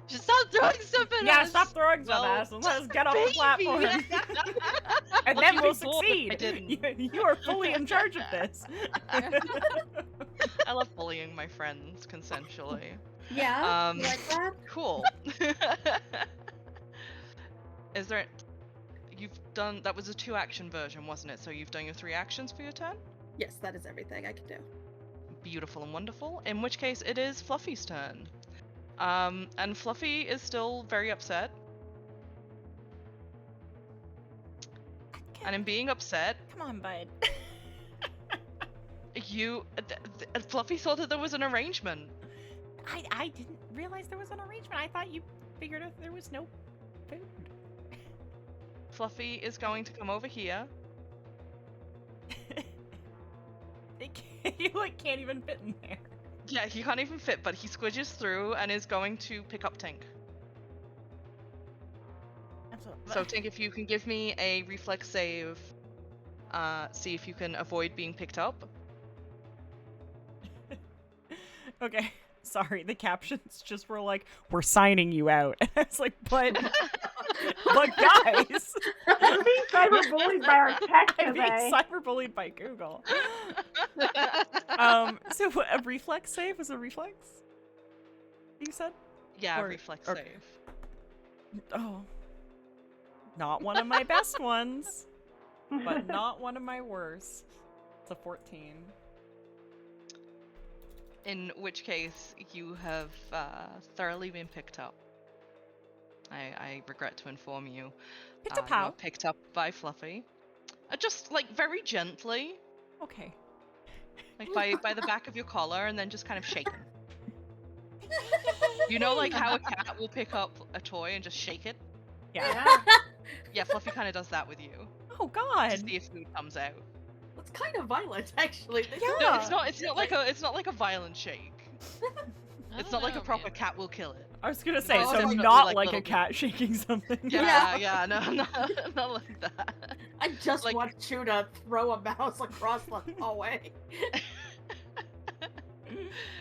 Just stop throwing stuff at Yeah, us. stop throwing stuff Well, at us and let us get off the baby. platform. And Well, then you'd we'll be bored if I succeed. didn't. You are fully in charge of this. I love bullying my friends consensually. Yeah. You like that? Cool. Is there? You've done that was a 2-action version, wasn't it? So you've done your 3 actions for your turn. Yes, that is everything I can do. Beautiful and wonderful. In which case, it is Fluffy's turn. And Fluffy is still very upset. And in being upset, Come on, bud. Fluffy thought that there was an arrangement. I didn't realize there was an arrangement. I thought you figured out there was no food. Fluffy is going to come over here. You like can't even fit in there. Yeah, he can't even fit, but he squidges through and is going to pick up Tink. So Tink, if you can give me a reflex save, see if you can avoid being picked up. Okay, sorry. The captions just were like, "We're signing you out." It's like, but guys, I'm being cyberbullied by our tech I'm being today. cyberbullied by Google. So a reflex save was a reflex? You said? Yeah, Or- reflex or- save. Oh. Not one of my best ones, but not one of my worst. It's a 14. In which case, you have thoroughly been picked up. I regret to inform you. Picked up You how? are picked up by Fluffy. Just like very gently, Okay. like by the back of your collar, and then just kind of shaken. You know, like how a cat will pick up a toy and just shake it? Yeah. Yeah, Fluffy kind of does that with you. Oh God. To see if food comes out. That's kind of violent, actually. No, it's not. It's not like a violent shake. I It's don't not like a know, proper man. cat will kill it. I was gonna say, Oh, so definitely not like like a little bit. cat shaking something. Yeah, no, not like that. I just Like- watched Tuna throw a mouse across the hallway.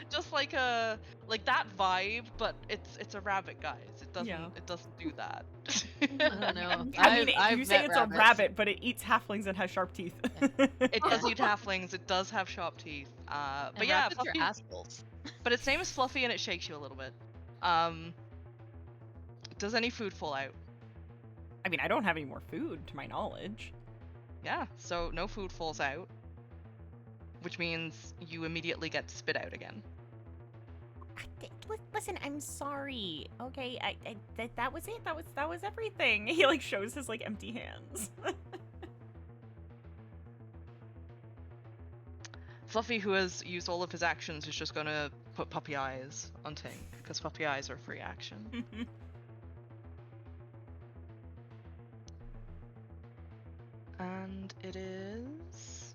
Just like that vibe, but it's a rabbit, guys. It doesn't do that. I don't know. I mean, I've you say met it's rabbits. a rabbit, but it eats halflings and has sharp teeth. It does eat halflings. It does have sharp teeth. But And yeah, rabbits are Fluffy. assholes. But its name is Fluffy, and it shakes you a little bit. Does any food fall out? I mean, I don't have any more food, to my knowledge. Yeah. So no food falls out, which means you immediately get spit out again. Listen, I'm sorry. Okay, that was it. That was everything. He like shows his like empty hands. Fluffy, who has used all of his actions, is just gonna put puppy eyes on Tink, because puppy eyes are a free action. And it is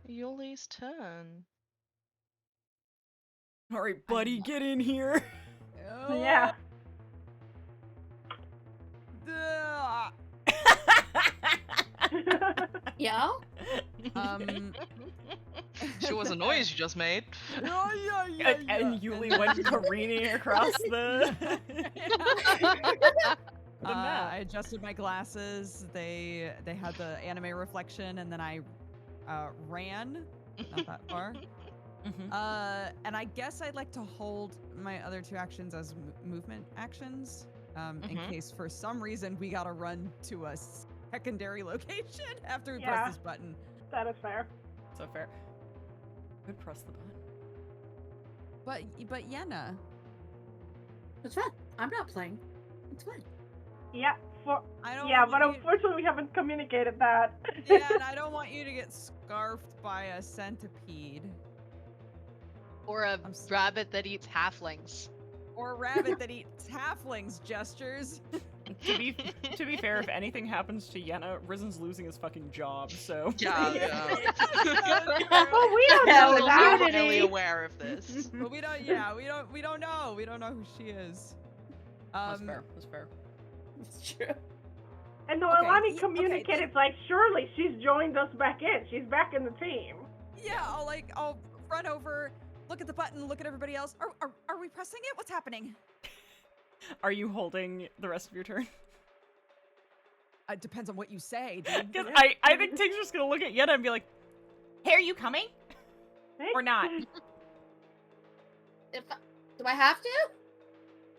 Yulie's turn. All right, buddy, get in here. Yeah. Yeah? Sure was a noise you just made. And Yulie went careening across the. I adjusted my glasses. They had the anime reflection, and then I ran, not that far. And I guess I'd like to hold my other two actions as movement actions, in case for some reason we gotta run to a secondary location after we press this button. That is fair. So fair. Could press the button. But Yenna. It's fine. I'm not playing. It's fine. Yeah. But Unfortunately we haven't communicated that. Yeah, and I don't want you to get scarfed by a centipede. Or a rabbit that eats halflings. Or a rabbit that eats halflings, gestures. To be fair, if anything happens to Yenna, Rizen's losing his fucking job, so. Yeah. Well, we don't know that. I'm really aware of this. But we don't know. We don't know who she is. That's fair. That's fair. It's true. And Noelani Okay, communicated, like, surely she's joined us back in. She's back in the team. Yeah, I'll run over, look at the button, look at everybody else. Are we pressing it? What's happening? Are you holding the rest of your turn? It depends on what you say, dude. Because I think Tink's just gonna look at Yenna and be like, "Hey, are you coming? Or not? Do I have to?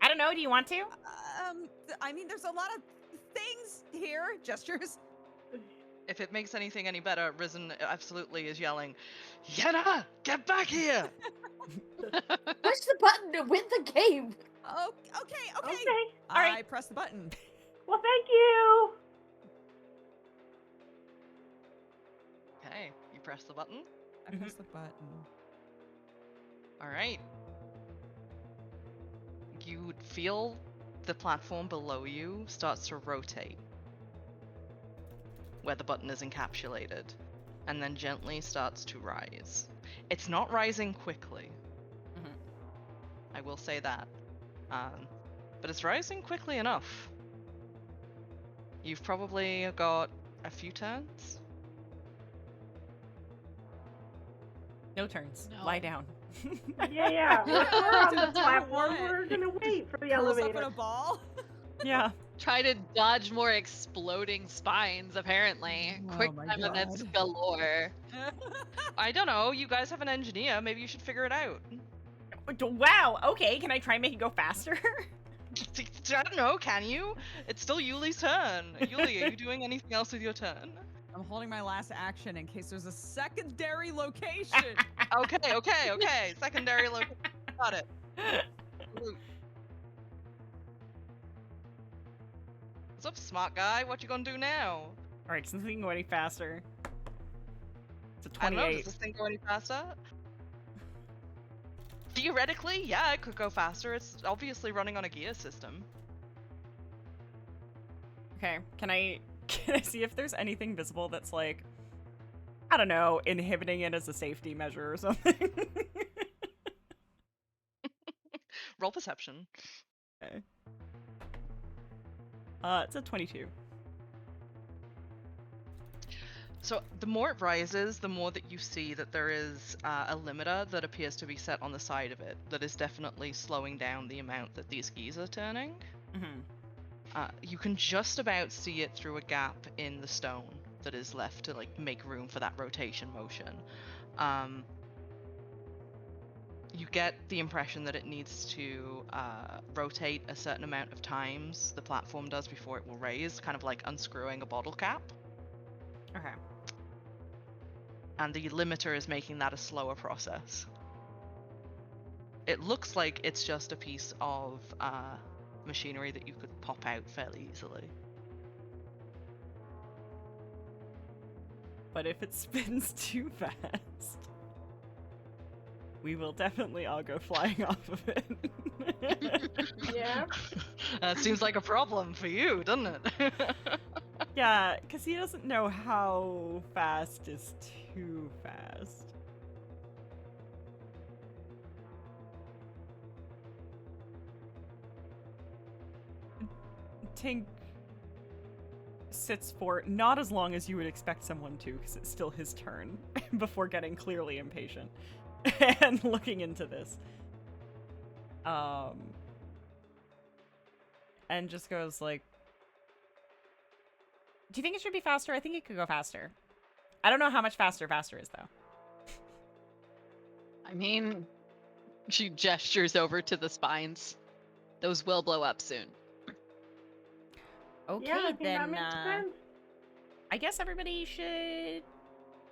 I don't know. Do you want to?" I mean, there's a lot of things here. Gestures. If it makes anything any better, Risen absolutely is yelling, Yenna, get back here! Push the button to win the game. Oh, okay. All I right. press the button. Well, thank you. Okay, you press the button. I press the button. Alright. You feel the platform below you starts to rotate, where the button is encapsulated, and then gently starts to rise. It's not rising quickly. I will say that. But it's rising quickly enough. You've probably got a few turns. No turns. No. Lie down. Yeah. We're on the platform. We're gonna wait for the Curls up in elevator. a ball. Yeah. Try to dodge more exploding spines, apparently. Oh Quick my 5 minutes God. galore. I don't know, you guys have an engineer, maybe you should figure it out. Wow. Okay. Can I try and make it go faster? I don't know, can you? It's still Yulie's turn. Yulie, are you doing anything else with your turn? I'm holding my last action in case there's a secondary location. Okay. Secondary location. Got it. What's up, smart guy? What you gonna do now? Alright, does this thing go any faster? It's a I don't know, 28. does this thing go any faster? Theoretically, yeah, it could go faster. It's obviously running on a gear system. Okay, can I see if there's anything visible that's like, I don't know, inhibiting it as a safety measure or something? Roll perception. Okay. It's a 22. So the more it rises, the more that you see that there is a limiter that appears to be set on the side of it that is definitely slowing down the amount that these gears are turning. You can just about see it through a gap in the stone that is left to like make room for that rotation motion. You get the impression that it needs to rotate a certain amount of times, the platform does, before it will raise, kind of like unscrewing a bottle cap. Okay. And the limiter is making that a slower process. It looks like it's just a piece of machinery that you could pop out fairly easily. But if it spins too fast, we will definitely all go flying off of it. Yeah. That seems like a problem for you, doesn't it? Yeah, because he doesn't know how fast is too fast. Tink sits for not as long as you would expect someone to, because it's still his turn, before getting clearly impatient and looking into this. And just goes like, do you think it should be faster? I think it could go faster. I don't know how much faster is, though. I mean, she gestures over to the spines. Those will blow up soon. Okay, Yeah, I think that then, makes sense. I guess everybody should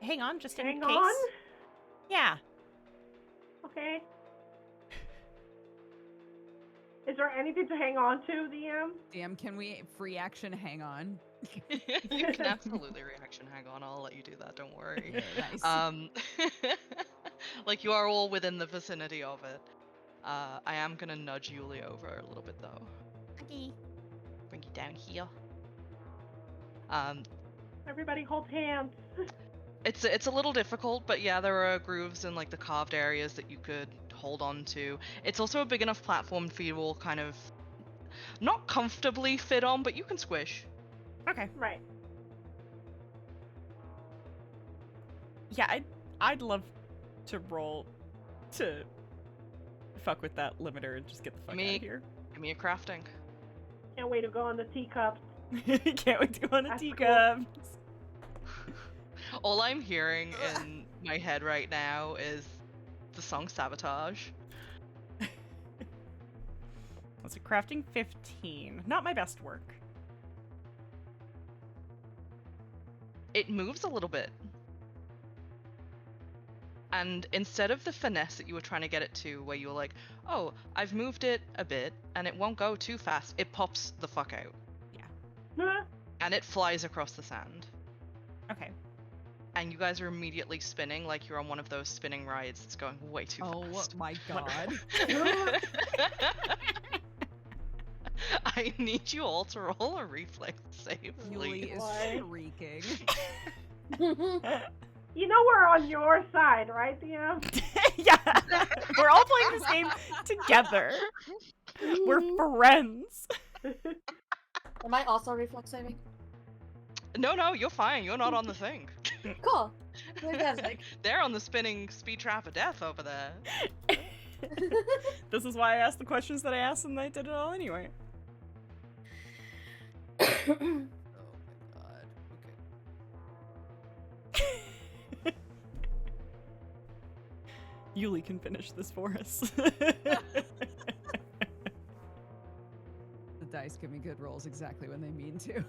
hang on just in Hang case. on? Yeah. Okay. Is there anything to hang on to, DM? DM, can we free action hang on? You can absolutely reaction hang on. I'll let you do that. Don't worry. Nice. Like you are all within the vicinity of it. I am gonna nudge Yulie over a little bit though. Okay. Bring you down here. Everybody hold hands. It's a little difficult, but yeah, there are grooves in like the carved areas that you could hold on to. It's also a big enough platform for you all kind of not comfortably fit on, but you can squish. Okay. Right. Yeah, I'd love to roll to fuck with that limiter and just get the fuck out of here. Give me a crafting. Can't wait to go on the teacups. Can't wait to go on the That's cool. teacups. All I'm hearing in my head right now is the song Sabotage. That's a crafting 15. Not my best work. It moves a little bit. And instead of the finesse that you were trying to get it to, where you were like, oh, I've moved it a bit and it won't go too fast, it pops the fuck out. And it flies across the sand. Okay. And you guys are immediately spinning like you're on one of those spinning rides that's going way too fast. Oh my god. I need you all to roll a reflex save, Yulie please. is shrieking. You know we're on your side, right, DM? Yeah. We're all playing this game together. We're friends. Am I also reflex saving? No, you're fine. You're not on the thing. Cool. Fantastic. They're on the spinning speed trap of death over there. This is why I asked the questions that I asked, and I did it all anyway. Oh my god. Okay. Yulie can finish this for us. The dice give me good rolls exactly when they mean to.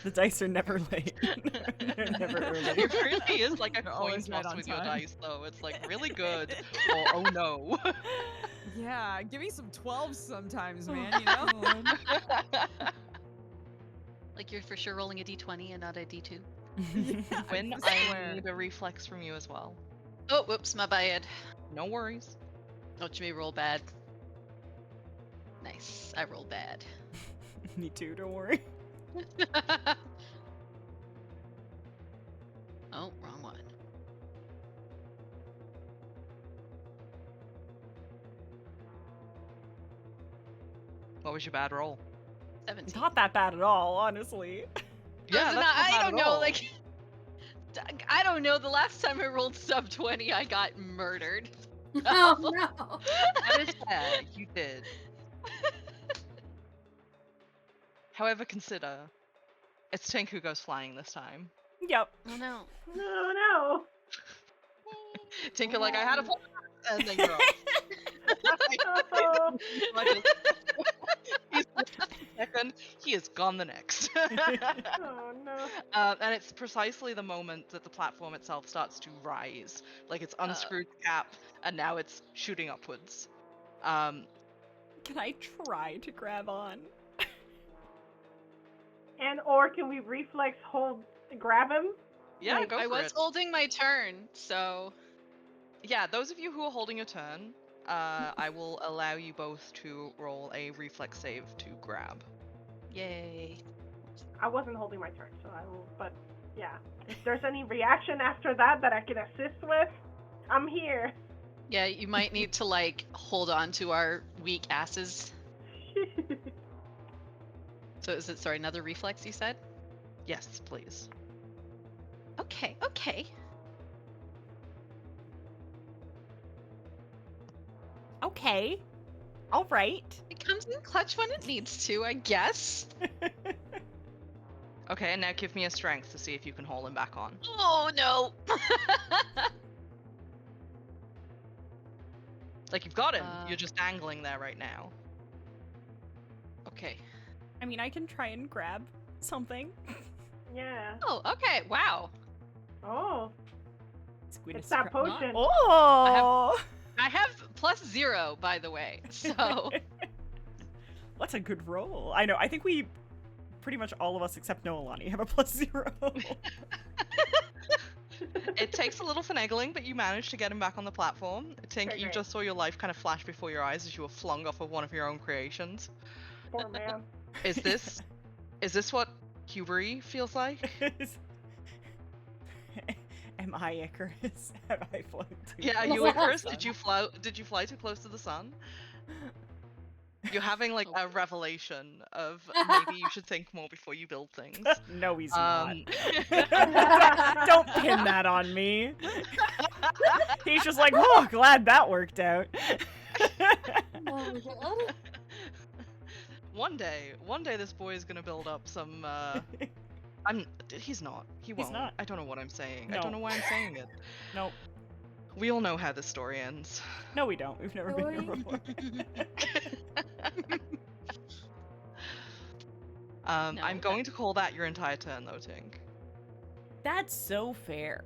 The dice are never late. They're never early. It really is like a You're coin always right toss on with your time. dice, though. It's like really good or oh no. Yeah, give me some 12s sometimes, Oh, man, you know? God. Like you're for sure rolling a d20 and not a d2. Yeah, Gwyn, I I swear. need a reflex from you as well. Oh, whoops, my bad. No worries. Watch me roll bad. Nice, I rolled bad. Me too, don't worry. Oh, wrong one. What was your bad roll? 17. Not that bad at all, honestly. Yeah, Listen, that's not I bad don't at know, all. like I don't know. The last time I rolled sub 20, I got murdered. Oh no. That is fair. You did. However, consider it's Tink who goes flying this time. Yep. Oh no. No, no. Tinker, like, I had a plan, and then you're off. Oh, He's the second, he is gone the next. oh no. And it's precisely the moment that the platform itself starts to rise. Like it's unscrewed the cap, and now it's shooting upwards. Can I try to grab on? And or can we reflex hold grab him? Yeah, Like, go I for was it. holding my turn, so Yeah, those of you who are holding your turn, I will allow you both to roll a reflex save to grab. yay. I wasn't holding my turn, so I will. But yeah, if there's any reaction after that I can assist with, I'm here. Yeah, you might need to like hold on to our weak asses. So is it sorry, another reflex you said? Yes, please. Okay, okay. Okay. All right. It comes in clutch when it needs to, I guess. Okay, and now give me a strength to see if you can hold him back on. Oh no. Like you've got him, you're just dangling there right now. Okay. I mean, I can try and grab something. Yeah. Oh, okay. Wow. Oh, Gwynn it's is that scra- potion. Oh! I have +0, by the way. So What's a good roll? I know. I think we pretty much all of us except Noelani have a +0. It takes a little finagling, but you manage to get him back on the platform. Tink, you Great. just saw your life kind of flash before your eyes as you were flung off of one of your own creations. Poor man. Is this what Hubery feels like? Am I Icarus? Have I flown too Yeah, close you to the Icarus? sun? Did you fly too close to the sun? You're having like a revelation of maybe you should think more before you build things. No, he's not. Um, Don't pin that on me. He's just like, oh, glad that worked out. Oh my god. One day this boy is gonna build up some he's not. He won't. not. I don't know what I'm saying. I No. don't know why I'm saying it. Nope. We all know how this story ends. No, we don't. We've never been here Story. before. No, I'm going to call that your entire turn though, Tink. That's so fair.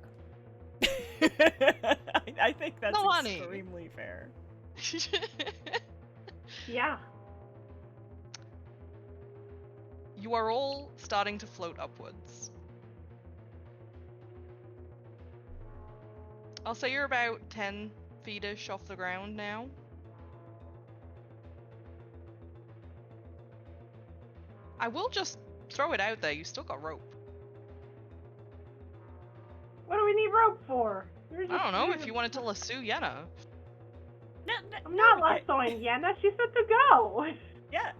I think that's Noelani. extremely fair. Yeah. You are all starting to float upwards. I'll say you're about 10 feet-ish off the ground now. I will just throw it out there, you still got rope. What do we need rope for? I don't know, if you wanted to lasso Yenna. I'm not lassoing Yenna. She said to go. Yeah.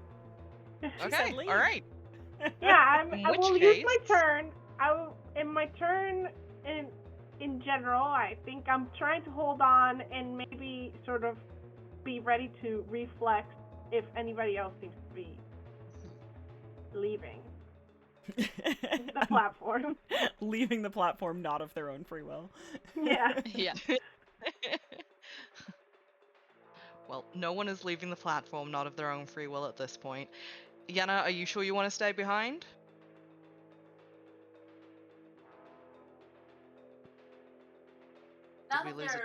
She said Okay, leave. alright. Yeah, In I which will use my case- turn. In my turn, in general, I think I'm trying to hold on and maybe sort of be ready to reflex if anybody else seems to be leaving the platform. Leaving the platform not of their own free will. Yeah. Yeah. Well, no one is leaving the platform not of their own free will at this point. Yenna, are you sure you want to stay behind? Now we that lose it?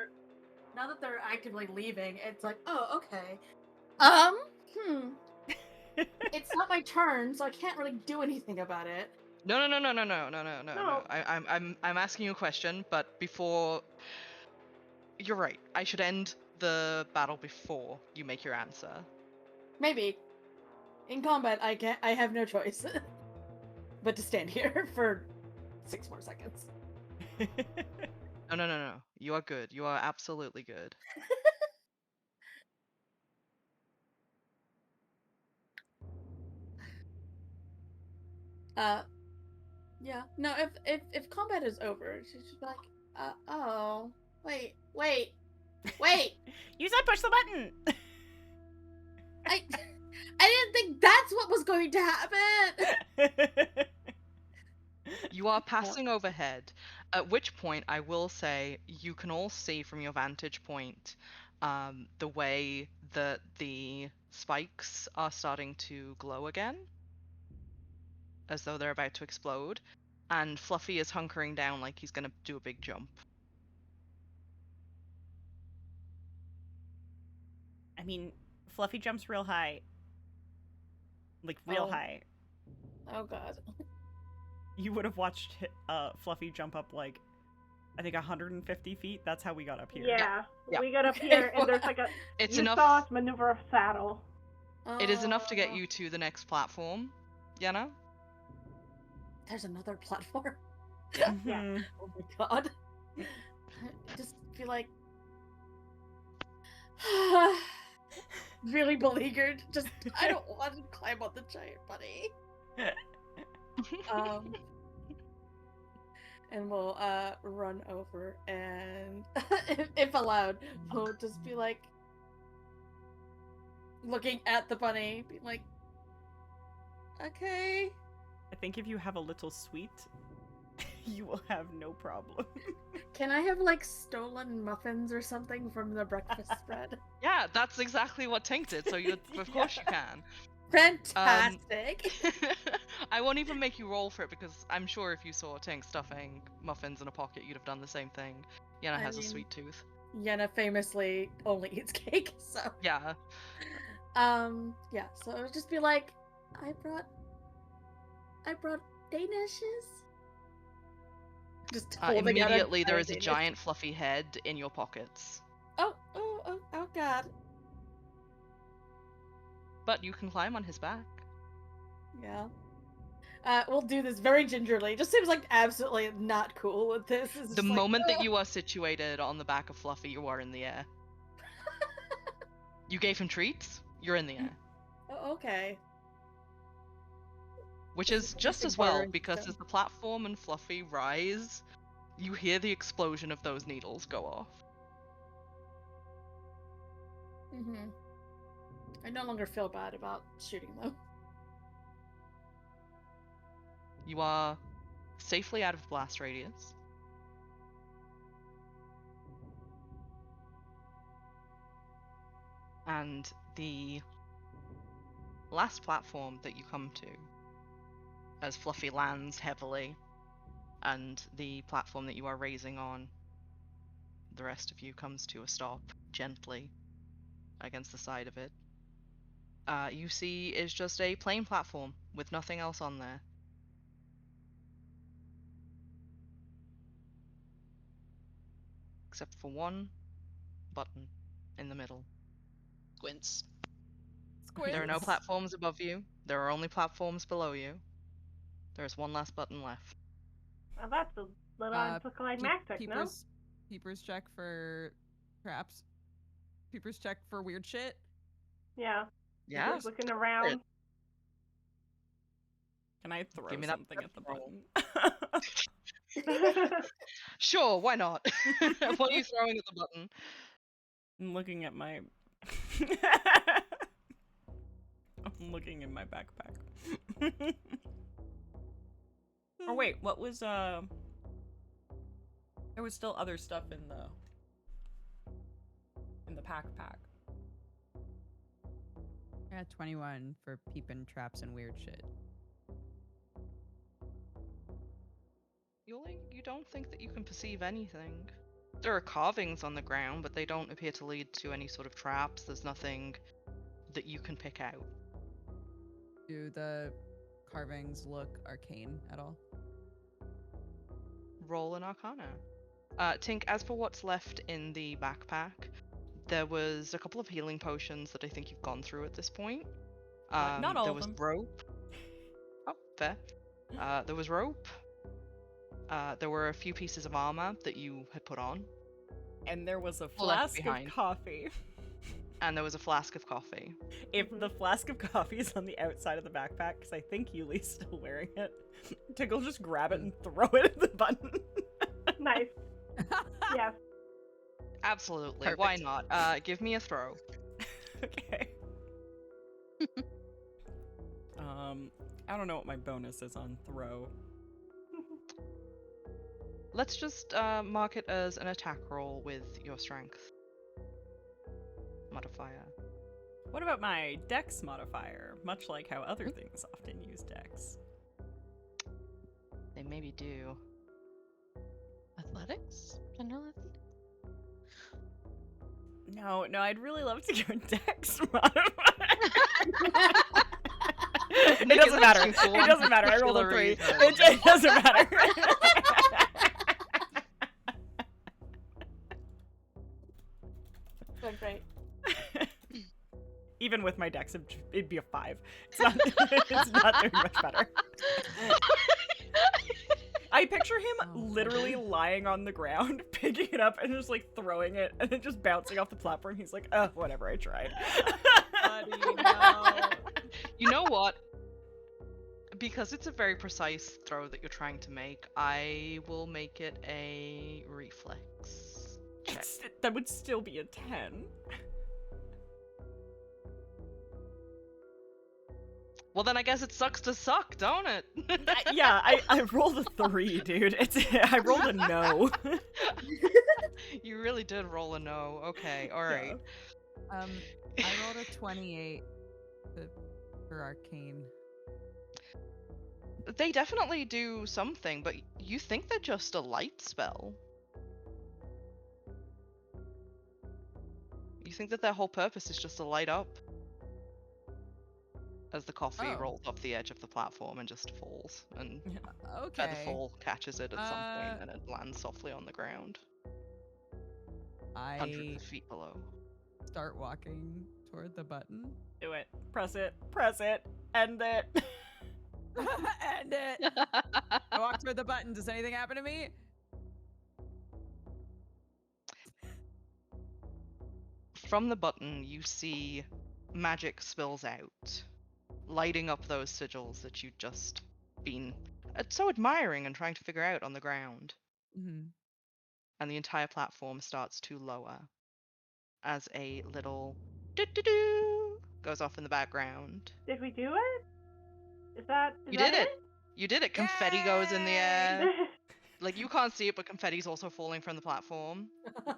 they're actively leaving, it's like, oh, okay. It's not my turn, so I can't really do anything about it. No. No. I'm asking you a question, but before. You're right. I should end the battle before you make your answer. Maybe. In combat, I have no choice but to stand here for 6 more seconds. No. You are good. You are absolutely good. Yeah. No, if combat is over, she should be like, oh, wait. You said push the button. I didn't think that's what was going to happen. You are passing overhead, at which point I will say you can all see from your vantage point the way that the spikes are starting to glow again, as though they're about to explode, and Fluffy is hunkering down like he's gonna do a big jump. I mean, Fluffy jumps real high. Like, real high. Oh, God. You would have watched Fluffy jump up, like, I think 150 feet. That's how we got up here. Yeah. Yeah. We got up here, and there's like a. It's you enough. saw us maneuver a saddle. It is enough to get you to the next platform, Yenna. There's another platform. Yeah. Oh my God. Just feel like really beleaguered. Just I don't want to climb on the giant bunny. And we'll run over and if allowed, we'll just be like looking at the bunny, being like, okay. I think if you have a little sweet, you will have no problem. Can I have like stolen muffins or something from the breakfast spread? Yeah, that's exactly what Tink did, so of course you can. Fantastic. I won't even make you roll for it because I'm sure if you saw Tink stuffing muffins in a pocket, you'd have done the same thing. Yenna has a sweet tooth. Yenna famously only eats cake, so. Yeah. Yeah, so it would just be like, I brought Danishes. Just immediately there is a giant fluffy head in your pockets. Oh God. But you can climb on his back. Yeah. We'll do this very gingerly. It just seems like absolutely not cool with this. The moment that you are situated on the back of Fluffy, you are in the air. You gave him treats, you're in the air. Oh, okay. Which is just as well, because as the platform and Fluffy rise, you hear the explosion of those needles go off. I no longer feel bad about shooting them. You are safely out of blast radius. And the last platform that you come to, as Fluffy lands heavily, and the platform that you are raising on, the rest of you comes to a stop gently against the side of it. You see is just a plain platform with nothing else on there. Except for one button in the middle. Squints. There are no platforms above you. There are only platforms below you. There's one last button left. Well, that's a little anticlimactic, no? Peepers check for traps. Peepers check for weird shit. Yeah. Yeah. Just looking around. Can I throw Give me something at the button? Sure, why not? What are you throwing at the button? I'm looking at my... I'm looking in my backpack. Oh wait, what was there was still other stuff in the backpack. I got 21 for peeping traps and weird shit. Yulie, you don't think that you can perceive anything? There are carvings on the ground, but they don't appear to lead to any sort of traps. There's nothing that you can pick out. Do the carvings look arcane at all? Roll an Arcana. Tink, as for what's left in the backpack, there was a couple of healing potions that I think you've gone through at this point. Not all there of was them. rope. Oh, fair. There was rope. There were a few pieces of armor that you had put on. And there was a Left flask of behind. coffee. And there was a flask of coffee. If the flask of coffee is on the outside of the backpack, because I think Yulie's still wearing it, Tink will just grab it and throw it at the button. Nice. Yes. Absolutely. Why Perfect. not? Give me a throw. Okay. I don't know what my bonus is on throw. Let's just mark it as an attack roll with your strength modifier. What about my dex modifier? Much like how other things often use dex. They maybe do. Athletics? General athletics? No, I'd really love to go dex modifier. It doesn't matter. It doesn't matter. I rolled a 3. It doesn't matter. Good, great. Even with my dex, it'd be a 5. It's not doing much better. I picture him literally lying on the ground, picking it up, and just like throwing it, and then just bouncing off the platform. He's like, oh, whatever, I tried. Buddy, no. You know what? Because it's a very precise throw that you're trying to make, I will make it a reflex check. That would still be a 10. Well, then I guess it sucks to suck, don't it? I rolled a 3, dude. I rolled a no. You really did roll a no. Okay, alright. I rolled a 28 for arcane. They definitely do something, but you think they're just a light spell. You think that their whole purpose is just to light up. As the coffee rolls off the edge of the platform and just falls, and Okay. Featherfall catches it at some point and it lands softly on the ground. Hundreds I of feet below. start walking toward the button. Do it. Press it. End it. End it. I walk toward the button. Does anything happen to me? From the button, you see magic spills out, lighting up those sigils that you'd just been so admiring and trying to figure out on the ground. Mm-hmm. And the entire platform starts to lower as a little doo-doo-doo goes off in the background. Did we do it? Is that You did it! You did it! Confetti goes in the air. it? Like, you can't see it, but confetti's also falling from the platform.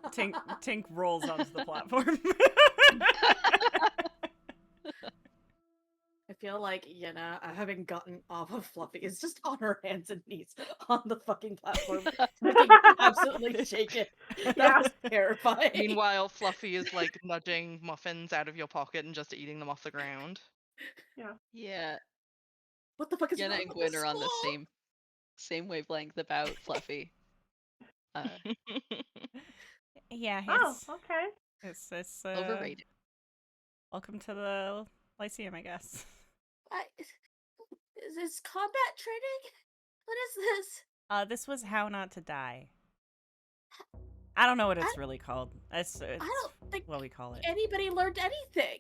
Tink rolls onto the platform. I feel like Yenna, having gotten off of Fluffy, is just on her hands and knees on the fucking platform, looking absolutely shaken. That's terrifying. Meanwhile, Fluffy is like nudging muffins out of your pocket and just eating them off the ground. Yeah. What the fuck is Yenna wrong and with Gwynn this are on the school? same wavelength about Fluffy. Yeah. Oh, okay. It's Overrated. Welcome to the Lyceum, I guess. Is this combat training? What is this? This was How Not to Die. I don't know what it's really called. It's I don't think what we call it. anybody learned anything.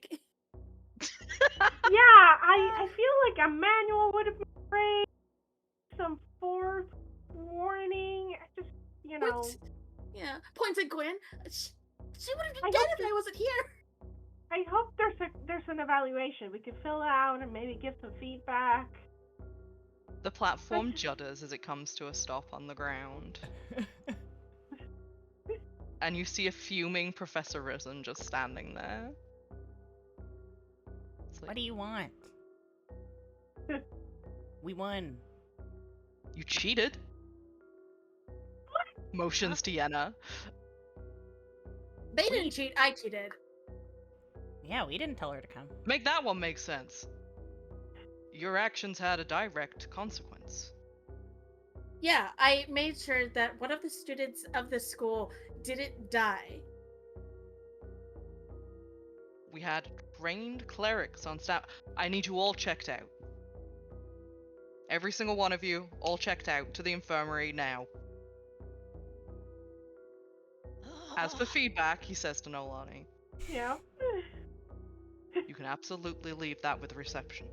Yeah, I feel like a manual would have been great. Some forewarning. Just, you know. Yeah, points at Gwynn. She would have I been dead hope if I wasn't here. I hope there's an evaluation we could fill out and maybe give some feedback. The platform judders as it comes to a stop on the ground. And you see a fuming Professor Risen just standing there. Like, What do you want? We won. You cheated? Motions to Yenna. They didn't cheat. I cheated. Yeah, we didn't tell her to come. Make that one make sense. Your actions had a direct consequence. Yeah, I made sure that one of the students of the school didn't die. We had trained clerics on staff. I need you all checked out. Every single one of you, all checked out to the infirmary now. As for feedback, he says to Noelani, Yeah. you can absolutely leave that with reception.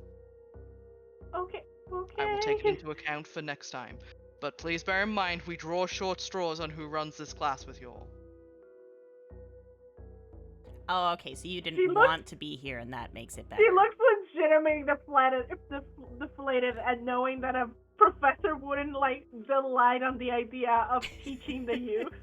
Okay. Okay. I will take it into account for next time. But please bear in mind, we draw short straws on who runs this class with you all. Oh, okay, so you didn't She looks- want to be here, and that makes it better. She looks legitimately deflated at knowing that a professor wouldn't like delight on the idea of teaching the youth.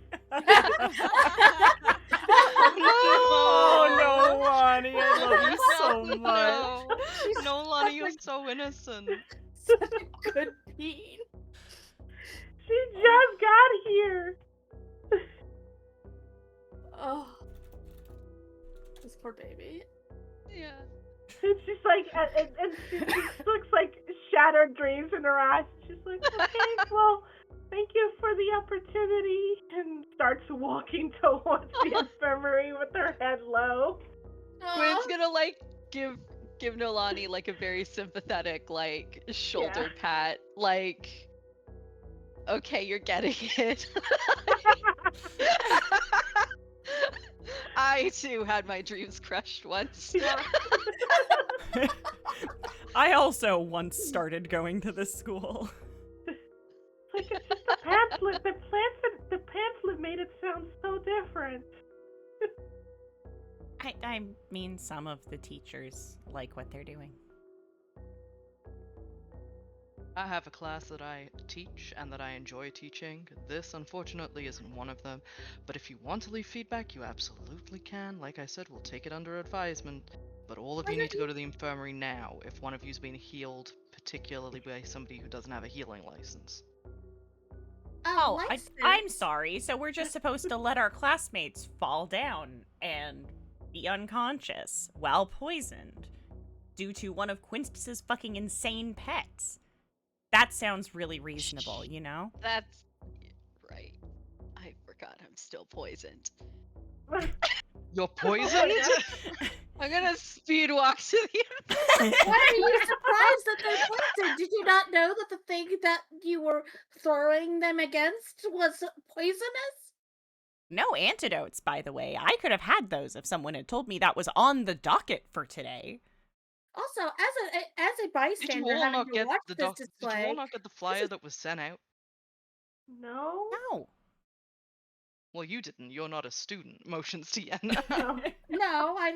Oh no, Lonnie, I love you so much. No, Lonnie, you're so innocent. Such a good bean. She just got here. Oh, this poor baby. Yeah. And she's like, and she looks like shattered dreams in her eyes. She's like, okay, well, thank you for the opportunity, and starts walking towards the infirmary with her head low. Gwynn's gonna like give Noelani like a very sympathetic like shoulder pat, like, okay, you're getting it. I too had my dreams crushed once. Yeah. I also once started going to this school. Like, it's just the pamphlet. The pamphlet made it sound so different. I mean, some of the teachers like what they're doing. I have a class that I teach and that I enjoy teaching. This, unfortunately, isn't one of them. But if you want to leave feedback, you absolutely can. Like I said, we'll take it under advisement. But all of you need to go to the infirmary now if one of you's been healed, particularly by somebody who doesn't have a healing license. Oh, I'm sorry. So we're just supposed to let our classmates fall down and be unconscious while poisoned due to one of Quintus's fucking insane pets. That sounds really reasonable, you know? That's right. I forgot I'm still poisoned. You're poisoned? I'm gonna speed walk to the Why are you surprised that they're poisoned? Did you not know that the thing that you were throwing them against was poisonous? No antidotes, by the way. I could have had those if someone had told me that was on the docket for today. Also, as a bystander having to watch this display, did you all not get the flyer that was sent out? No. No. Well, you didn't. You're not a student. Motions to Yenna. No, I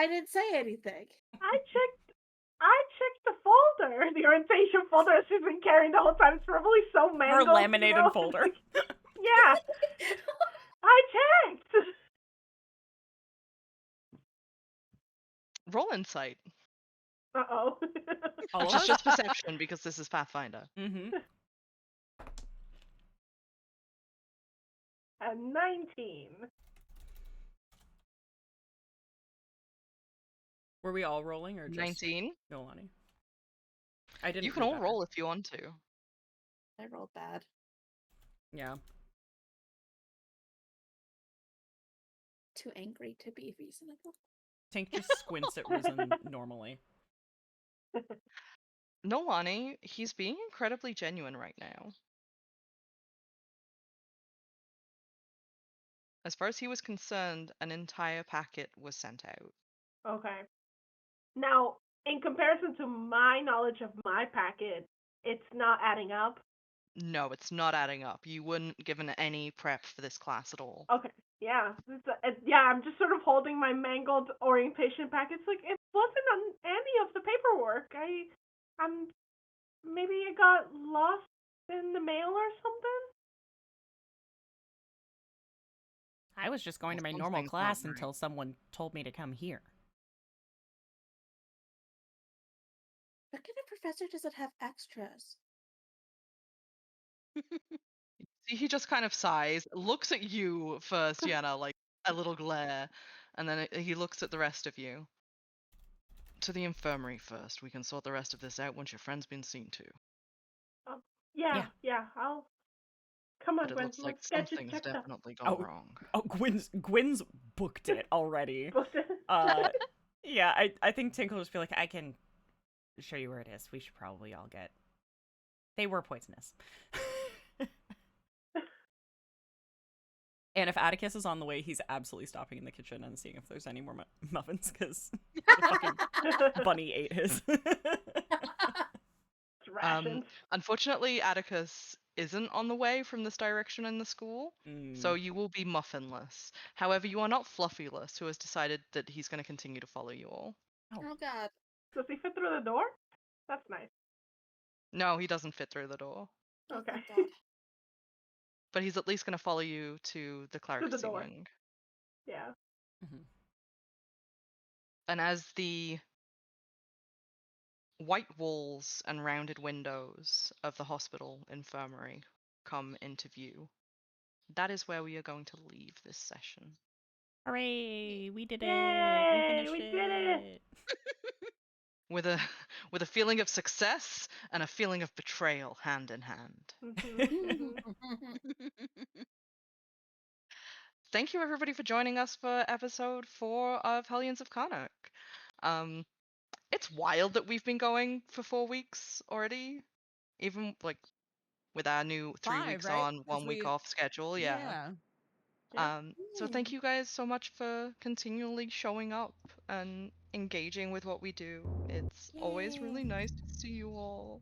didn't say anything. I checked the folder, the orientation folder that she's been carrying the whole time. It's probably so mangled. Her laminated folder. Yeah. I checked. Roll insight. Uh-oh. Which is just perception because this is Pathfinder. Mm-hmm. A 19. Were we all rolling or just 19? Noelani? I didn't. You can all roll if you want to. I rolled bad. Yeah. Too angry to be reasonable. Tink just squints at Risen normally. Noelani, he's being incredibly genuine right now. As far as he was concerned, an entire packet was sent out. Okay. Now, in comparison to my knowledge of my packet, it's not adding up. No, it's not adding up. You weren't given any prep for this class at all. Okay. Yeah. I'm just sort of holding my mangled orientation packets. Like, it wasn't on any of the paperwork. Maybe it got lost in the mail or something? I was just going to my normal class until someone told me to come here. What kind of professor doesn't have extras? See, he just kind of sighs, looks at you first, Yenna, like, a little glare, and then he looks at the rest of you. To the infirmary first. We can sort the rest of this out once your friend's been seen to. Yeah. I'll come on, But it Gwyn. looks like Let's get you something's checked up. definitely gone wrong. Oh, Gwyn's booked it already. Booked it. Yeah, I think Tink will just be like, I can show you where it is. We should probably all get. They were poisonous. And if Atticus is on the way, he's absolutely stopping in the kitchen and seeing if there's any more muffins, because the fucking bunny ate his. Unfortunately, Atticus isn't on the way from this direction in the school, so you will be muffinless. However, you are not Fluffyless, who has decided that he's going to continue to follow you all. Oh God. Does he fit through the door? That's nice. No, he doesn't fit through the door. Okay. But he's at least going to follow you to the clericacy wing. Yeah. Mm-hmm. And as the white walls and rounded windows of the hospital infirmary come into view, that is where we are going to leave this session. Hooray! We did it! Yay, We finished did it! With a feeling of success and a feeling of betrayal hand in hand. Thank you everybody for joining us for episode 4 of Hellions of Carnocht. It's wild that we've been going for 4 weeks already, even like with our new 3 weeks right? on, 1 week off schedule. Yeah. So thank you guys so much for continually showing up and engaging with what we do. It's always really nice to see you all.